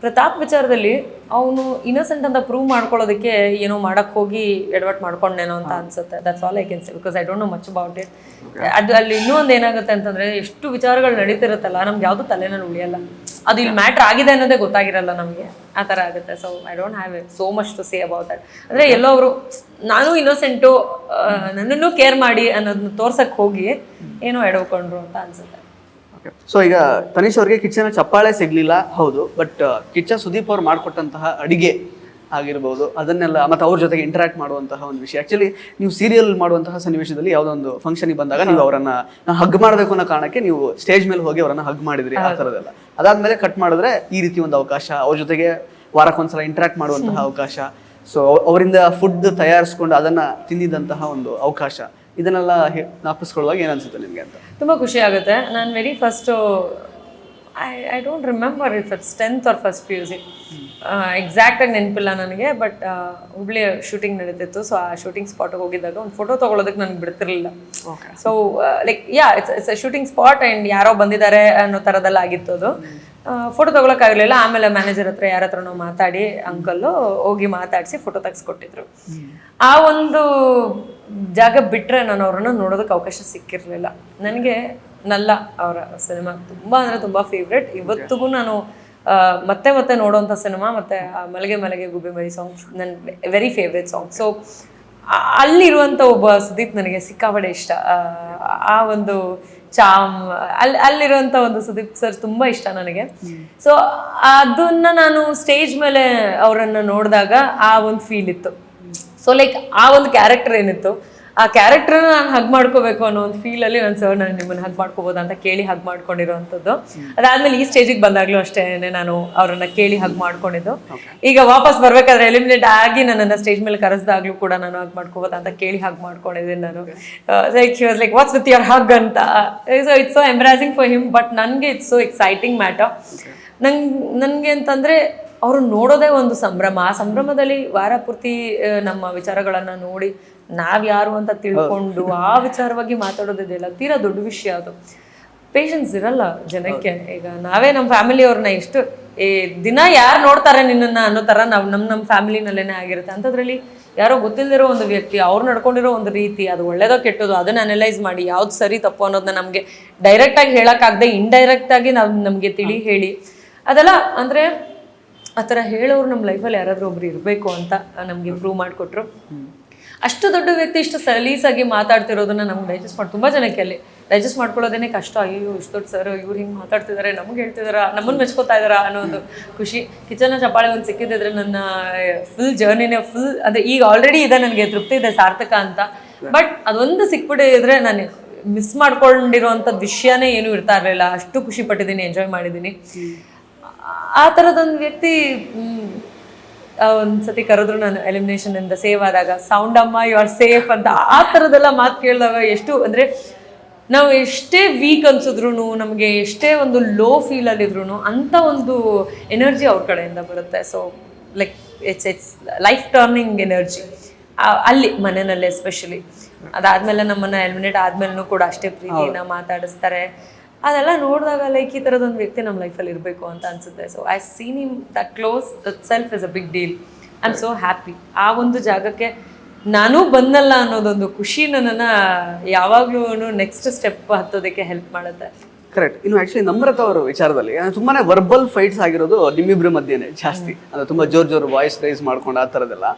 Pratap ವಿಚಾರದಲ್ಲಿ ಅವನು ಇನ್ನೋಸೆಂಟ್ ಅಂತ ಪ್ರೂವ್ ಮಾಡ್ಕೊಳ್ಳೋದಕ್ಕೆ ಏನೋ ಮಾಡಕ್ಕೆ ಹೋಗಿ ಎಡವಟ್ ಮಾಡ್ಕೊಂಡೇನೋ ಅಂತ ಅನ್ಸುತ್ತೆ. That's all I can say, because I don't know much about it. ಅದು ಅಲ್ಲಿ ಇನ್ನೂ ಒಂದು ಏನಾಗುತ್ತೆ ಅಂತಂದ್ರೆ, ಎಷ್ಟು ವಿಚಾರಗಳು ನಡೀತಿರುತ್ತಲ್ಲ, ನಮ್ಗೆ ಯಾವುದು ತಲೆನಲ್ಲಿ ಉಳಿಯಲ್ಲ. ಅದು ಇಲ್ಲಿ ಮ್ಯಾಟ್ರ್ ಆಗಿದೆ ಅನ್ನೋದೇ ಗೊತ್ತಾಗಿರಲ್ಲ ನಮಗೆ, ಆ ಥರ ಆಗುತ್ತೆ. So I don't have so much to say about that. ಅಂದರೆ ಎಲ್ಲೋ ಅವರು ನಾನು ಇನ್ನೋಸೆಂಟು, ನನ್ನನ್ನು ಕೇರ್ ಮಾಡಿ ಅನ್ನೋದನ್ನ ತೋರ್ಸಕ್ಕೆ ಹೋಗಿ ಏನೋ ಎಡವ್ಕೊಂಡ್ರು ಅಂತ ಅನ್ಸುತ್ತೆ. ಸೊ ಈಗ ತನಿಷ್ ಅವ್ರಿಗೆ ಕಿಚ್ಚನ ಚಪ್ಪಾಳೆ ಸಿಗ್ಲಿಲ್ಲ, ಹೌದು. ಬಟ್ ಕಿಚ್ಚ ಸುದೀಪ್ ಅವ್ರು ಮಾಡಿಕೊಟ್ಟಂತಹ ಅಡಿಗೆ ಆಗಿರ್ಬೋದು, ಅದನ್ನೆಲ್ಲ ಮತ್ತು ಅವ್ರ ಜೊತೆಗೆ ಇಂಟರಾಕ್ಟ್ ಮಾಡುವಂತಹ ಒಂದು ವಿಷಯ. ಆ್ಯಕ್ಚುಲಿ ನೀವು ಸೀರಿಯಲ್ ಮಾಡುವಂತಹ ಸನ್ನಿವೇಶದಲ್ಲಿ ಯಾವುದೋ ಒಂದು ಫಂಕ್ಷನಿಗೆ ಬಂದಾಗ ನೀವು ಅವರನ್ನ ಹಗ್ ಮಾಡಬೇಕು ಅನ್ನೋ ಕಾರಣಕ್ಕೆ ನೀವು ಸ್ಟೇಜ್ ಮೇಲೆ ಹೋಗಿ ಅವರನ್ನ ಹಗ್ ಮಾಡಿದ್ರಿ, ಆ ಥರದ್ದೆಲ್ಲ. ಅದಾದ್ಮೇಲೆ ಕಟ್ ಮಾಡಿದ್ರೆ ಈ ರೀತಿ ಒಂದು ಅವಕಾಶ, ಅವ್ರ ಜೊತೆಗೆ ವಾರಕ್ಕೊಂದ್ಸಲ ಇಂಟರಾಕ್ಟ್ ಮಾಡುವಂತಹ ಅವಕಾಶ, ಸೊ ಅವರಿಂದ ಫುಡ್ ತಯಾರಿಸ್ಕೊಂಡು ಅದನ್ನ ತಿಂದಿದ್ದಂತಹ ಒಂದು ಅವಕಾಶ, ಇದನ್ನೆಲ್ಲ ಜ್ಞಾಪಿಸ್ಕೊಳ್ಳುವಾಗ ಏನು ಅನ್ಸುತ್ತೆ ನಿಮಗೆ ಅಂತ? ತುಂಬ ಖುಷಿ ಆಗುತ್ತೆ. ನಾನು very first I don't remember if it's 10th or 1st PUC, ಎಕ್ಸಾಕ್ಟಾಗಿ ನೆನಪಿಲ್ಲ ನನಗೆ. ಬಟ್ ಹುಬ್ಳಿ ಶೂಟಿಂಗ್ ನಡೀತಿತ್ತು. ಸೊ ಆ ಶೂಟಿಂಗ್ ಸ್ಪಾಟಿಗೆ ಹೋಗಿದ್ದಾಗ ಒಂದು ಫೋಟೋ ತೊಗೊಳೋದಕ್ಕೆ ನನಗೆ ಬಿಡ್ತಿರ್ಲಿಲ್ಲ. So like it's a shooting spot and ಯಾರೋ ಬಂದಿದ್ದಾರೆ ಅನ್ನೋ ಥರದೆಲ್ಲ ಆಗಿತ್ತು ಅದು. ಫೋಟೋ ತೊಗೊಳಕ್ಕಾಗಲಿಲ್ಲ. ಆಮೇಲೆ ಮ್ಯಾನೇಜರ್ ಹತ್ರ ಯಾರ ಹತ್ರನೋ ಮಾತಾಡಿ ಅಂಕಲ್ಲು ಹೋಗಿ ಮಾತಾಡಿಸಿ ಫೋಟೋ ತೆಗೆಸ್ಕೊಟ್ಟಿದ್ರು. ಆ ಒಂದು ಜಾಗ ಬಿಟ್ಟರೆ ನಾನು ಅವ್ರನ್ನ ನೋಡೋದಕ್ಕೆ ಅವಕಾಶ ಸಿಕ್ಕಿರಲಿಲ್ಲ. ನನಗೆ ನಲ್ಲ ಅವರ ಸಿನಿಮಾ ತುಂಬ ಅಂದರೆ ತುಂಬ ಫೇವ್ರೆಟ್. ಇವತ್ತಿಗೂ ನಾನು ಮತ್ತೆ ಮತ್ತೆ ನೋಡೋವಂಥ ಸಿನಿಮಾ. ಮತ್ತು ಮಲಗೆ ಮಲಗೆ ಗುಬ್ಬಿ ಮರಿ ಸಾಂಗ್ಸ್ ನನ್ನ ವೆರಿ ಫೇವ್ರೆಟ್ ಸಾಂಗ್. ಸೊ ಅಲ್ಲಿರುವಂಥ ಒಬ್ಬ ಸುದೀಪ್ ನನಗೆ ಸಿಕ್ಕಾಪಟ್ಟೆ ಇಷ್ಟ. ಆ ಒಂದು ಚಾಮ್ ಅಲ್ಲಿರುವಂಥ ಒಂದು ಸುದೀಪ್ ಸರ್ ತುಂಬ ಇಷ್ಟ ನನಗೆ. ಸೊ ಅದನ್ನ ನಾನು ಸ್ಟೇಜ್ ಮೇಲೆ ಅವರನ್ನು ನೋಡಿದಾಗ ಆ ಒಂದು ಫೀಲ್ ಇತ್ತು. ಸೊ ಲೈಕ್ ಆ ಒಂದು ಕ್ಯಾರೆಕ್ಟರ್ ಏನಿತ್ತು, ಆ ಕ್ಯಾರೆಕ್ಟರ್ನ ನಾನು ಹಗ್ ಮಾಡ್ಕೋಬೇಕು ಅನ್ನೋ ಒಂದು ಫೀಲಲ್ಲಿ ನಾನು ಸರ್ ನಾನು ನಿಮ್ಮನ್ನು ಹಗ್ ಮಾಡ್ಕೋಬೋದಾ ಅಂತ ಕೇಳಿ ಹಗ್ ಮಾಡ್ಕೊಂಡಿರೋವಂಥದ್ದು. ಅದಾದ್ಮೇಲೆ ಈ ಸ್ಟೇಜಿಗೆ ಬಂದಾಗಲೂ ಅಷ್ಟೇ ನಾನು ಅವರನ್ನ ಕೇಳಿ ಹಗ್ ಮಾಡ್ಕೊಂಡಿದ್ದು. ಈಗ ವಾಪಸ್ ಬರ್ಬೇಕಾದ್ರೆ ಎಲಿಮಿನೇಟ್ ಆಗಿ ನನ್ನನ್ನು ಸ್ಟೇಜ್ ಮೇಲೆ ಕರೆಸ್ದಾಗ್ಲೂ ಕೂಡ ನಾನು ಹಗ್ ಮಾಡ್ಕೋಬೋದಾ ಅಂತ ಕೇಳಿ ಹಗ್ ಮಾಡ್ಕೊಂಡಿದ್ದೀನಿ ನಾನು. Like he was like what's with your hug ಅಂತ. So it's so embarrassing for him. But ನನಗೆ ಇಟ್ಸ್ ಸೊ ಎಕ್ಸೈಟಿಂಗ್ ಮ್ಯಾಟರ್. ನನಗೆ ಅಂತಂದರೆ ಅವರು ನೋಡೋದೇ ಒಂದು ಸಂಭ್ರಮ. ಆ ಸಂಭ್ರಮದಲ್ಲಿ ವಾರ ಪೂರ್ತಿ ನಮ್ಮ ವಿಚಾರಗಳನ್ನು ನೋಡಿ ನಾವ್ಯಾರು ಅಂತ ತಿಳ್ಕೊಂಡು ಆ ವಿಚಾರವಾಗಿ ಮಾತಾಡೋದಿದೆಯಲ್ಲ, ತೀರಾ ದೊಡ್ಡ ವಿಷಯ ಅದು. ಪೇಷನ್ಸ್ ಇರಲ್ಲ ಜನಕ್ಕೆ. ಈಗ ನಾವೇ ನಮ್ಮ ಫ್ಯಾಮಿಲಿಯವ್ರನ್ನ ಎಷ್ಟು ದಿನ ಯಾರು ನೋಡ್ತಾರೆ ನಿನ್ನನ್ನು ಅನ್ನೋ ಥರ ನಾವು ನಮ್ಮ ಫ್ಯಾಮಿಲಿನಲ್ಲೇ ಆಗಿರುತ್ತೆ. ಅಂಥದ್ರಲ್ಲಿ ಯಾರೋ ಗೊತ್ತಿಲ್ಲದಿರೋ ಒಂದು ವ್ಯಕ್ತಿ, ಅವ್ರು ನಡ್ಕೊಂಡಿರೋ ಒಂದು ರೀತಿ, ಅದು ಒಳ್ಳೇದೋ ಕೆಟ್ಟೋದು ಅದನ್ನು ಅನಲೈಸ್ ಮಾಡಿ ಯಾವ್ದು ಸರಿ ತಪ್ಪು ಅನ್ನೋದನ್ನ ನಮಗೆ ಡೈರೆಕ್ಟಾಗಿ ಹೇಳೋಕ್ಕಾಗದೆ ಇಂಡೈರೆಕ್ಟಾಗಿ ನಮಗೆ ತಿಳಿ ಹೇಳಿ ಅದೆಲ್ಲ ಅಂದರೆ ಆ ಥರ ಹೇಳೋರು ನಮ್ಮ ಲೈಫಲ್ಲಿ ಯಾರಾದರೂ ಒಬ್ರು ಇರಬೇಕು ಅಂತ ನಮಗೆ ಪ್ರೂವ್ ಮಾಡಿಕೊಟ್ರು. ಅಷ್ಟು ದೊಡ್ಡ ವ್ಯಕ್ತಿ ಇಷ್ಟು ಸಲೀಸಾಗಿ ಮಾತಾಡ್ತಿರೋದನ್ನ ನಮ್ಗೆ ಡೈಜೆಸ್ಟ್ ಮಾಡಿ ತುಂಬ ಜನಕ್ಕೆ ಅಲ್ಲಿ ಡೈಜೆಸ್ಟ್ ಮಾಡ್ಕೊಳ್ಳೋದೇ ಕಷ್ಟ. ಅಯ್ಯೋ ಇಷ್ಟು ದೊಡ್ಡ ಸರ್ ಇವ್ರು ಹಿಂಗೆ ಮಾತಾಡ್ತಿದ್ದಾರೆ, ನಮ್ಗೆ ಹೇಳ್ತಿದಾರ, ನಮ್ಮನ್ನು ಮೆಚ್ಕೋತಾ ಇದ್ದಾರಾ ಅನ್ನೋ ಒಂದು ಖುಷಿ. ಕಿಚನ್ನ ಚಪ್ಪಾಳೆ ಒಂದು ಸಿಕ್ಕಿದ್ರೆ ನನ್ನ ಫುಲ್ ಜರ್ನಿನೇ ಫುಲ್ ಅಂದರೆ ಈಗ ಆಲ್ರೆಡಿ ಇದೆ, ನನಗೆ ತೃಪ್ತಿ ಇದೆ, ಸಾರ್ಥಕ ಅಂತ. ಬಟ್ ಅದೊಂದು ಸಿಕ್ಬಿಟ್ಟಿದ್ರೆ ನಾನು ಮಿಸ್ ಮಾಡ್ಕೊಂಡಿರೋವಂಥದ್ದು ವಿಷಯನೇ ಏನೂ ಇರ್ತಾ ಇರಲಿಲ್ಲ. ಅಷ್ಟು ಖುಷಿ ಪಟ್ಟಿದ್ದೀನಿ, ಎಂಜಾಯ್ ಮಾಡಿದ್ದೀನಿ. ಆ ಥರದೊಂದು ವ್ಯಕ್ತಿ ಒಂದ್ಸತಿ ಕರೆದ್ರು ನಾನು ಎಲಿಮಿನೇಷನ್ ಇಂದ ಸೇವ್ ಆದಾಗ, ಸೌಂಡ್ ಅಮ್ಮ ಯು ಆರ್ ಸೇಫ್ ಅಂತ ಆ ಥರದ್ದೆಲ್ಲ ಮಾತು ಕೇಳಿದಾಗ ಎಷ್ಟು ಅಂದರೆ ನಾವು ಎಷ್ಟೇ ವೀಕ್ ಅನ್ಸಿದ್ರು, ನಮಗೆ ಎಷ್ಟೇ ಒಂದು ಲೋ ಫೀಲಲ್ಲಿದ್ರು ಅಂಥ ಒಂದು ಎನರ್ಜಿ ಅವ್ರ ಕಡೆಯಿಂದ ಬರುತ್ತೆ. So like it's life turning energy ಅಲ್ಲಿ ಮನೆಯಲ್ಲೇ ಎಸ್ಪೆಷಲಿ. ಅದಾದ್ಮೇಲೆ ನಮ್ಮನ್ನ ಎಲಿಮಿನೇಟ್ ಆದ್ಮೇಲೂ ಕೂಡ ಅಷ್ಟೇ ಪ್ರೀತಿನ ಮಾತಾಡಿಸ್ತಾರೆ. ಅದೆಲ್ಲ ನೋಡಿದಾಗ ಲೈಕ್ ಈ ಥರದೊಂದು ವ್ಯಕ್ತಿ ನಮ್ಮ ಲೈಫಲ್ಲಿ ಇರಬೇಕು ಅಂತ ಅನ್ಸುತ್ತೆ. So I seen him that close that self is a big deal. I am so happy. ಆ ಒಂದು ಜಾಗಕ್ಕೆ ನಾನು ಬಂದಲ್ಲ ಅನ್ನೋದೊಂದು ಖುಷಿ ನನ್ನನ್ನು ಯಾವಾಗ್ಲೂ ನೆಕ್ಸ್ಟ್ ಸ್ಟೆಪ್ ಹತ್ತೋದಕ್ಕೆ ಹೆಲ್ಪ್ ಮಾಡುತ್ತೆ. ಕರೆಕ್ಟ್. ಇನ್ನು ಆಕ್ಚುಲಿ ನಮ್ರತ ಅವರ ವಿಚಾರದಲ್ಲಿ ತುಂಬಾನೇ ವರ್ಬಲ್ ಫೈಟ್ಸ್ ಆಗಿರೋದು ನಿಮ್ಮಿಬ್ರ ಮಧ್ಯೆನೆ ಜಾಸ್ತಿ, ಅಂದ್ರೆ ತುಂಬಾ ಜೋರ್ ವಾಯ್ಸ್ ರೈಸ್ ಮಾಡ್ಕೊಂಡು ಆ ಥರದ್ದೆಲ್ಲ.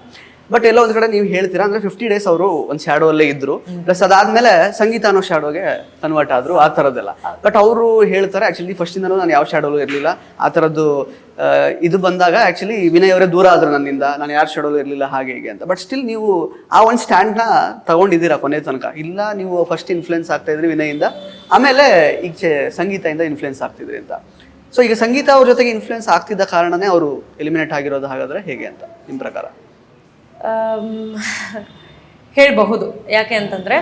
ಬಟ್ ಎಲ್ಲ ಒಂದ್ ಕಡೆ ನೀವು ಹೇಳ್ತೀರಾ ಅಂದ್ರೆ 50 days ಅವರು ಒಂದು ಶಾಡೋ ಅಲ್ಲೇ ಇದ್ರು, ಪ್ಲಸ್ ಅದಾದ್ಮೇಲೆ ಸಂಗೀತ ಅನ್ನೋ ಶಾಡೋಗೆ ಕನ್ವರ್ಟ್ ಆದ್ರು ಆ ಥರದ್ದೆಲ್ಲ. ಬಟ್ ಅವರು ಹೇಳ್ತಾರೆ ಆಕ್ಚುಲಿ ಫಸ್ಟ್ ಇಂದನೂ ನಾನು ಯಾವ ಶಾಡೋಲು ಇರಲಿಲ್ಲ, ಆ ಥರದ್ದು ಇದು ಬಂದಾಗ ಆಕ್ಚುಲಿ ವಿನಯ್ ಅವರೇ ದೂರ ಆದ್ರು ನನ್ನಿಂದ, ನಾನು ಯಾರು ಶಾಡೋಲು ಇರಲಿಲ್ಲ ಹಾಗೆ ಹೀಗೆ ಅಂತ. ಬಟ್ ಸ್ಟಿಲ್ ನೀವು ಆ ಒಂದು ಸ್ಟ್ಯಾಂಡ್ನ ತಗೊಂಡಿದ್ದೀರಾ ಕೊನೆ ತನಕ. ಇಲ್ಲ ನೀವು ಫಸ್ಟ್ ಇನ್ಫ್ಲುಯೆನ್ಸ್ ಆಗ್ತಾ ಇದ್ರಿ ವಿನಯಿಂದ, ಆಮೇಲೆ ಈಚೆ ಸಂಗೀತದಿಂದ ಇನ್ಫ್ಲುಯೆನ್ಸ್ ಆಗ್ತಿದ್ರಿ ಅಂತ. ಸೊ ಈಗ ಸಂಗೀತ ಅವ್ರ ಜೊತೆಗೆ ಇನ್ಫ್ಲುಯೆನ್ಸ್ ಆಗ್ತಿದ್ದ ಕಾರಣನೇ ಅವರು ಎಲಿಮಿನೇಟ್ ಆಗಿರೋದು, ಹಾಗಾದ್ರೆ ಹೇಗೆ ಅಂತ ನಿಮ್ಮ ಪ್ರಕಾರ? ಹೇಳಬಹುದು. ಯಾಕೆ ಅಂತಂದರೆ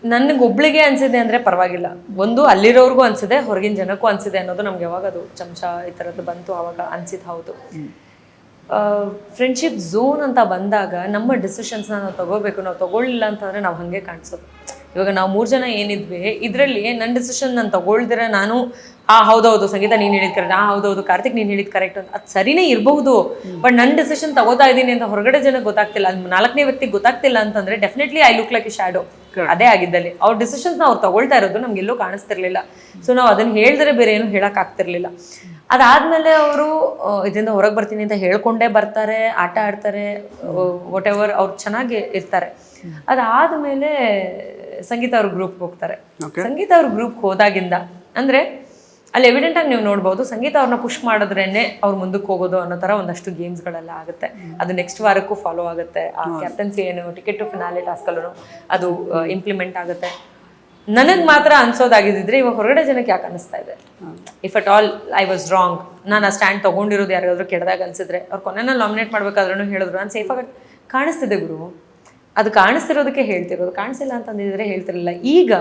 ನನಗೊಬ್ಳಿಗೆ ಅನಿಸಿದೆ ಅಂದರೆ ಪರವಾಗಿಲ್ಲ, ಒಂದು ಅಲ್ಲಿರೋರ್ಗೂ ಅನಿಸಿದೆ, ಹೊರಗಿನ ಜನಕ್ಕೂ ಅನಿಸಿದೆ ಅನ್ನೋದು ನಮ್ಗೆ ಯಾವಾಗ ಅದು ಚಮಚ ಈ ಥರದ್ದು ಬಂತು ಆವಾಗ ಅನಿಸಿದ್ದು. ಹೌದು, ಫ್ರೆಂಡ್ಶಿಪ್ ಝೋನ್ ಅಂತ ಬಂದಾಗ ನಮ್ಮ ಡಿಸಿಷನ್ಸ್ನ ನಾವು ತೊಗೋಬೇಕು. ನಾವು ತೊಗೊಳ್ಳಿಲ್ಲ ಅಂತಂದರೆ ನಾವು ಹಾಗೆ ಕಾಣಿಸೋದು. ಇವಾಗ ನಾವು 3 ಜನ ಏನಿದ್ವಿ, ಇದರಲ್ಲಿ ನನ್ನ ಡಿಸಿಷನ್ ನಾನು ತೊಗೊಳ್ದಿರ ನಾನು ಹೌದೌದು ಸಂಗೀತ ನೀನು ಹೇಳಿದ್ ಕರೆಕ್ಟ್, ಹೌದೌದು ಕಾರ್ತಿಕ್ ನೀನು ಹೇಳಿದ್ ಕರೆಕ್ಟ್ ಅಂತ ಅದು ಸರಿನೇ ಇರಬಹುದು. ಬಟ್ ನನ್ನ ಡಿಸಿಷನ್ ತಗೋತಾ ಇದ್ದೀನಿ ಅಂತ ಹೊರಗಡೆ ಜನಕ್ಕೆ ಗೊತ್ತಾಗ್ತಿಲ್ಲ, ಅದು 4ನೇ ವ್ಯಕ್ತಿಗೆ ಗೊತ್ತಾಗ್ತಿಲ್ಲ ಅಂತಂದ್ರೆ definitely I look like A shadow. ಅದೇ ಆಗಿದ್ದಲ್ಲಿ ಅವ್ರ ಡಿಸಿಷನ್ಸ್ನ ಅವ್ರು ತಗೊಳ್ತಾ ಇರೋದು ನಮ್ಗೆ ಎಲ್ಲೂ ಕಾಣಿಸ್ತಿರ್ಲಿಲ್ಲ. ಸೊ ನಾವು ಅದನ್ನ ಹೇಳಿದ್ರೆ ಬೇರೆ ಏನು ಹೇಳಕ್ ಆಗ್ತಿರ್ಲಿಲ್ಲ. ಅದಾದ್ಮೇಲೆ ಅವರು ಇದರಿಂದ ಹೊರಗೆ ಬರ್ತೀನಿ ಅಂತ ಹೇಳ್ಕೊಂಡೇ ಬರ್ತಾರೆ, ಆಟ ಆಡ್ತಾರೆ, ವಾಟ್ ಎವರ್ ಅವ್ರು ಚೆನ್ನಾಗಿ ಇರ್ತಾರೆ. ಅದಾದ್ಮೇಲೆ ಸಂಗೀತ ಅವ್ರ ಗ್ರೂಪ್ಗೆ ಹೋಗ್ತಾರೆ. ಸಂಗೀತ ಅವ್ರ ಗ್ರೂಪ್ಗೆ ಹೋದಾಗಿಂದ ಅಂದ್ರೆ ಅಲ್ಲಿ ಎವಿಡೆಂಟ್ ಆಗಿ ನೀವು ನೋಡ್ಬೋದು, ಸಂಗೀತ ಅವ್ರನ್ನ ಪುಷ್ ಮಾಡಿದ್ರೇನೆ ಅವ್ರು ಮುಂದಕ್ಕೆ ಹೋಗೋದು ಅನ್ನೋ ಥರ ಒಂದಷ್ಟು ಗೇಮ್ಸ್ಗಳೆಲ್ಲ ಆಗುತ್ತೆ. ಅದು ನೆಕ್ಸ್ಟ್ ವಾರಕ್ಕೂ ಫಾಲೋ ಆಗುತ್ತೆ. ಆ ಕ್ಯಾಪ್ಟನ್ಸಿ ಏನು ಟಿಕೆಟ್ ಟು ಫಿನಾಲೆ ಟಾಸ್ಕಲ್ಲೂ ಅದು ಇಂಪ್ಲಿಮೆಂಟ್ ಆಗುತ್ತೆ. ನನಗೆ ಮಾತ್ರ ಅನ್ಸೋದಾಗಿದ್ದಿದ್ರೆ ಇವಾಗ ಹೊರಗಡೆ ಜನಕ್ಕೆ ಯಾಕೆ ಅನಿಸ್ತಾ ಇದೆ, if at all I was wrong, ನಾನು ಆ ಸ್ಟ್ಯಾಂಡ್ ತೊಗೊಂಡಿರೋದು ಯಾರಿಗಾದ್ರೂ ಕೆಟ್ಟದಾಗ ಅನ್ಸಿದ್ರೆ ಅವ್ರು ಕೊನೆಯಲ್ಲಿ ನಾಮಿನೇಟ್ ಮಾಡ್ಬೇಕಾದ್ರೂ ಹೇಳಿದ್ರು ನಾನು ಸೇಫಾಗಿ ಕಾಣಿಸ್ತಿದೆ ಗುರು, ಅದು ಕಾಣಿಸ್ತಿರೋದಕ್ಕೆ ಹೇಳ್ತಿರೋದು, ಕಾಣಿಸಿಲ್ಲ ಅಂತಂದಿದ್ರೆ ಹೇಳ್ತಿರಲಿಲ್ಲ. ಈಗ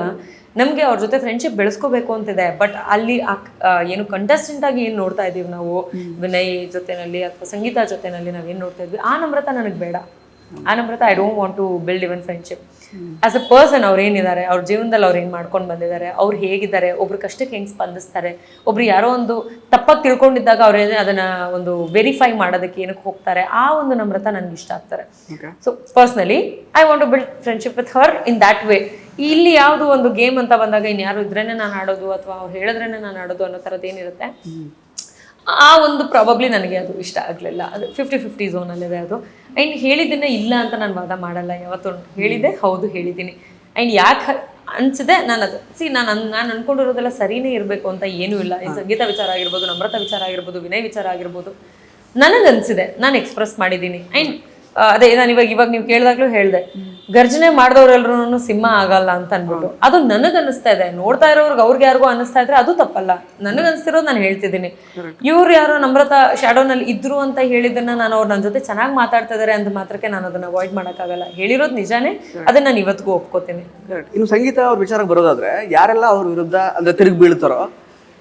ನಮಗೆ ಅವ್ರ ಜೊತೆ ಫ್ರೆಂಡ್ಶಿಪ್ ಬೆಳೆಸ್ಕೋಬೇಕು ಅಂತಿದೆ. ಬಟ್ ಅಲ್ಲಿ ಏನು ಕಂಟೆಸ್ಟೆಂಟ್ ಆಗಿ ಏನು ನೋಡ್ತಾ ಇದೀವಿ ನಾವು ವಿನಯ್ ಜೊತೆನಲ್ಲಿ ಅಥವಾ ಸಂಗೀತ ಜೊತೆನಲ್ಲಿ ನಾವೇನು ನೋಡ್ತಾ ಇದ್ವಿ, ಆ ನಮ್ರತ ನನಗೆ ಬೇಡ. ಆ Namrata I don't want to build even friendship. As a person ಅವ್ರು ಏನಿದ್ದಾರೆ, ಅವ್ರ ಜೀವನದಲ್ಲಿ ಅವ್ರು ಏನು ಮಾಡ್ಕೊಂಡು ಬಂದಿದ್ದಾರೆ, ಅವ್ರು ಹೇಗಿದ್ದಾರೆ, ಒಬ್ರು ಕಷ್ಟಕ್ಕೆ ಹೆಂಗೆ ಸ್ಪಂದಿಸ್ತಾರೆ, ಒಬ್ರು ಯಾರೋ ಒಂದು ತಪ್ಪಾಗಿ ತಿಳ್ಕೊಂಡಿದ್ದಾಗ ಅವ್ರೇನೇ ಅದನ್ನ ಒಂದು ವೆರಿಫೈ ಮಾಡೋದಕ್ಕೆ ಏನಕ್ಕೆ ಹೋಗ್ತಾರೆ, ಆ ಒಂದು ನಮ್ರತ ನನಗೆ ಇಷ್ಟ ಆಗ್ತಾರೆ. So personally I want to build friendship with her in that way. ಇಲ್ಲಿ ಯಾವುದು ಒಂದು ಗೇಮ್ ಅಂತ ಬಂದಾಗ ಇನ್ಯಾರು ಇದ್ರೇನೆ ನಾನು ಆಡೋದು ಅಥವಾ ಅವ್ರು ಹೇಳಿದ್ರೇನೆ ನಾನು ಆಡೋದು ಅನ್ನೋ ಥರದ್ದು ಏನಿರುತ್ತೆ, ಆ ಒಂದು ಪ್ರಾಬಬ್ಲಿ ನನಗೆ ಅದು ಇಷ್ಟ ಆಗಲಿಲ್ಲ. ಅದು 50-50 ಝೋನಲ್ಲಿದೆ ಅದು. ಆ್ಯಂಡ್ ಹೇಳಿದ್ದನ್ನೇ ಇಲ್ಲ ಅಂತ ನಾನು ವಾದ ಮಾಡಲ್ಲ. ಯಾವತ್ತೂ ಹೇಳಿದ್ದೆ ಹೌದು ಹೇಳಿದ್ದೀನಿ. ಆ್ಯಂಡ್ ಯಾಕೆ ಅನಿಸಿದೆ ನಾನು ಅದು ನಾನು ಅನ್ಕೊಂಡಿರೋದೆಲ್ಲ ಸರಿನೇ ಇರಬೇಕು ಅಂತ ಏನೂ ಇಲ್ಲ. ಈ ಸಂಗೀತ ವಿಚಾರ ಆಗಿರ್ಬೋದು, ನಮ್ರತ ವಿಚಾರ ಆಗಿರ್ಬೋದು, ವಿನಯ್ ವಿಚಾರ ಆಗಿರ್ಬೋದು, ನನಗನ್ಸಿದೆ, ನಾನು ಎಕ್ಸ್ಪ್ರೆಸ್ ಮಾಡಿದ್ದೀನಿ. ಆ್ಯಂಡ್ ಅದೇ ನಾನು ಇವಾಗ ನೀವು ಕೇಳಿದಾಗ್ಲೂ ಹೇಳಿದೆ, ಗರ್ಜನೆ ಮಾಡಿದವ್ರೆಲ್ರೂ ಸಿಂಹ ಆಗಲ್ಲ ಅಂತ ಅನ್ಬಿಟ್ಟು. ಅದು ನನಗನ್ನಿಸ್ತಾ ಇದೆ. ನೋಡ್ತಾ ಇರೋರ್ಗೆ ಅವ್ರಿಗೆ ಯಾರಿಗೂ ಅನ್ನಿಸ್ತಾ ಇದ್ರೆ ಅದು ತಪ್ಪಲ್ಲ. ನನಗನ್ಸ್ತಿರೋದು ನಾನು ಹೇಳ್ತಿದ್ದೀನಿ. ಇವ್ರು ಯಾರೋ ನಮ್ರತ ಶಾಡೋನಲ್ಲಿ ಇದ್ರು ಅಂತ ಹೇಳಿದ್ದನ್ನ ನಾನು ಅವ್ರು ನನ್ನ ಜೊತೆ ಚೆನ್ನಾಗಿ ಮಾತಾಡ್ತಾ ಇದಾರೆ ಅಂತ ಮಾತ್ರಕ್ಕೆ ನಾನು ಅದನ್ನ ಅವಾಯ್ಡ್ ಮಾಡೋಕ್ಕಾಗಲ್ಲ. ಹೇಳಿರೋದು ನಿಜಾನೇ, ಅದನ್ನ ನಾನು ಇವತ್ತಿಗೂ ಒಪ್ಕೋತೀನಿ. ಇನ್ನು ಸಂಗೀತ ಅವ್ರ ವಿಚಾರಕ್ಕೆ ಬರೋದಾದ್ರೆ, ಯಾರೆಲ್ಲ ಅವ್ರ ವಿರುದ್ಧ ಅಂದ್ರೆ ತಿರುಗಿ ಬೀಳ್ತಾರೋ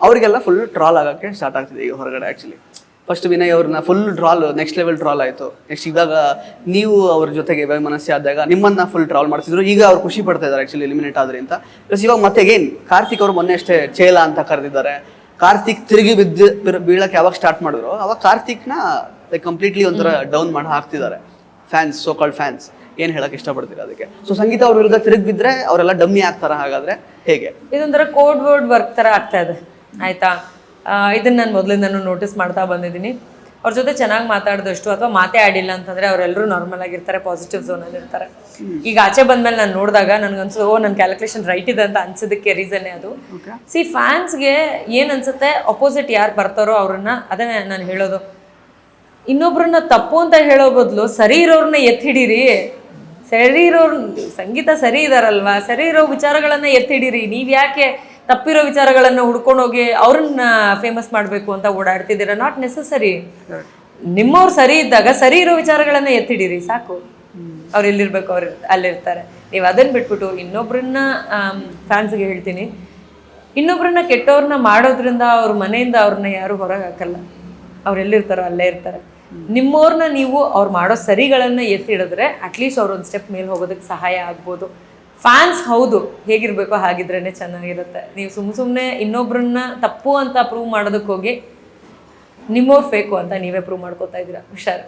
ಅವರಿಗೆಲ್ಲ ಫುಲ್ ಟ್ರಾಲ್ ಆಗಕ್ಕೆ ಸ್ಟಾರ್ಟ್ ಆಗ್ತಿದೆ ಈಗ ಹೊರಗಡೆ. ಆಕ್ಚುಲಿ ಫಸ್ಟ್ ವಿನಯ್ ಅವ್ರನ್ನ full troll, next level troll ಆಯಿತು. ನೆಕ್ಸ್ಟ್ ಇವಾಗ ನೀವು ಅವ್ರ ಜೊತೆಗೆ ವೈಮನಸ್ಸೆ ಆದಾಗ ನಿಮ್ಮನ್ನ ಫುಲ್ ಟ್ರಾಲ್ ಮಾಡ್ತಿದ್ರು. ಈಗ ಅವ್ರು ಖುಷಿ ಪಡ್ತಾ ಇದ್ದಾರೆ ಆ್ಯಕ್ಚುಲಿ ಎಲಿಮಿನೇಟ್ ಆದ್ರಿ ಅಂತ. ಪ್ಲಸ್ ಇವಾಗ ಮತ್ತೆ ಅಗೇನ್ ಕಾರ್ತಿಕ್ ಅವರು ಮೊನ್ನೆ ಅಷ್ಟೇ ಚೇಲ ಅಂತ ಕರೆದಿದ್ದಾರೆ. ಕಾರ್ತಿಕ್ ತಿರುಗಿ ಬೀಳಕ್ಕೆ ಯಾವಾಗ ಸ್ಟಾರ್ಟ್ ಮಾಡಿದ್ರು ಅವಾಗ ಕಾರ್ತಿಕ್ನ ಲೈಕ್ ಕಂಪ್ಲೀಟ್ಲಿ ಒಂಥರ ಡೌನ್ ಮಾಡಿ ಹಾಕ್ತಿದ್ದಾರೆ ಫ್ಯಾನ್ಸ್, ಸೋ ಕಾಲ್ಡ್ ಫ್ಯಾನ್ಸ್. ಏನು ಹೇಳಕ್ಕೆ ಇಷ್ಟಪಡ್ತೀರಾ ಅದಕ್ಕೆ? ಸೊ ಸಂಗೀತ ಅವ್ರ ವಿರುದ್ಧ ತಿರುಗಿ ಬಿದ್ದರೆ ಅವರೆಲ್ಲ ಡಮ್ಮಿ ಆಗ್ತಾರ, ಹಾಗಾದ್ರೆ ಹೇಗೆ? ಇದೊಂಥರ ಕೋಡ್ ವರ್ಡ್ ವರ್ಕ್ ಥರ ಆಗ್ತಾ ಇದೆ, ಆಯ್ತಾ? ಇದನ್ನು ನಾನು ಮೊದಲಿಂದನೂ ನೋಟಿಸ್ ಮಾಡ್ತಾ ಬಂದಿದ್ದೀನಿ. ಅವ್ರ ಜೊತೆ ಚೆನ್ನಾಗಿ ಮಾತಾಡಿದಷ್ಟು ಅಥವಾ ಮಾತೇ ಆಡಿಲ್ಲ ಅಂತಂದರೆ ಅವರೆಲ್ಲರೂ ನಾರ್ಮಲ್ ಆಗಿರ್ತಾರೆ, ಪಾಸಿಟಿವ್ ಝೋನಲ್ಲಿ ಇರ್ತಾರೆ. ಈಗ ಆಚೆ ಬಂದಮೇಲೆ ನಾನು ನೋಡಿದಾಗ ನನಗನ್ಸೋದು ನನ್ನ ಕ್ಯಾಲ್ಕುಲೇಷನ್ ರೈಟ್ ಇದೆ ಅಂತ ಅನ್ಸೋದಕ್ಕೆ ರೀಸನ್ನೇ ಅದು. ಫ್ಯಾನ್ಸ್ಗೆ ಏನು ಅನ್ಸುತ್ತೆ, ಅಪೋಸಿಟ್ ಯಾರು ಬರ್ತಾರೋ ಅವ್ರನ್ನ, ಅದೇ ನಾನು ಹೇಳೋದು, ಇನ್ನೊಬ್ರನ್ನ ತಪ್ಪು ಅಂತ ಹೇಳೋ ಬದಲು ಸರಿ ಇರೋರನ್ನ ಎತ್ತಿಡೀರಿ. ಸರಿ ಇರೋರು, ಸಂಗೀತ ಸರಿ ಇದಾರಲ್ವಾ, ಸರಿ ಇರೋ ವಿಚಾರಗಳನ್ನು ಎತ್ತಿಡೀರಿ. ನೀವು ಯಾಕೆ ತಪ್ಪಿರೋ ವಿಚಾರಗಳನ್ನು ಹುಡ್ಕೊಂಡೋಗಿ ಅವ್ರನ್ನ ಫೇಮಸ್ ಮಾಡಬೇಕು ಅಂತ ಓಡಾಡ್ತಿದ್ದೀರಾ? Not necessary. ನಿಮ್ಮವ್ರು ಸರಿ ಇದ್ದಾಗ ಸರಿ ಇರೋ ವಿಚಾರಗಳನ್ನ ಎತ್ತಿಡೀರಿ, ಸಾಕು. ಅವ್ರು ಎಲ್ಲಿರ್ಬೇಕು ಅವ್ರು ಅಲ್ಲಿರ್ತಾರೆ. ನೀವು ಅದನ್ನ ಬಿಟ್ಬಿಟ್ಟು ಇನ್ನೊಬ್ರನ್ನ, ಫ್ಯಾನ್ಸ್ಗೆ ಹೇಳ್ತೀನಿ, ಇನ್ನೊಬ್ರನ್ನ ಕೆಟ್ಟವ್ರನ್ನ ಮಾಡೋದ್ರಿಂದ ಅವ್ರ ಮನೆಯಿಂದ ಅವ್ರನ್ನ ಯಾರು ಹೊರಗೆ ಹಾಕಲ್ಲ. ಅವ್ರು ಎಲ್ಲಿರ್ತಾರೋ ಅಲ್ಲೇ ಇರ್ತಾರೆ. ನಿಮ್ಮವ್ರನ್ನ ನೀವು ಅವ್ರು ಮಾಡೋ ಸರಿಗಳನ್ನ ಎತ್ತಿಡಿದ್ರೆ ಅಟ್ಲೀಸ್ಟ್ ಅವ್ರು ಒಂದು ಸ್ಟೆಪ್ ಮೇಲೆ ಹೋಗೋದಕ್ಕೆ ಸಹಾಯ ಆಗ್ಬೋದು. ಫ್ಯಾನ್ಸ್ ಹೌದು ಹೇಗಿರ್ಬೇಕೋ ಹಾಗಿದ್ರೇನೆ ಚೆನ್ನಾಗಿರುತ್ತೆ. ನೀವು ಸುಮ್ಮನೆ ಇನ್ನೊಬ್ರನ್ನ ತಪ್ಪು ಅಂತ ಪ್ರೂವ್ ಮಾಡೋದಕ್ಕೆ ಹೋಗಿ ನಿಮ್ಮವ್ರು ಫೇಕು ಅಂತ ನೀವೇ ಪ್ರೂವ್ ಮಾಡ್ಕೋತಾ ಇದ್ದೀರಾ. ಹುಷಾರು.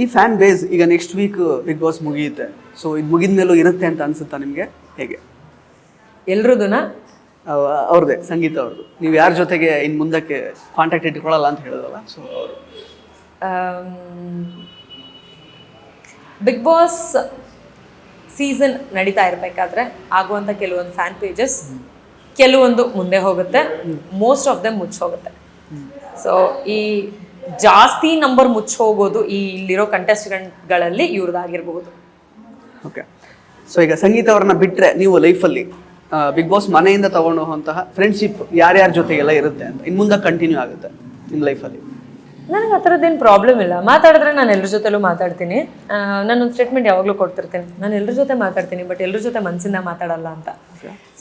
ಈ ಫ್ಯಾನ್ ಬೇಸ್ ಈಗ ನೆಕ್ಸ್ಟ್ ವೀಕ್ ಬಿಗ್ ಬಾಸ್ ಮುಗಿಯುತ್ತೆ, ಸೊ ಇದು ಮುಗಿದ ಮೇಲೂ ಇರುತ್ತೆ ಅಂತ ಅನ್ಸುತ್ತಾ ನಿಮಗೆ? ಹೇಗೆ ಎಲ್ರದನ್ನ ಅವ್ರದ್ದೇ ಸಂಗೀತ ಅವ್ರದ್ದು, ನೀವು ಯಾರ ಜೊತೆಗೆ ಇನ್ನು ಮುಂದಕ್ಕೆ ಕಾಂಟ್ಯಾಕ್ಟ್ ಇಟ್ಕೊಳ್ಳಲ್ಲ ಅಂತ ಹೇಳಿದಲ್ಲ, ಸೊ ಅವರು ಬಿಗ್ ಬಾಸ್ ಸೀಸನ್ ನಡೀತಾ ಇರಬೇಕಾದ್ರೆ ಆಗುವಂಥ ಕೆಲವೊಂದು ಫ್ಯಾನ್ ಪೇಜಸ್ ಕೆಲವೊಂದು ಮುಂದೆ ಹೋಗುತ್ತೆ, ಮೋಸ್ಟ್ ಆಫ್ ದೆಮ್ ಮುಚ್ಚೋಗುತ್ತೆ. ಸೊ ಈ ಜಾಸ್ತಿ ನಂಬರ್ ಮುಚ್ಚೋಗೋದು ಈ ಇಲ್ಲಿರೋ ಕಂಟೆಸ್ಟೆಂಟ್ಗಳಲ್ಲಿ ಇವ್ರದ್ದಾಗಿರ್ಬಹುದು. ಓಕೆ, ಸೊ ಈಗ ಸಂಗೀತ ಅವ್ರನ್ನ ಬಿಟ್ಟರೆ ನೀವು ಲೈಫಲ್ಲಿ ಬಿಗ್ ಬಾಸ್ ಮನೆಯಿಂದ ತಗೊಂಡು ಹೋಗುವಂತಹ ಫ್ರೆಂಡ್ಶಿಪ್ ಯಾರ್ಯಾರ ಜೊತೆಗೆಲ್ಲ ಇರುತ್ತೆ ಅಂತ ಇನ್ನು ಮುಂದೆ ಕಂಟಿನ್ಯೂ ಆಗುತ್ತೆ ನಿಮ್ಮ ಲೈಫಲ್ಲಿ? ನನಗೆ ಆ ಥರದ್ದೇನು ಪ್ರಾಬ್ಲಮ್ ಇಲ್ಲ. ಮಾತಾಡಿದ್ರೆ ನಾನು ಎಲ್ಲರ ಜೊತೆಲೂ ಮಾತಾಡ್ತೀನಿ. ನಾನೊಂದು ಸ್ಟೇಟ್ಮೆಂಟ್ ಯಾವಾಗಲೂ ಕೊಡ್ತಿರ್ತೀನಿ, ನಾನು ಎಲ್ಲರ ಜೊತೆ ಮಾತಾಡ್ತೀನಿ ಬಟ್ ಎಲ್ಲರ ಜೊತೆ ಮನಸ್ಸಿಂದ ಮಾತಾಡಲ್ಲ ಅಂತ.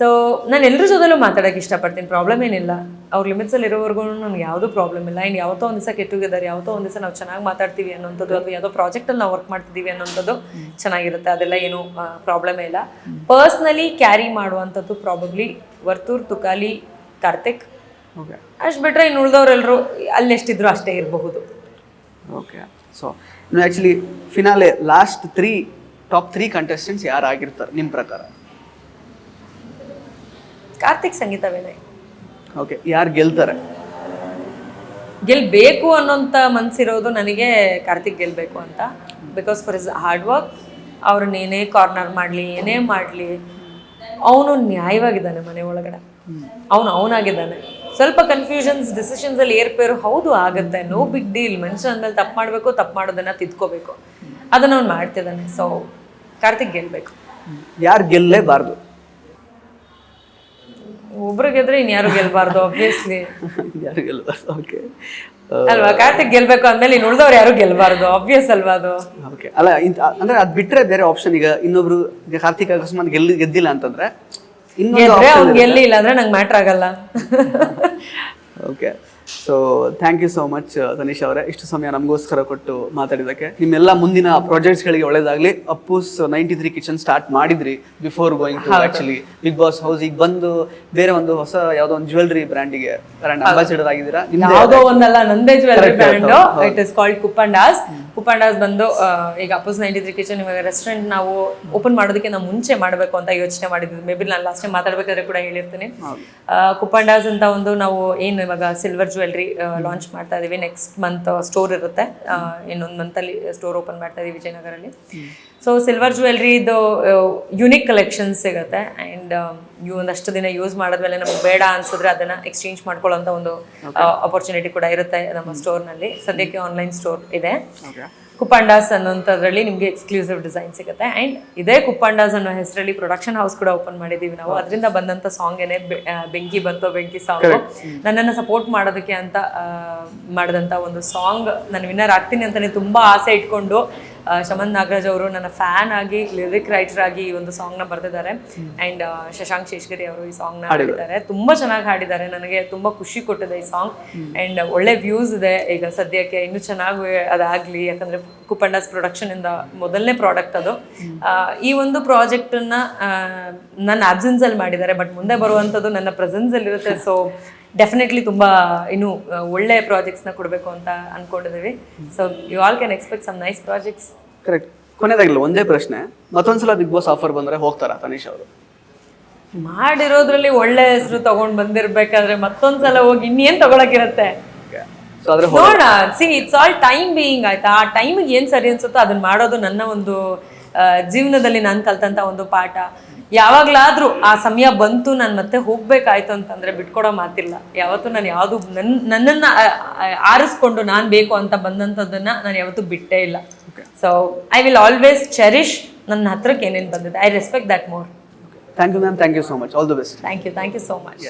ಸೊ ನಾನು ಎಲ್ಲರ ಜೊತೆಲೂ ಮಾತಾಡೋಕ್ಕೆ ಇಷ್ಟಪಡ್ತೀನಿ, ಪ್ರಾಬ್ಲಮ್ ಏನಿಲ್ಲ. ಅವ್ರ ಲಿಮಿಟ್ಸಲ್ಲಿ ಇರೋವರೆಗೂ ನನಗೆ ಯಾವುದೂ ಪ್ರಾಬ್ಲಮ್ ಇಲ್ಲ. ಇನ್ನು ಯಾವತ್ತೋ ಒಂದು ದಿವಸ ಗೆಟ್ ಟುಗೆದರ್, ಯಾವತ್ತೋ ಒಂದು ದಿವಸ ನಾವು ಚೆನ್ನಾಗಿ ಮಾತಾಡ್ತೀವಿ ಅನ್ನೋಂಥದ್ದು, ಅಥವಾ ಯಾವುದೋ ಪ್ರಾಜೆಕ್ಟಲ್ಲಿ ನಾವು ವರ್ಕ್ ಮಾಡ್ತಿದ್ದೀವಿ ಅನ್ನೋಂಥದ್ದು ಚೆನ್ನಾಗಿರುತ್ತೆ. ಅದೆಲ್ಲ ಏನೂ ಪ್ರಾಬ್ಲಮೇ ಇಲ್ಲ. ಪರ್ಸ್ನಲಿ ಕ್ಯಾರಿ ಮಾಡುವಂಥದ್ದು ಪ್ರಾಬಬ್ಲಿ ವರ್ತೂರ್, ತುಕಾಲಿ, ಕಾರ್ತಿಕ್. ಓಕೆ, ಅಷ್ಟು ಬಿಟ್ಟರೆ ಇನ್ನು ಉಳಿದವರೆಲ್ಲರೂ ಅಲ್ಲೆಷ್ಟಿದ್ರು ಅಷ್ಟೇ ಇರಬಹುದು. ಓಕೆ, ಸೊ ಇನ್ನು actually finale last top 3 contestants ಯಾರು ಆಗಿರ್ತಾರೆ ನಿಮ್ಮ ಪ್ರಕಾರ? ಕಾರ್ತಿಕ್, ಸಂಗೀತ, ವಿನಯ್. ಓಕೆ, ಯಾರು ಗೆಲ್ತಾರೆ? ಗೆಲ್ಬೇಕು ಅನ್ನೋಂಥ ಮನಸ್ಸಿರೋದು ನನಗೆ ಕಾರ್ತಿಕ್ ಗೆಲ್ಲಬೇಕು ಅಂತ. Because for is hard work. ಅವ್ರನ್ನ ಏನೇ ಕಾರ್ನರ್ ಮಾಡಲಿ, ಏನೇ ಮಾಡಲಿ, ಅವನು ನ್ಯಾಯವಾಗಿದ್ದಾನೆ ಮನೆ ಒಳಗಡೆ. ಅವನಾಗಿದ್ದಾನೆ. ಸ್ವಲ್ಪ ಕನ್ಫ್ಯೂಷನ್ಸ್, ಡಿಸಿಷನ್ಸಲ್ಲಿ ಏರ್ಪೇರು ಹೌದು ಆಗುತ್ತೆ, ನೋ ಬಿಗ್ ಡೀಲ್. ಮನುಷ್ಯ ಅಂದಮೇಲೆ ತಪ್ಪು ಮಾಡಬೇಕು, ತಪ್ಪು ಮಾಡೋದನ್ನು ತಿದ್ಕೋಬೇಕು, ಅದನ್ನು ಅವ್ನು ಮಾಡ್ತಿದ್ದಾನೆ. ಸೊ ಕಾರ್ತಿಕ್ ಗೆಲ್ಲಬೇಕು. ಯಾರು ಗೆಲ್ಲೇಬಾರ್ದು? ಒಬ್ರು ಗೆದ್ರೆ ಇನ್ಯಾರು ಗೆಲ್ಬಾರ್ದು, ಆಬ್ವಿಯಸ್ಲಿ. ಯಾರು ಗೆಲ್ಬಾರ್ದು? ಓಕೆ ಅಲ್ವಾ, ಕಾರ್ತಿಕ್ ಗೆಲ್ಬೇಕು ಅಂದ್ಮೇಲೆ ಇನ್ನು ಉಳಿದವ್ರು ಯಾರು ಗೆಲ್ಬಾರ್ದು, ಆಬ್ವಿಯಸ್ ಅಲ್ವಾ ಅದು? ಓಕೆ, ಅಲ್ಲ ಅಂದ್ರೆ ಅದು ಬಿಟ್ಟರೆ ಬೇರೆ ಆಪ್ಷನ್? ಈಗ ಇನ್ನೊಬ್ರು ಕಾರ್ತಿಕ್ ಅಕಸ್ಮಾತ್ ಗೆದ್ದಿಲ್ಲ ಅಂತಂದ್ರೆ ಅವ್ನು ಗೆಲ್ಲಿಲ್ಲ ಅಂದ್ರೆ ನಂಗೆ ಮ್ಯಾಟ್ರ್ ಆಗಲ್ಲ. Okay, so thank you so much Tanish ಅವರೇ, ಇಷ್ಟು ಸಮಯ ನಮಗೋಸ್ಕರ ಕೊಟ್ಟು ಮಾತಾಡಿದ್ದಕ್ಕೆ. ನಿಮ್ಮೆಲ್ಲ ಮುಂದಿನ ಪ್ರಾಜೆಕ್ಟ್ಸ್ಗಳಿಗೆ ಒಳ್ಳೇದಾಗಲಿ. ಅಪ್ಪೂಸ್ 93 ಕಿಚನ್ ಸ್ಟಾರ್ಟ್ ಮಾಡಿದ್ರಿ before going to actually Bigg Boss house. ಈಗ ಬಂದು ಬೇರೆ ಒಂದು ಹೊಸ ಯಾವುದೋ ಒಂದು ಜ್ಯುವೆಲ್ರಿ ಬ್ರ್ಯಾಂಡ್ ಅಂಬಾಸಿಡರ್ ಆಗಿದ್ದೀರಾ. ಯಾವುದೋ ಒಂದಲ್ಲ, ನಂದೇ jewellery brand. It is called Kuppandas. Kuppandas ಬಂದು ಈಗ ಅಪ್ಪೂಸ್ 93 ಕಿಚನ್ ಇವಾಗ ರೆಸ್ಟೋರೆಂಟ್ ನಾವು ಓಪನ್ ಮಾಡೋದಕ್ಕೆ ನಾವು ಮುಂಚೆ ಮಾಡಬೇಕು ಅಂತ ಯೋಚನೆ ಮಾಡಿದ್ವಿ. ಮೇ ಬಿ ನಾನು ಲಾಸ್ಟ್ ಟೈಮ್ ಮಾತಾಡ್ಬೇಕಾದ್ರೆ ಕೂಡ ಹೇಳಿರ್ತೀನಿ. ಕುಪ್ಪಂಡಾಸ್ ಅಂತ ಒಂದು ನಾವು ಏನು ಇವಾಗ ಸಿಲ್ವರ್ ಜ್ಯುವೆಲ್ರಿ ಲಾಂಚ್ ಮಾಡ್ತಾ ಇದೀವಿ. ನೆಕ್ಸ್ಟ್ ಮಂತ್ ಸ್ಟೋರ್ ಇರುತ್ತೆ, ಇನ್ನೊಂದು ಮಂತಲ್ಲಿ ಸ್ಟೋರ್ ಓಪನ್ ಮಾಡ್ತಾ ಇದೀವಿ ವಿಜಯನಗರಲ್ಲಿ. ಸೊ ಸಿಲ್ವರ್ ಜ್ಯುವೆಲ್ರಿದು ಯುನಿಕ್ ಕಲೆಕ್ಷನ್ಸ್ ಸಿಗುತ್ತೆ. ಆ್ಯಂಡ್ ಒಂದಷ್ಟು ದಿನ ಯೂಸ್ ಮಾಡಿದ್ಮೇಲೆ ನಮ್ಗೆ ಬೇಡ ಅನ್ಸಿದ್ರೆ ಅದನ್ನು ಎಕ್ಸ್ಚೇಂಜ್ ಮಾಡ್ಕೊಳ್ಳೋಂಥ ಒಂದು ಅಪರ್ಚುನಿಟಿ ಕೂಡ ಇರುತ್ತೆ ನಮ್ಮ ಸ್ಟೋರ್ನಲ್ಲಿ. ಸದ್ಯಕ್ಕೆ ಆನ್ಲೈನ್ ಸ್ಟೋರ್ ಇದೆ. ಕುಪ್ಪಂಡಾಸ್ ಅನ್ನೋಂಥದ್ರಲ್ಲಿ ನಿಮಗೆ ಎಕ್ಸ್ಕ್ಲೂಸಿವ್ ಡಿಸೈನ್ ಸಿಗುತ್ತೆ. ಆ್ಯಂಡ್ ಇದೇ ಕುಪ್ಪಂಡಾಸ್ ಅನ್ನೋ ಹೆಸರಲ್ಲಿ ಪ್ರೊಡಕ್ಷನ್ ಹೌಸ್ ಕೂಡ ಓಪನ್ ಮಾಡಿದ್ದೀವಿ ನಾವು. ಅದರಿಂದ ಬಂದಂಥ ಸಾಂಗ್ ಏನೇ ಬೆಂಕಿ ಬಂತೋ ಬೆಂಕಿ ಸಾಂಗ್, ನನ್ನನ್ನು ಸಪೋರ್ಟ್ ಮಾಡೋದಕ್ಕೆ ಅಂತ ಮಾಡಿದಂಥ ಒಂದು ಸಾಂಗ್. ನಾನು ವಿನ್ನರ್ ಆಗ್ತೀನಿ ಅಂತಲೇ ತುಂಬ ಆಸೆ ಇಟ್ಕೊಂಡು ಶಮನ್ ನಾಗರಾಜ್ ಅವರು ನನ್ನ ಫ್ಯಾನ್ ಆಗಿ ಲಿರಿಕ್ ರೈಟರ್ ಆಗಿ ಈ ಒಂದು ಸಾಂಗ್ನ ಬರೆದಿದ್ದಾರೆ. ಆ್ಯಂಡ್ ಶಶಾಂಕ್ ಶೇಷಗಿರಿ ಅವರು ಈ ಸಾಂಗ್ನ ಹಾಡಿದ್ದಾರೆ. ತುಂಬ ಚೆನ್ನಾಗಿ ಹಾಡಿದ್ದಾರೆ. ನನಗೆ ತುಂಬ ಖುಷಿ ಕೊಟ್ಟಿದೆ ಈ ಸಾಂಗ್. ಆ್ಯಂಡ್ ಒಳ್ಳೆ ವ್ಯೂಸ್ ಇದೆ ಈಗ ಸದ್ಯಕ್ಕೆ. ಇನ್ನೂ ಚೆನ್ನಾಗಿ ಅದಾಗಲಿ, ಯಾಕಂದರೆ ಕುಪ್ಪಂಡಾಸ್ ಪ್ರೊಡಕ್ಷನಿಂದ ಮೊದಲನೇ ಪ್ರಾಡಕ್ಟ್ ಅದು. ಈ ಒಂದು ಪ್ರಾಜೆಕ್ಟನ್ನು ನನ್ನ ಆಬ್ಸೆನ್ಸಲ್ಲಿ ಮಾಡಿದ್ದಾರೆ, ಬಟ್ ಮುಂದೆ ಬರುವಂಥದ್ದು ನನ್ನ ಪ್ರೆಸೆನ್ಸಲ್ಲಿರುತ್ತೆ. ಸೊ ಡೆಫಿನೆಟ್ಲಿ ತುಂಬ ಇನ್ನೂ ಒಳ್ಳೆ ಪ್ರಾಜೆಕ್ಟ್ಸ್ನ ಕೊಡಬೇಕು ಅಂತ ಅಂದ್ಕೊಂಡಿದ್ದೀವಿ. So you all can expect some nice projects. Correct. ಕೊನೆಯದಾಗಿಲ್ಲ ಒಂದೇ ಪ್ರಶ್ನೆ, ಮತ್ತೊಂದ್ಸಲ ಬಿಗ್ ಬಾಸ್ ಆಫರ್ ಬಂದರೆ ಹೋಗ್ತಾರಾ ತನಿಷ್ ಅವರು? ಮಾಡಿರೋದ್ರಲ್ಲಿ ಒಳ್ಳೆ ಹೆಸರು ತಗೊಂಡು ಬಂದಿರಬೇಕಾದ್ರೆ ಮತ್ತೊಂದ್ಸಲ ಹೋಗಿ ಇನ್ನೇನು ತಗೊಳಕಿರುತ್ತೆ ನೋಡೋಣ. C it's all time being, ಆಯ್ತಾ? ಆ ಟೈಮಿಗೆ ಏನು ಸರಿ ಅನ್ಸುತ್ತೋ ಅದನ್ನ ಮಾಡೋದು ನನ್ನ ಒಂದು ಜೀವನದಲ್ಲಿ ನಾನು ಕಲ್ತಂಥ ಒಂದು ಪಾಠ. ಯಾವಾಗಲಾದರೂ ಆ ಸಮಯ ಬಂತು ನಾನು ಮತ್ತೆ ಹೋಗ್ಬೇಕಾಯ್ತು ಅಂತಂದರೆ ಬಿಟ್ಕೊಡೋ ಮಾತಿಲ್ಲ. ಯಾವತ್ತೂ ನಾನು ಯಾವುದು ನನ್ನನ್ನು ಆರಿಸ್ಕೊಂಡು ನಾನು ಬೇಕು ಅಂತ ಬಂದಂಥದ್ದನ್ನು ನಾನು ಯಾವತ್ತೂ ಬಿಟ್ಟೇ ಇಲ್ಲ. So I will always cherish ನನ್ನ ಹತ್ರಕ್ಕೆ ಏನೇನು ಬಂದಿದೆ. I respect that more. Thank you ma'am, thank you so much, all the best. Thank you so much.